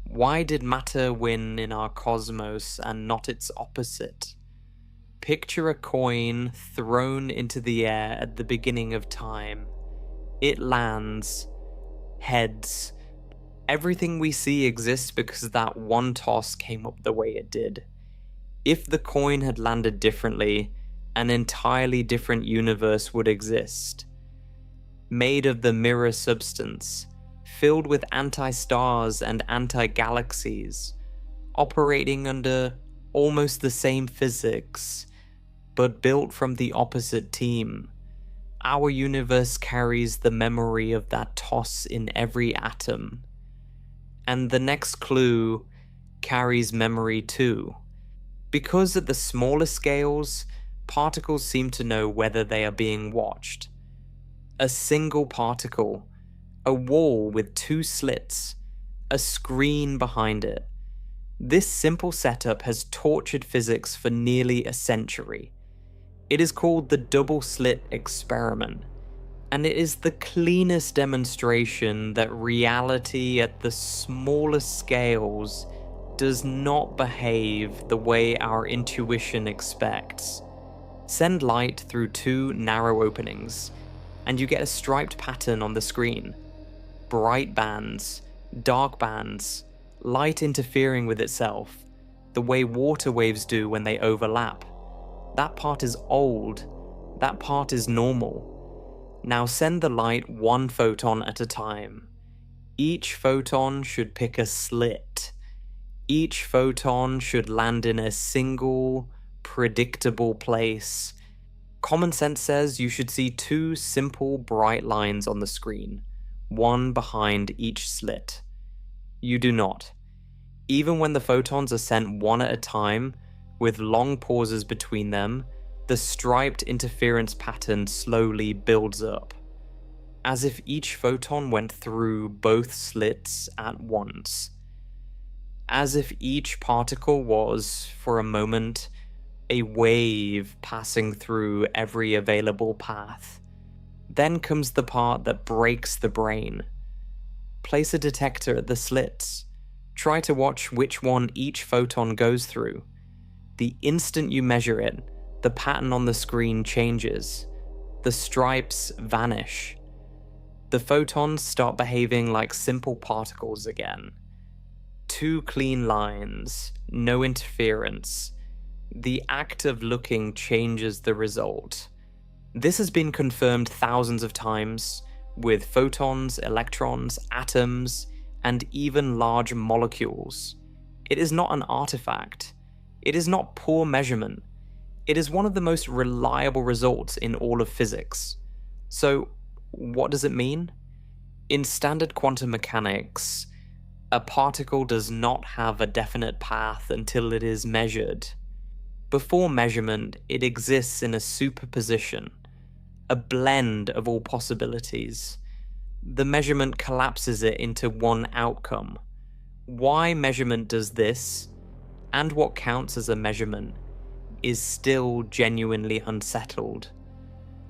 Why did matter win in our cosmos and not its opposite? Picture a coin thrown into the air at the beginning of time. It lands. Heads. Everything we see exists because that one toss came up the way it did. If the coin had landed differently, an entirely different universe would exist. Made of the mirror substance, filled with anti-stars and anti-galaxies, operating under almost the same physics, but built from the opposite team. Our universe carries the memory of that toss in every atom. And the next clue carries memory too. Because at the smaller scales, particles seem to know whether they are being watched. A single particle, a wall with two slits, a screen behind it. This simple setup has tortured physics for nearly a century. It is called the double-slit experiment, and it is the cleanest demonstration that reality at the smallest scales does not behave the way our intuition expects. Send light through two narrow openings, and you get a striped pattern on the screen. Bright bands, dark bands, light interfering with itself, the way water waves do when they overlap. That part is old. That part is normal. Now send the light one photon at a time. Each photon should pick a slit. Each photon should land in a single, predictable place. Common sense says you should see two simple, bright lines on the screen, one behind each slit. You do not. Even when the photons are sent one at a time, with long pauses between them, the striped interference pattern slowly builds up, as if each photon went through both slits at once. As if each particle was, for a moment, a wave passing through every available path. Then comes the part that breaks the brain. Place a detector at the slits. Try to watch which one each photon goes through. The instant you measure it, the pattern on the screen changes. The stripes vanish. The photons start behaving like simple particles again. Two clean lines, no interference. The act of looking changes the result. This has been confirmed thousands of times with photons, electrons, atoms, and even large molecules. It is not an artifact. It is not poor measurement. It is one of the most reliable results in all of physics. So, what does it mean? In standard quantum mechanics, a particle does not have a definite path until it is measured. Before measurement, it exists in a superposition, a blend of all possibilities. The measurement collapses it into one outcome. Why measurement does this, and what counts as a measurement, is still genuinely unsettled.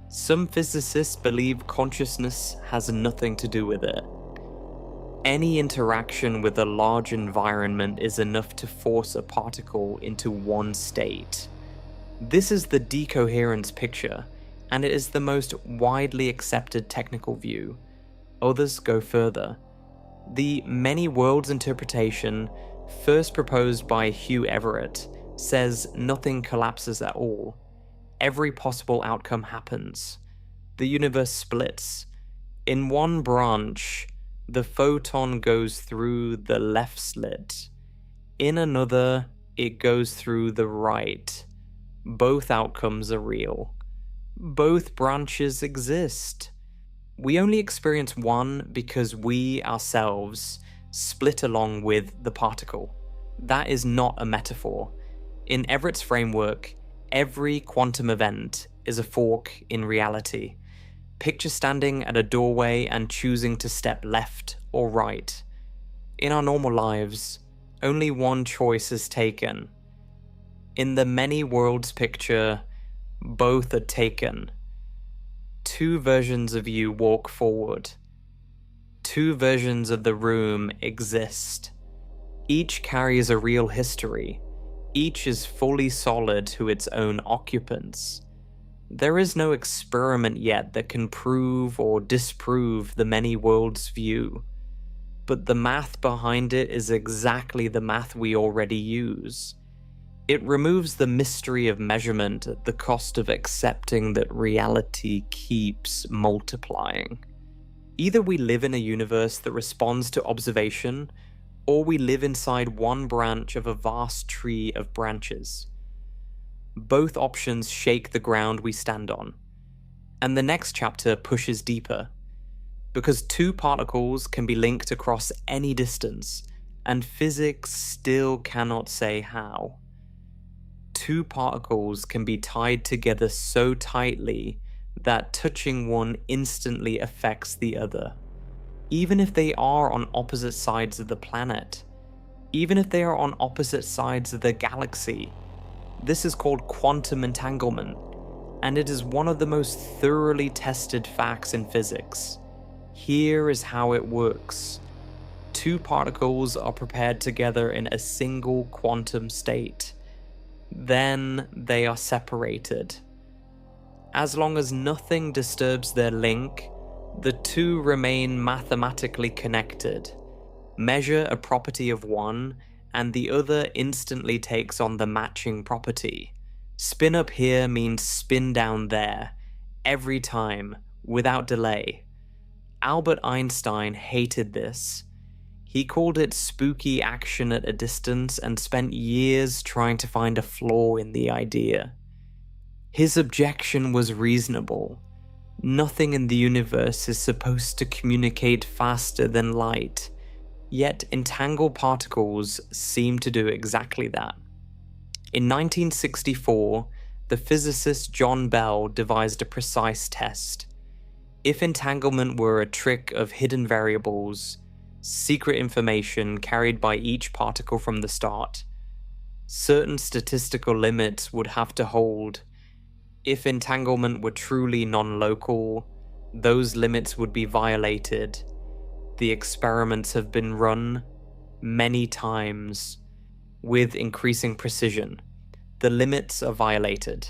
Some physicists believe consciousness has nothing to do with it. Any interaction with a large environment is enough to force a particle into one state. This is the decoherence picture, and it is the most widely accepted technical view. Others go further. The many worlds interpretation, first proposed by Hugh Everett, says nothing collapses at all. Every possible outcome happens. The universe splits. In one branch, the photon goes through the left slit. In another, it goes through the right. Both outcomes are real. Both branches exist. We only experience one because we ourselves split along with the particle. That is not a metaphor. In Everett's framework, every quantum event is a fork in reality. Picture standing at a doorway and choosing to step left or right. In our normal lives, only one choice is taken. In the many worlds picture, both are taken. Two versions of you walk forward. Two versions of the room exist. Each carries a real history. Each is fully solid to its own occupants. There is no experiment yet that can prove or disprove the many worlds view. But the math behind it is exactly the math we already use. It removes the mystery of measurement at the cost of accepting that reality keeps multiplying. Either we live in a universe that responds to observation, or we live inside one branch of a vast tree of branches. Both options shake the ground we stand on. And the next chapter pushes deeper. Because two particles can be linked across any distance, and physics still cannot say how. Two particles can be tied together so tightly that touching one instantly affects the other. Even if they are on opposite sides of the planet, even if they are on opposite sides of the galaxy. This is called quantum entanglement, and it is one of the most thoroughly tested facts in physics. Here is how it works. Two particles are prepared together in a single quantum state. Then they are separated. As long as nothing disturbs their link, the two remain mathematically connected. Measure a property of one, and the other instantly takes on the matching property. Spin up here means spin down there, every time, without delay. Albert Einstein hated this. He called it spooky action at a distance and spent years trying to find a flaw in the idea. His objection was reasonable. Nothing in the universe is supposed to communicate faster than light, yet entangled particles seem to do exactly that. In 1964, the physicist John Bell devised a precise test. If entanglement were a trick of hidden variables, secret information carried by each particle from the start, certain statistical limits would have to hold. If entanglement were truly non-local, those limits would be violated. The experiments have been run many times with increasing precision. The limits are violated.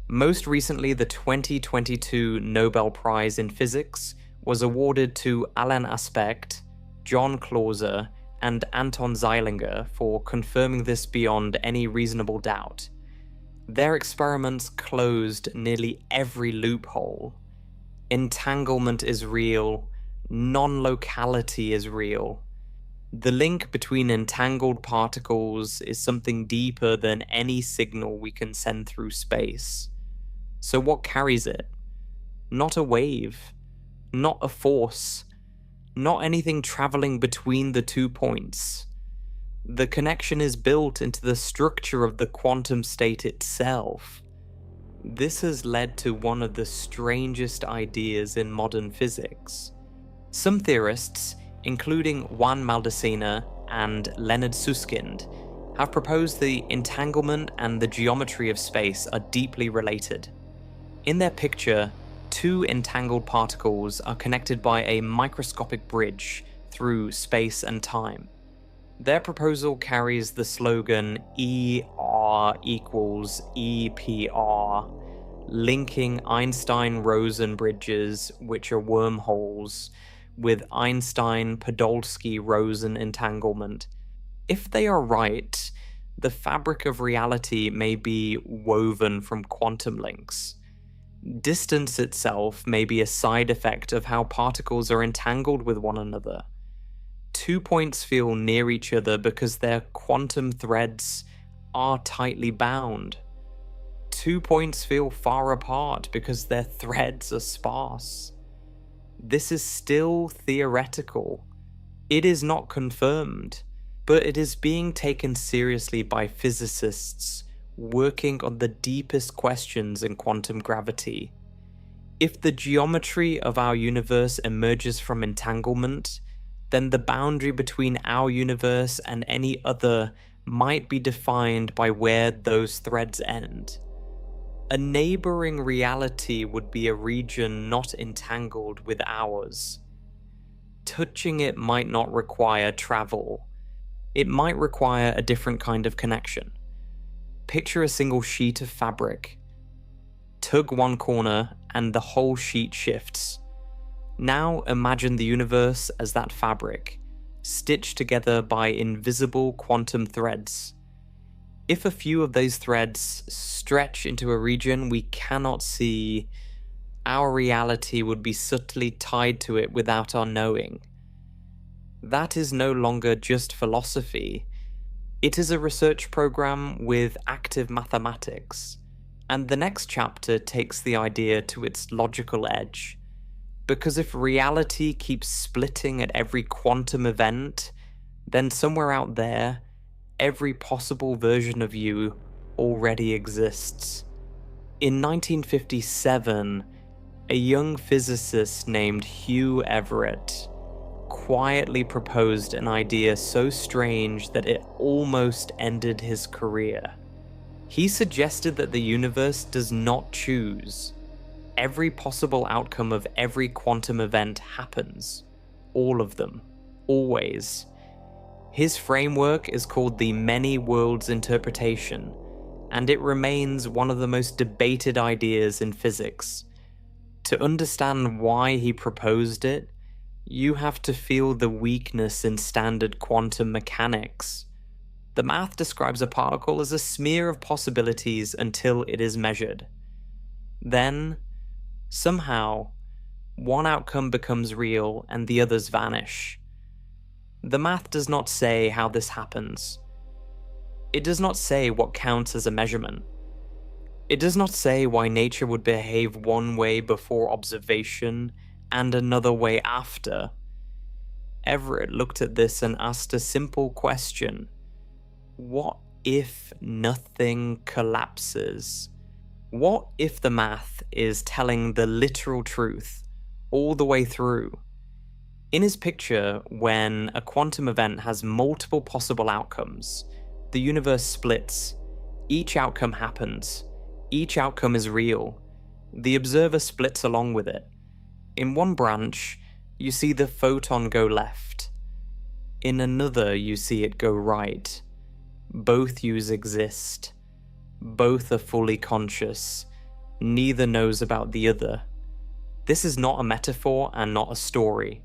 Most recently, the 2022 Nobel Prize in Physics was awarded to Alain Aspect, John Clauser, and Anton Zeilinger for confirming this beyond any reasonable doubt. Their experiments closed nearly every loophole. Entanglement is real. Non-locality is real. The link between entangled particles is something deeper than any signal we can send through space. So what carries it? Not a wave, not a force, not anything traveling between the 2 points. The connection is built into the structure of the quantum state itself. This has led to one of the strangest ideas in modern physics. Some theorists, including Juan Maldacena and Leonard Susskind, have proposed the entanglement and the geometry of space are deeply related. In their picture, two entangled particles are connected by a microscopic bridge through space and time. Their proposal carries the slogan ER equals EPR, linking Einstein-Rosen bridges, which are wormholes, with Einstein-Podolsky-Rosen entanglement. If they are right, the fabric of reality may be woven from quantum links. Distance itself may be a side effect of how particles are entangled with one another. 2 points feel near each other because their quantum threads are tightly bound. 2 points feel far apart because their threads are sparse. This is still theoretical. It is not confirmed, but it is being taken seriously by physicists working on the deepest questions in quantum gravity. If the geometry of our universe emerges from entanglement, then the boundary between our universe and any other might be defined by where those threads end. A neighboring reality would be a region not entangled with ours. Touching it might not require travel. It might require a different kind of connection. Picture a single sheet of fabric. Tug one corner and the whole sheet shifts. Now imagine the universe as that fabric, stitched together by invisible quantum threads. If a few of those threads stretch into a region we cannot see, our reality would be subtly tied to it without our knowing. That is no longer just philosophy. It is a research program with active mathematics, and the next chapter takes the idea to its logical edge. Because if reality keeps splitting at every quantum event, then somewhere out there, every possible version of you already exists. In 1957, a young physicist named Hugh Everett quietly proposed an idea so strange that it almost ended his career. He suggested that the universe does not choose. Every possible outcome of every quantum event happens. All of them. Always. His framework is called the many worlds interpretation, and it remains one of the most debated ideas in physics. To understand why he proposed it, you have to feel the weakness in standard quantum mechanics. The math describes a particle as a smear of possibilities until it is measured. Then, somehow, one outcome becomes real and the others vanish. The math does not say how this happens. It does not say what counts as a measurement. It does not say why nature would behave one way before observation and another way after. Everett looked at this and asked a simple question. What if nothing collapses? What if the math is telling the literal truth all the way through? In his picture, when a quantum event has multiple possible outcomes, the universe splits. Each outcome happens. Each outcome is real. The observer splits along with it. In one branch, you see the photon go left. In another, you see it go right. Both yous exist. Both are fully conscious. Neither knows about the other. This is not a metaphor and not a story.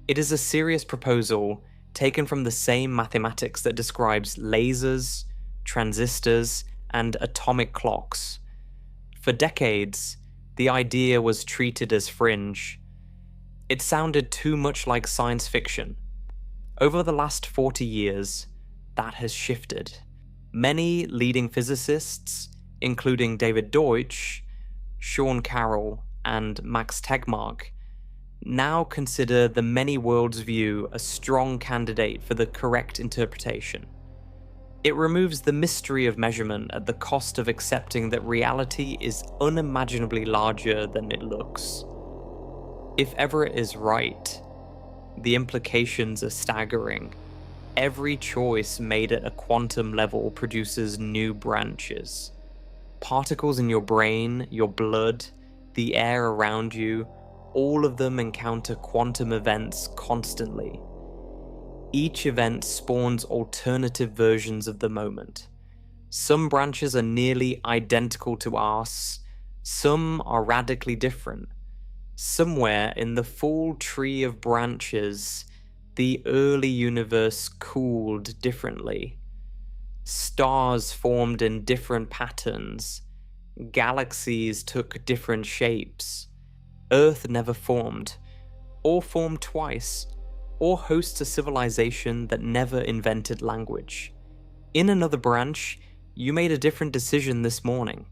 It is a serious proposal taken from the same mathematics that describes lasers, transistors, and atomic clocks. For decades, the idea was treated as fringe. It sounded too much like science fiction. Over the last 40 years, that has shifted. Many leading physicists, including David Deutsch, Sean Carroll, and Max Tegmark, now consider the many worlds view a strong candidate for the correct interpretation. It removes the mystery of measurement at the cost of accepting that reality is unimaginably larger than it looks. If Everett is right, the implications are staggering. Every choice made at a quantum level produces new branches. Particles in your brain, your blood, the air around you, all of them encounter quantum events constantly. Each event spawns alternative versions of the moment. Some branches are nearly identical to ours, some are radically different. Somewhere in the full tree of branches, the early universe cooled differently. Stars formed in different patterns. Galaxies took different shapes. Earth never formed, or formed twice, or hosts a civilization that never invented language. In another branch, you made a different decision this morning.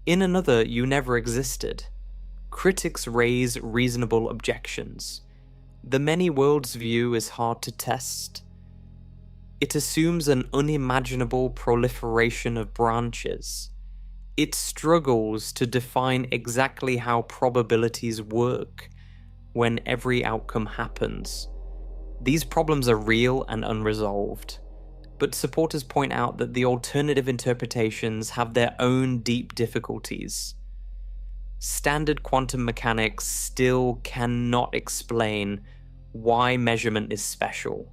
In another, you never existed. Critics raise reasonable objections. The many worlds view is hard to test. It assumes an unimaginable proliferation of branches. It struggles to define exactly how probabilities work when every outcome happens. These problems are real and unresolved, but supporters point out that the alternative interpretations have their own deep difficulties. Standard quantum mechanics still cannot explain why measurement is special.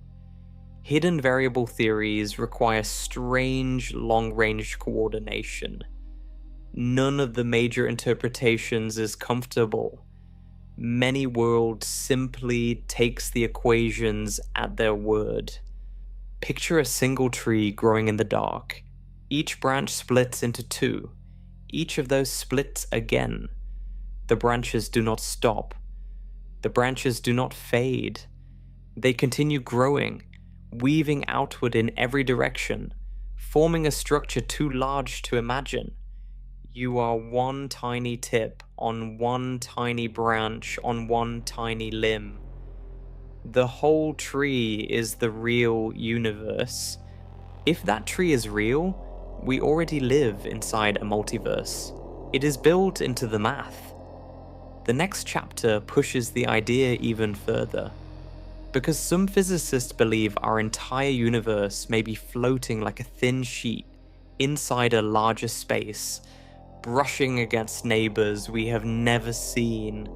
Hidden variable theories require strange long-range coordination. None of the major interpretations is comfortable. Many worlds simply takes the equations at their word. Picture a single tree growing in the dark. Each branch splits into two. Each of those splits again. The branches do not stop. The branches do not fade. They continue growing, weaving outward in every direction, forming a structure too large to imagine. You are one tiny tip on one tiny branch on one tiny limb. The whole tree is the real universe. If that tree is real, we already live inside a multiverse. It is built into the math. The next chapter pushes the idea even further, because some physicists believe our entire universe may be floating like a thin sheet inside a larger space, brushing against neighbors we have never seen.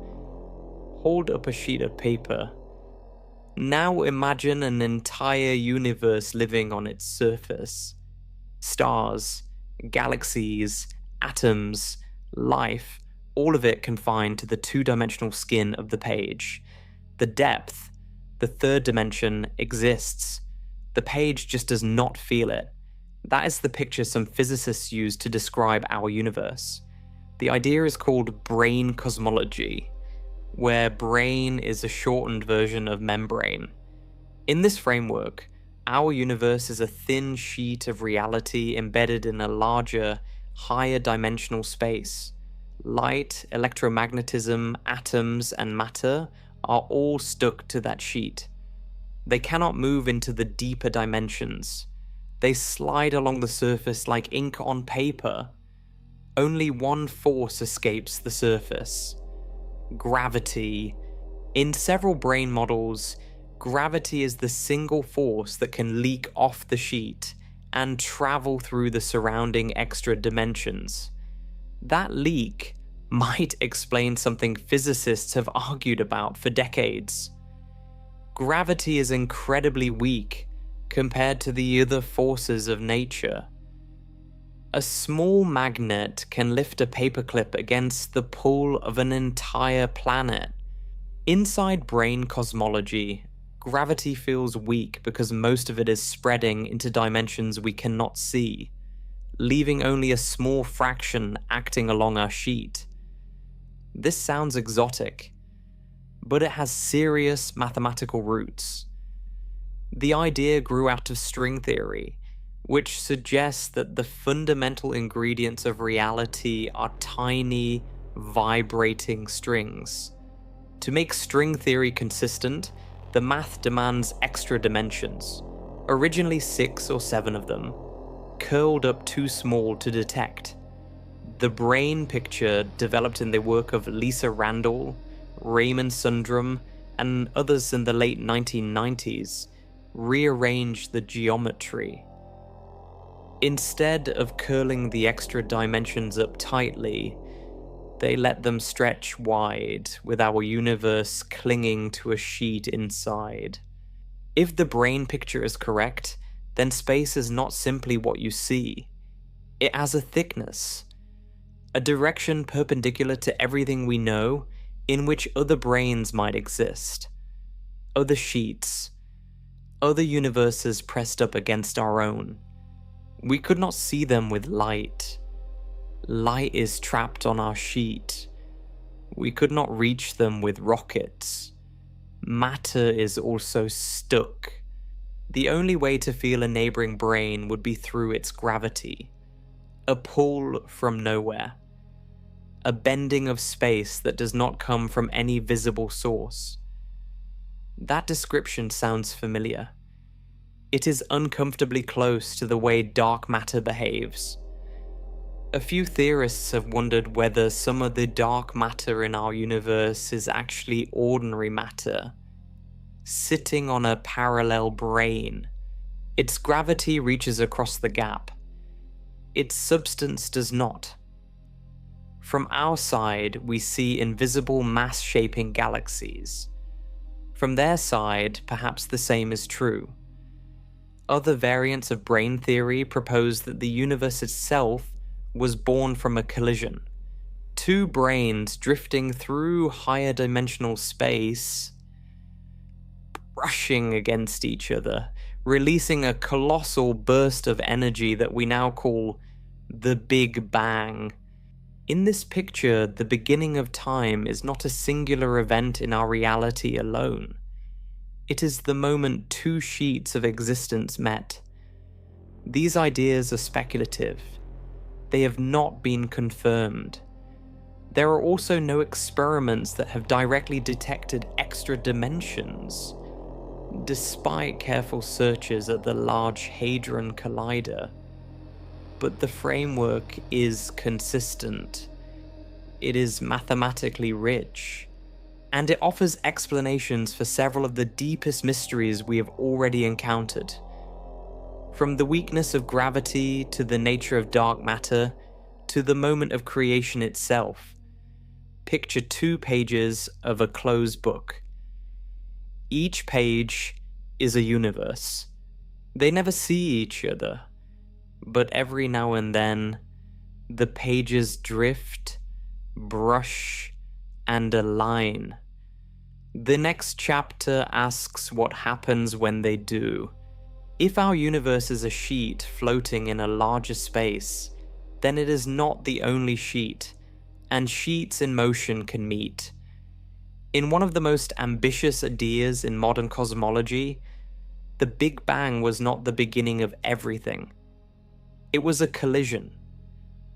Hold up a sheet of paper. Now imagine an entire universe living on its surface. Stars, galaxies, atoms, life, all of it confined to the two-dimensional skin of the page. The depth, the third dimension, exists. The page just does not feel it. That is the picture some physicists use to describe our universe. The idea is called brane cosmology, where brane is a shortened version of membrane. In this framework, our universe is a thin sheet of reality embedded in a larger, higher dimensional space. Light, electromagnetism, atoms, and matter are all stuck to that sheet. They cannot move into the deeper dimensions. They slide along the surface like ink on paper. Only one force escapes the surface: gravity. In several brane models, gravity is the single force that can leak off the sheet and travel through the surrounding extra dimensions. That leak might explain something physicists have argued about for decades. Gravity is incredibly weak compared to the other forces of nature. A small magnet can lift a paperclip against the pull of an entire planet. Inside brane cosmology, gravity feels weak because most of it is spreading into dimensions we cannot see, leaving only a small fraction acting along our sheet. This sounds exotic, but it has serious mathematical roots. The idea grew out of string theory, which suggests that the fundamental ingredients of reality are tiny, vibrating strings. To make string theory consistent, the math demands extra dimensions, originally 6 or 7 of them, curled up too small to detect. The brane picture, developed in the work of Lisa Randall, Raymond Sundrum, and others in the late 1990s, rearranged the geometry. Instead of curling the extra dimensions up tightly, they let them stretch wide, with our universe clinging to a sheet inside. If the brane picture is correct, then space is not simply what you see. It has a thickness, a direction perpendicular to everything we know, in which other brains might exist, other sheets, other universes pressed up against our own. We could not see them with light. Light is trapped on our sheet. We could not reach them with rockets. Matter is also stuck. The only way to feel a neighboring brain would be through its gravity. A pull from nowhere. A bending of space that does not come from any visible source. That description sounds familiar. It is uncomfortably close to the way dark matter behaves. A few theorists have wondered whether some of the dark matter in our universe is actually ordinary matter, sitting on a parallel brane. Its gravity reaches across the gap. Its substance does not. From our side, we see invisible mass-shaping galaxies. From their side, perhaps the same is true. Other variants of brane theory propose that the universe itself was born from a collision. Two brains drifting through higher dimensional space, brushing against each other, releasing a colossal burst of energy that we now call the Big Bang. In this picture, the beginning of time is not a singular event in our reality alone. It is the moment two sheets of existence met. These ideas are speculative. They have not been confirmed. There are also no experiments that have directly detected extra dimensions, despite careful searches at the Large Hadron Collider. But the framework is consistent. It is mathematically rich, and it offers explanations for several of the deepest mysteries we have already encountered. From the weakness of gravity to the nature of dark matter to the moment of creation itself. Picture 2 pages of a closed book. Each page is a universe. They never see each other, but every now and then, the pages drift, brush, and align. The next chapter asks what happens when they do. If our universe is a sheet floating in a larger space, then it is not the only sheet, and sheets in motion can meet. In one of the most ambitious ideas in modern cosmology, the Big Bang was not the beginning of everything. It was a collision.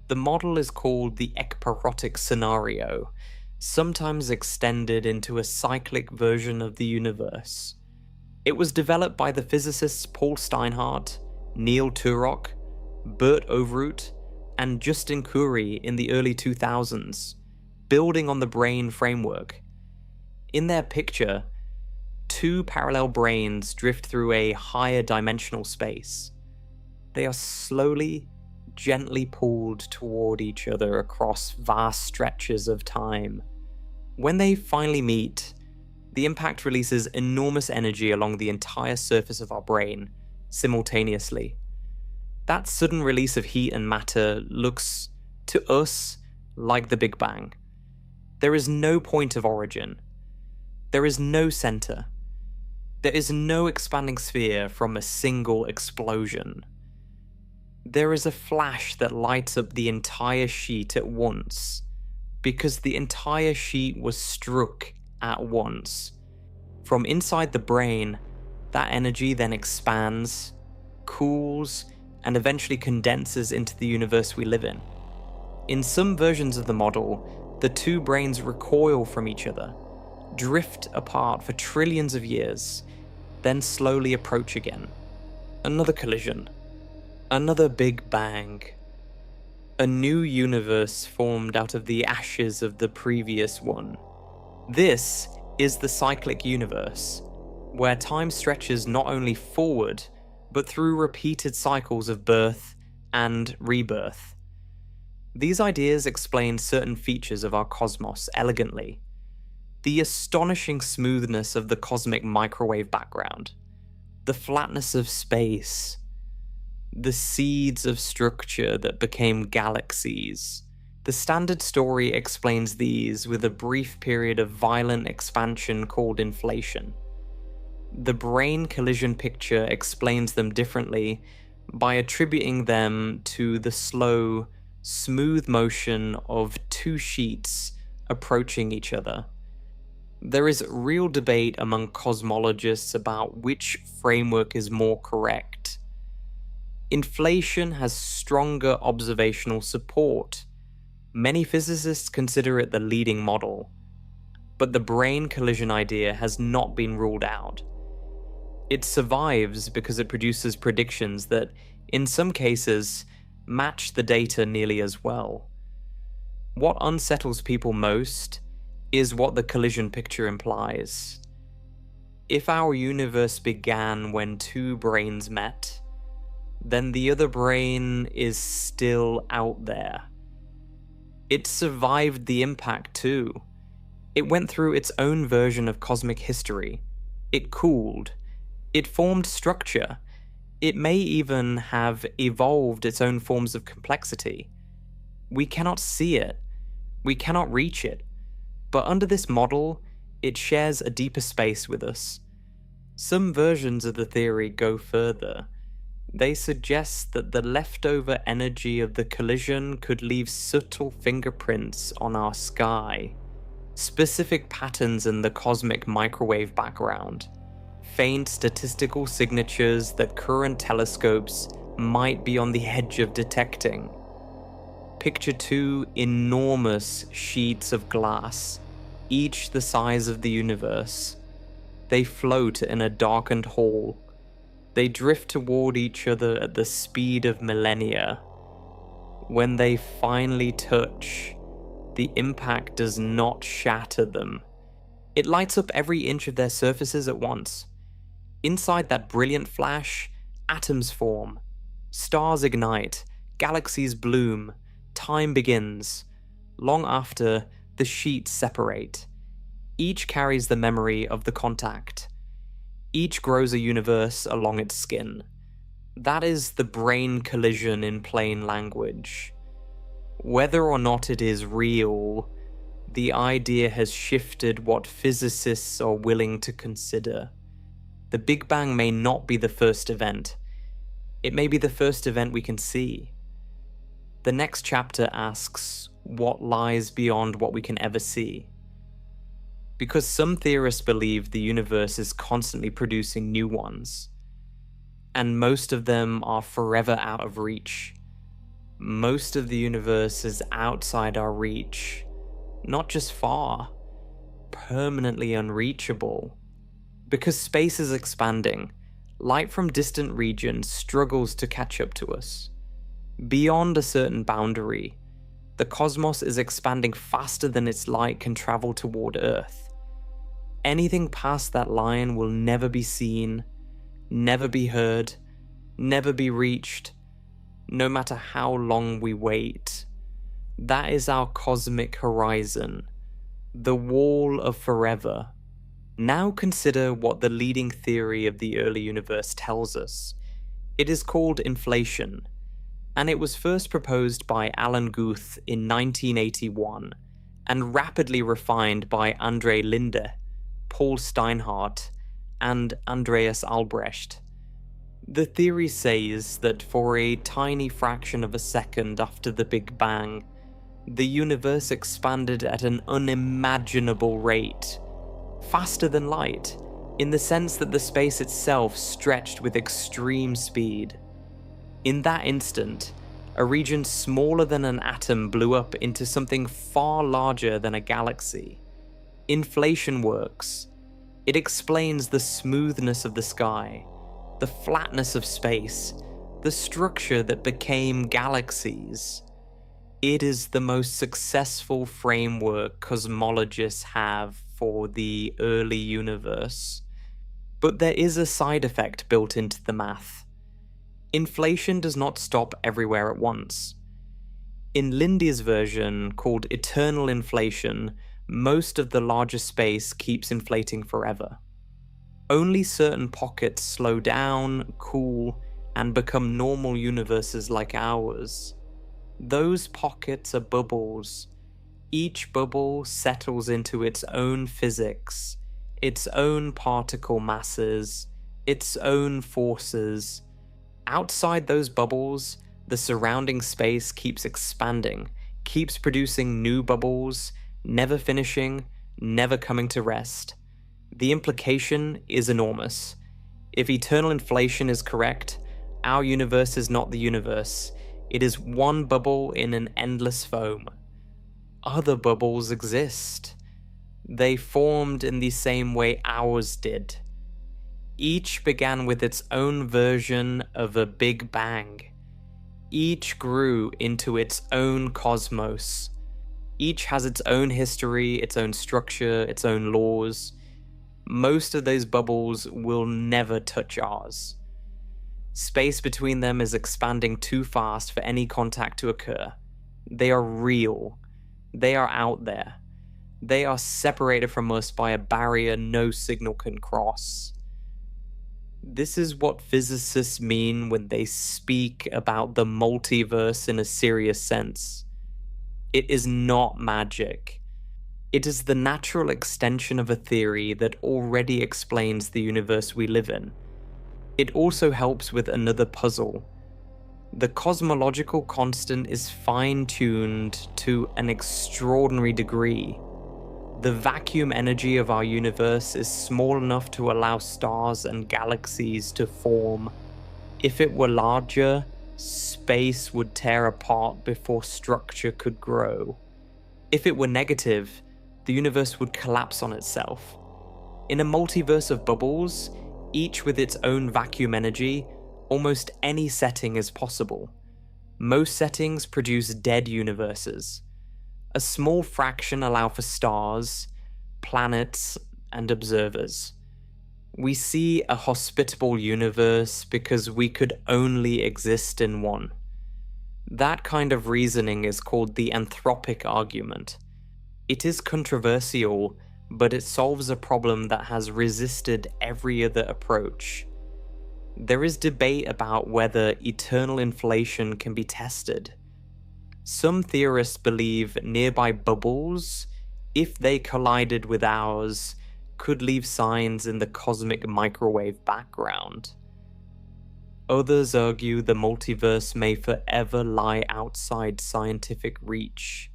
The model is called the ekpyrotic scenario, sometimes extended into a cyclic version of the universe. It was developed by the physicists Paul Steinhardt, Neil Turok, Bert Overoot, and Justin Curry in the early 2000s, building on the brane framework. In their picture, two parallel branes drift through a higher dimensional space. They are slowly, gently pulled toward each other across vast stretches of time. When they finally meet, the impact releases enormous energy along the entire surface of our brain, simultaneously. That sudden release of heat and matter looks, to us, like the Big Bang. There is no point of origin. There is no center. There is no expanding sphere from a single explosion. There is a flash that lights up the entire sheet at once, because the entire sheet was struck at once. From inside the brain, that energy then expands, cools, and eventually condenses into the universe we live in. In some versions of the model, the two brains recoil from each other, drift apart for trillions of years, then slowly approach again. Another collision. Another Big Bang. A new universe formed out of the ashes of the previous one. This is the cyclic universe, where time stretches not only forward, but through repeated cycles of birth and rebirth. These ideas explain certain features of our cosmos elegantly. The astonishing smoothness of the cosmic microwave background, the flatness of space, the seeds of structure that became galaxies, The standard story explains these with a brief period of violent expansion called inflation. The brain collision picture explains them differently by attributing them to the slow, smooth motion of two sheets approaching each other. There is real debate among cosmologists about which framework is more correct. Inflation has stronger observational support. Many physicists consider it the leading model, but the brain collision idea has not been ruled out. It survives because it produces predictions that, in some cases, match the data nearly as well. What unsettles people most is what the collision picture implies. If our universe began when two brains met, then the other brain is still out there. It survived the impact too. It went through its own version of cosmic history. It cooled. It formed structure. It may even have evolved its own forms of complexity. We cannot see it. We cannot reach it. But under this model, it shares a deeper space with us. Some versions of the theory go further. They suggest that the leftover energy of the collision could leave subtle fingerprints on our sky, specific patterns in the cosmic microwave background, faint statistical signatures that current telescopes might be on the edge of detecting. Picture two enormous sheets of glass, each the size of the universe. They float in a darkened hall. They drift toward each other at the speed of millennia. When they finally touch, the impact does not shatter them. It lights up every inch of their surfaces at once. Inside that brilliant flash, atoms form, stars ignite, galaxies bloom, time begins. Long after, the sheets separate. Each carries the memory of the contact. Each grows a universe along its skin. That is the brain collision in plain language. Whether or not it is real, the idea has shifted what physicists are willing to consider. The Big Bang may not be the first event. It may be the first event we can see. The next chapter asks what lies beyond what we can ever see. Because some theorists believe the universe is constantly producing new ones, and most of them are forever out of reach. Most of the universe is outside our reach, not just far, permanently unreachable. Because space is expanding, light from distant regions struggles to catch up to us. Beyond a certain boundary, the cosmos is expanding faster than its light can travel toward Earth. Anything past that line will never be seen, never be heard, never be reached, no matter how long we wait. That is our cosmic horizon, the wall of forever. Now consider what the leading theory of the early universe tells us. It is called inflation, and it was first proposed by Alan Guth in 1981 and rapidly refined by Andre Linde, Paul Steinhardt, and Andreas Albrecht. The theory says that for a tiny fraction of a second after the Big Bang, the universe expanded at an unimaginable rate, faster than light, in the sense that the space itself stretched with extreme speed. In that instant, a region smaller than an atom blew up into something far larger than a galaxy. Inflation works. It explains the smoothness of the sky, the flatness of space, the structure that became galaxies. It is the most successful framework cosmologists have for the early universe. But there is a side effect built into the math. Inflation does not stop everywhere at once. In Linde's version, called eternal inflation, most of the larger space keeps inflating forever. Only certain pockets slow down, cool, and become normal universes like ours. Those pockets are bubbles. Each bubble settles into its own physics, its own particle masses, its own forces. Outside those bubbles, the surrounding space keeps expanding, keeps producing new bubbles, never finishing, never coming to rest. The implication is enormous. If eternal inflation is correct, our universe is not the universe. It is one bubble in an endless foam. Other bubbles exist. They formed in the same way ours did. Each began with its own version of a Big Bang. Each grew into its own cosmos. Each has its own history, its own structure, its own laws. Most of those bubbles will never touch ours. Space between them is expanding too fast for any contact to occur. They are real. They are out there. They are separated from us by a barrier no signal can cross. This is what physicists mean when they speak about the multiverse in a serious sense. It is not magic. It is the natural extension of a theory that already explains the universe we live in. It also helps with another puzzle. The cosmological constant is fine-tuned to an extraordinary degree. The vacuum energy of our universe is small enough to allow stars and galaxies to form. If it were larger, space would tear apart before structure could grow. If it were negative, the universe would collapse on itself. In a multiverse of bubbles, each with its own vacuum energy, almost any setting is possible. Most settings produce dead universes. A small fraction allow for stars, planets, and observers. We see a hospitable universe because we could only exist in one. That kind of reasoning is called the anthropic argument. It is controversial, but it solves a problem that has resisted every other approach. There is debate about whether eternal inflation can be tested. Some theorists believe nearby bubbles, if they collided with ours, could leave signs in the cosmic microwave background. Others argue the multiverse may forever lie outside scientific reach.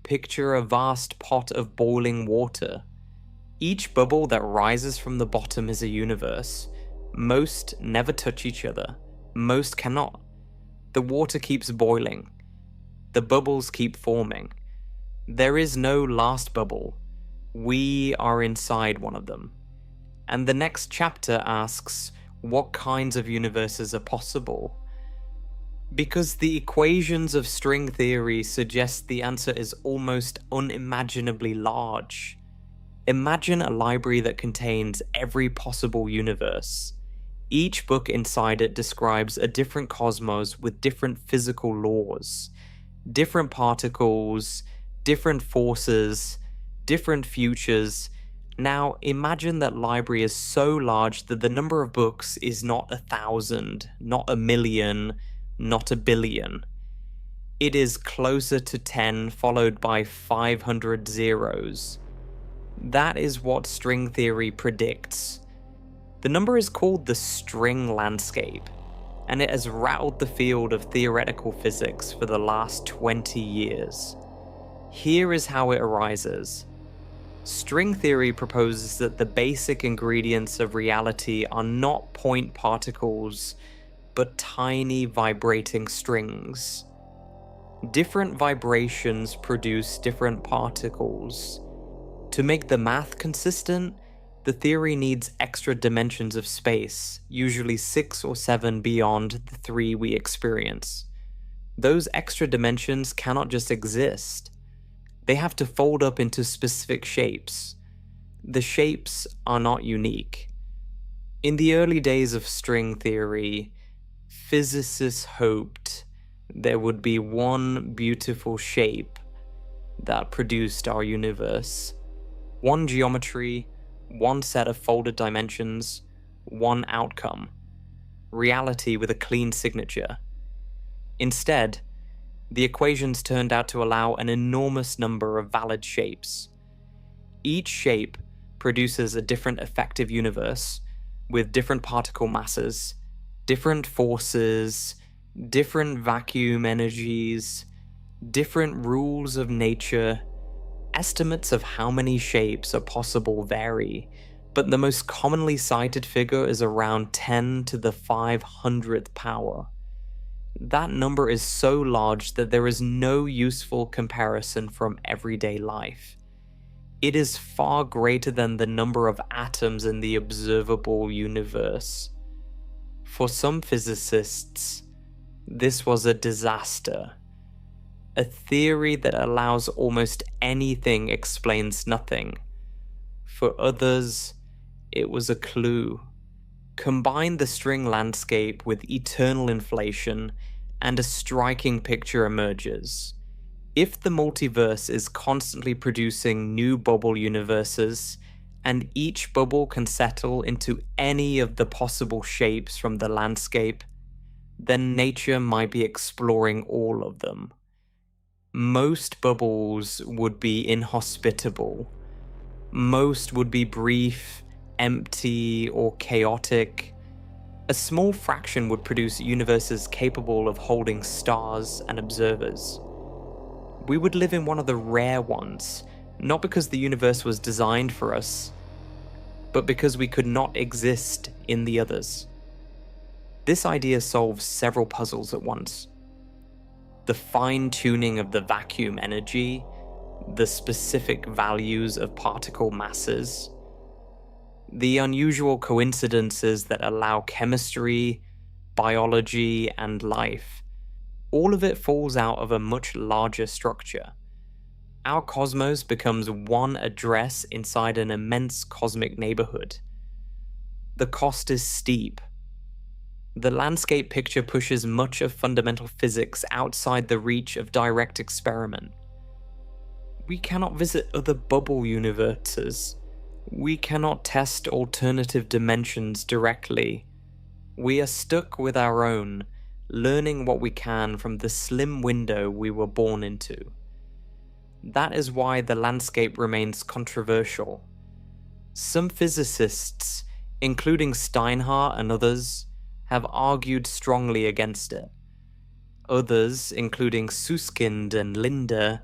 Picture a vast pot of boiling water. Each bubble that rises from the bottom is a universe. Most never touch each other. Most cannot. The water keeps boiling. The bubbles keep forming. There is no last bubble. We are inside one of them. And the next chapter asks, what kinds of universes are possible? Because the equations of string theory suggest the answer is almost unimaginably large. Imagine a library that contains every possible universe. Each book inside it describes a different cosmos with different physical laws, different particles, different forces, different futures. Now imagine that library is so large that the number of books is not 1,000, not 1,000,000, not 1,000,000,000. It is closer to 10 followed by 500 zeros. That is what string theory predicts. The number is called the string landscape, and it has rattled the field of theoretical physics for the last 20 years. Here is how it arises. String theory proposes that the basic ingredients of reality are not point particles, but tiny vibrating strings. Different vibrations produce different particles. To make the math consistent, the theory needs extra dimensions of space, usually 6 or 7 beyond the 3 we experience. Those extra dimensions cannot just exist. They have to fold up into specific shapes. The shapes are not unique. In the early days of string theory, physicists hoped there would be one beautiful shape that produced our universe. One geometry, one set of folded dimensions, one outcome. Reality with a clean signature. Instead, The equations turned out to allow an enormous number of valid shapes. Each shape produces a different effective universe with different particle masses, different forces, different vacuum energies, different rules of nature. Estimates of how many shapes are possible vary, but the most commonly cited figure is around 10 to the 500th power. That number is so large that there is no useful comparison from everyday life. It is far greater than the number of atoms in the observable universe. For some physicists, this was a disaster. A theory that allows almost anything explains nothing. For others, it was a clue. Combine the string landscape with eternal inflation, and a striking picture emerges. If the multiverse is constantly producing new bubble universes, and each bubble can settle into any of the possible shapes from the landscape, then nature might be exploring all of them. Most bubbles would be inhospitable. Most would be brief, empty, or chaotic. A small fraction would produce universes capable of holding stars and observers. We would live in one of the rare ones, not because the universe was designed for us, but because we could not exist in the others. This idea solves several puzzles at once. The fine-tuning of the vacuum energy, the specific values of particle masses, the unusual coincidences that allow chemistry, biology, and life. All of it falls out of a much larger structure. Our cosmos becomes one address inside an immense cosmic neighborhood. The cost is steep. The landscape picture pushes much of fundamental physics outside the reach of direct experiment. We cannot visit other bubble universes. We cannot test alternative dimensions directly. We are stuck with our own, learning what we can from the slim window we were born into. That is why the landscape remains controversial. Some physicists, including Steinhardt and others, have argued strongly against it. Others, including Susskind and Linde,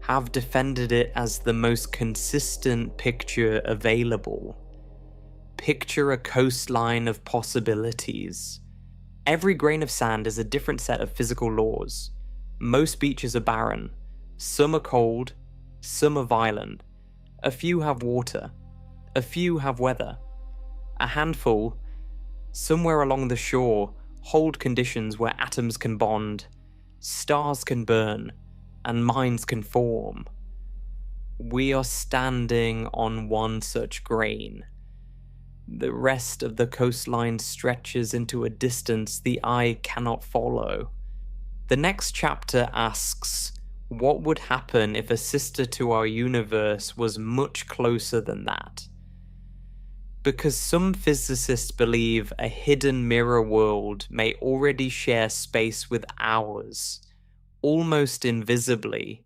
have defended it as the most consistent picture available. Picture a coastline of possibilities. Every grain of sand is a different set of physical laws. Most beaches are barren. Some are cold, some are violent. A few have water. A few have weather. A handful, somewhere along the shore, hold conditions where atoms can bond, stars can burn, and minds can form. We are standing on one such grain. The rest of the coastline stretches into a distance the eye cannot follow. The next chapter asks, what would happen if a sister to our universe was much closer than that? Because some physicists believe a hidden mirror world may already share space with ours, almost invisibly.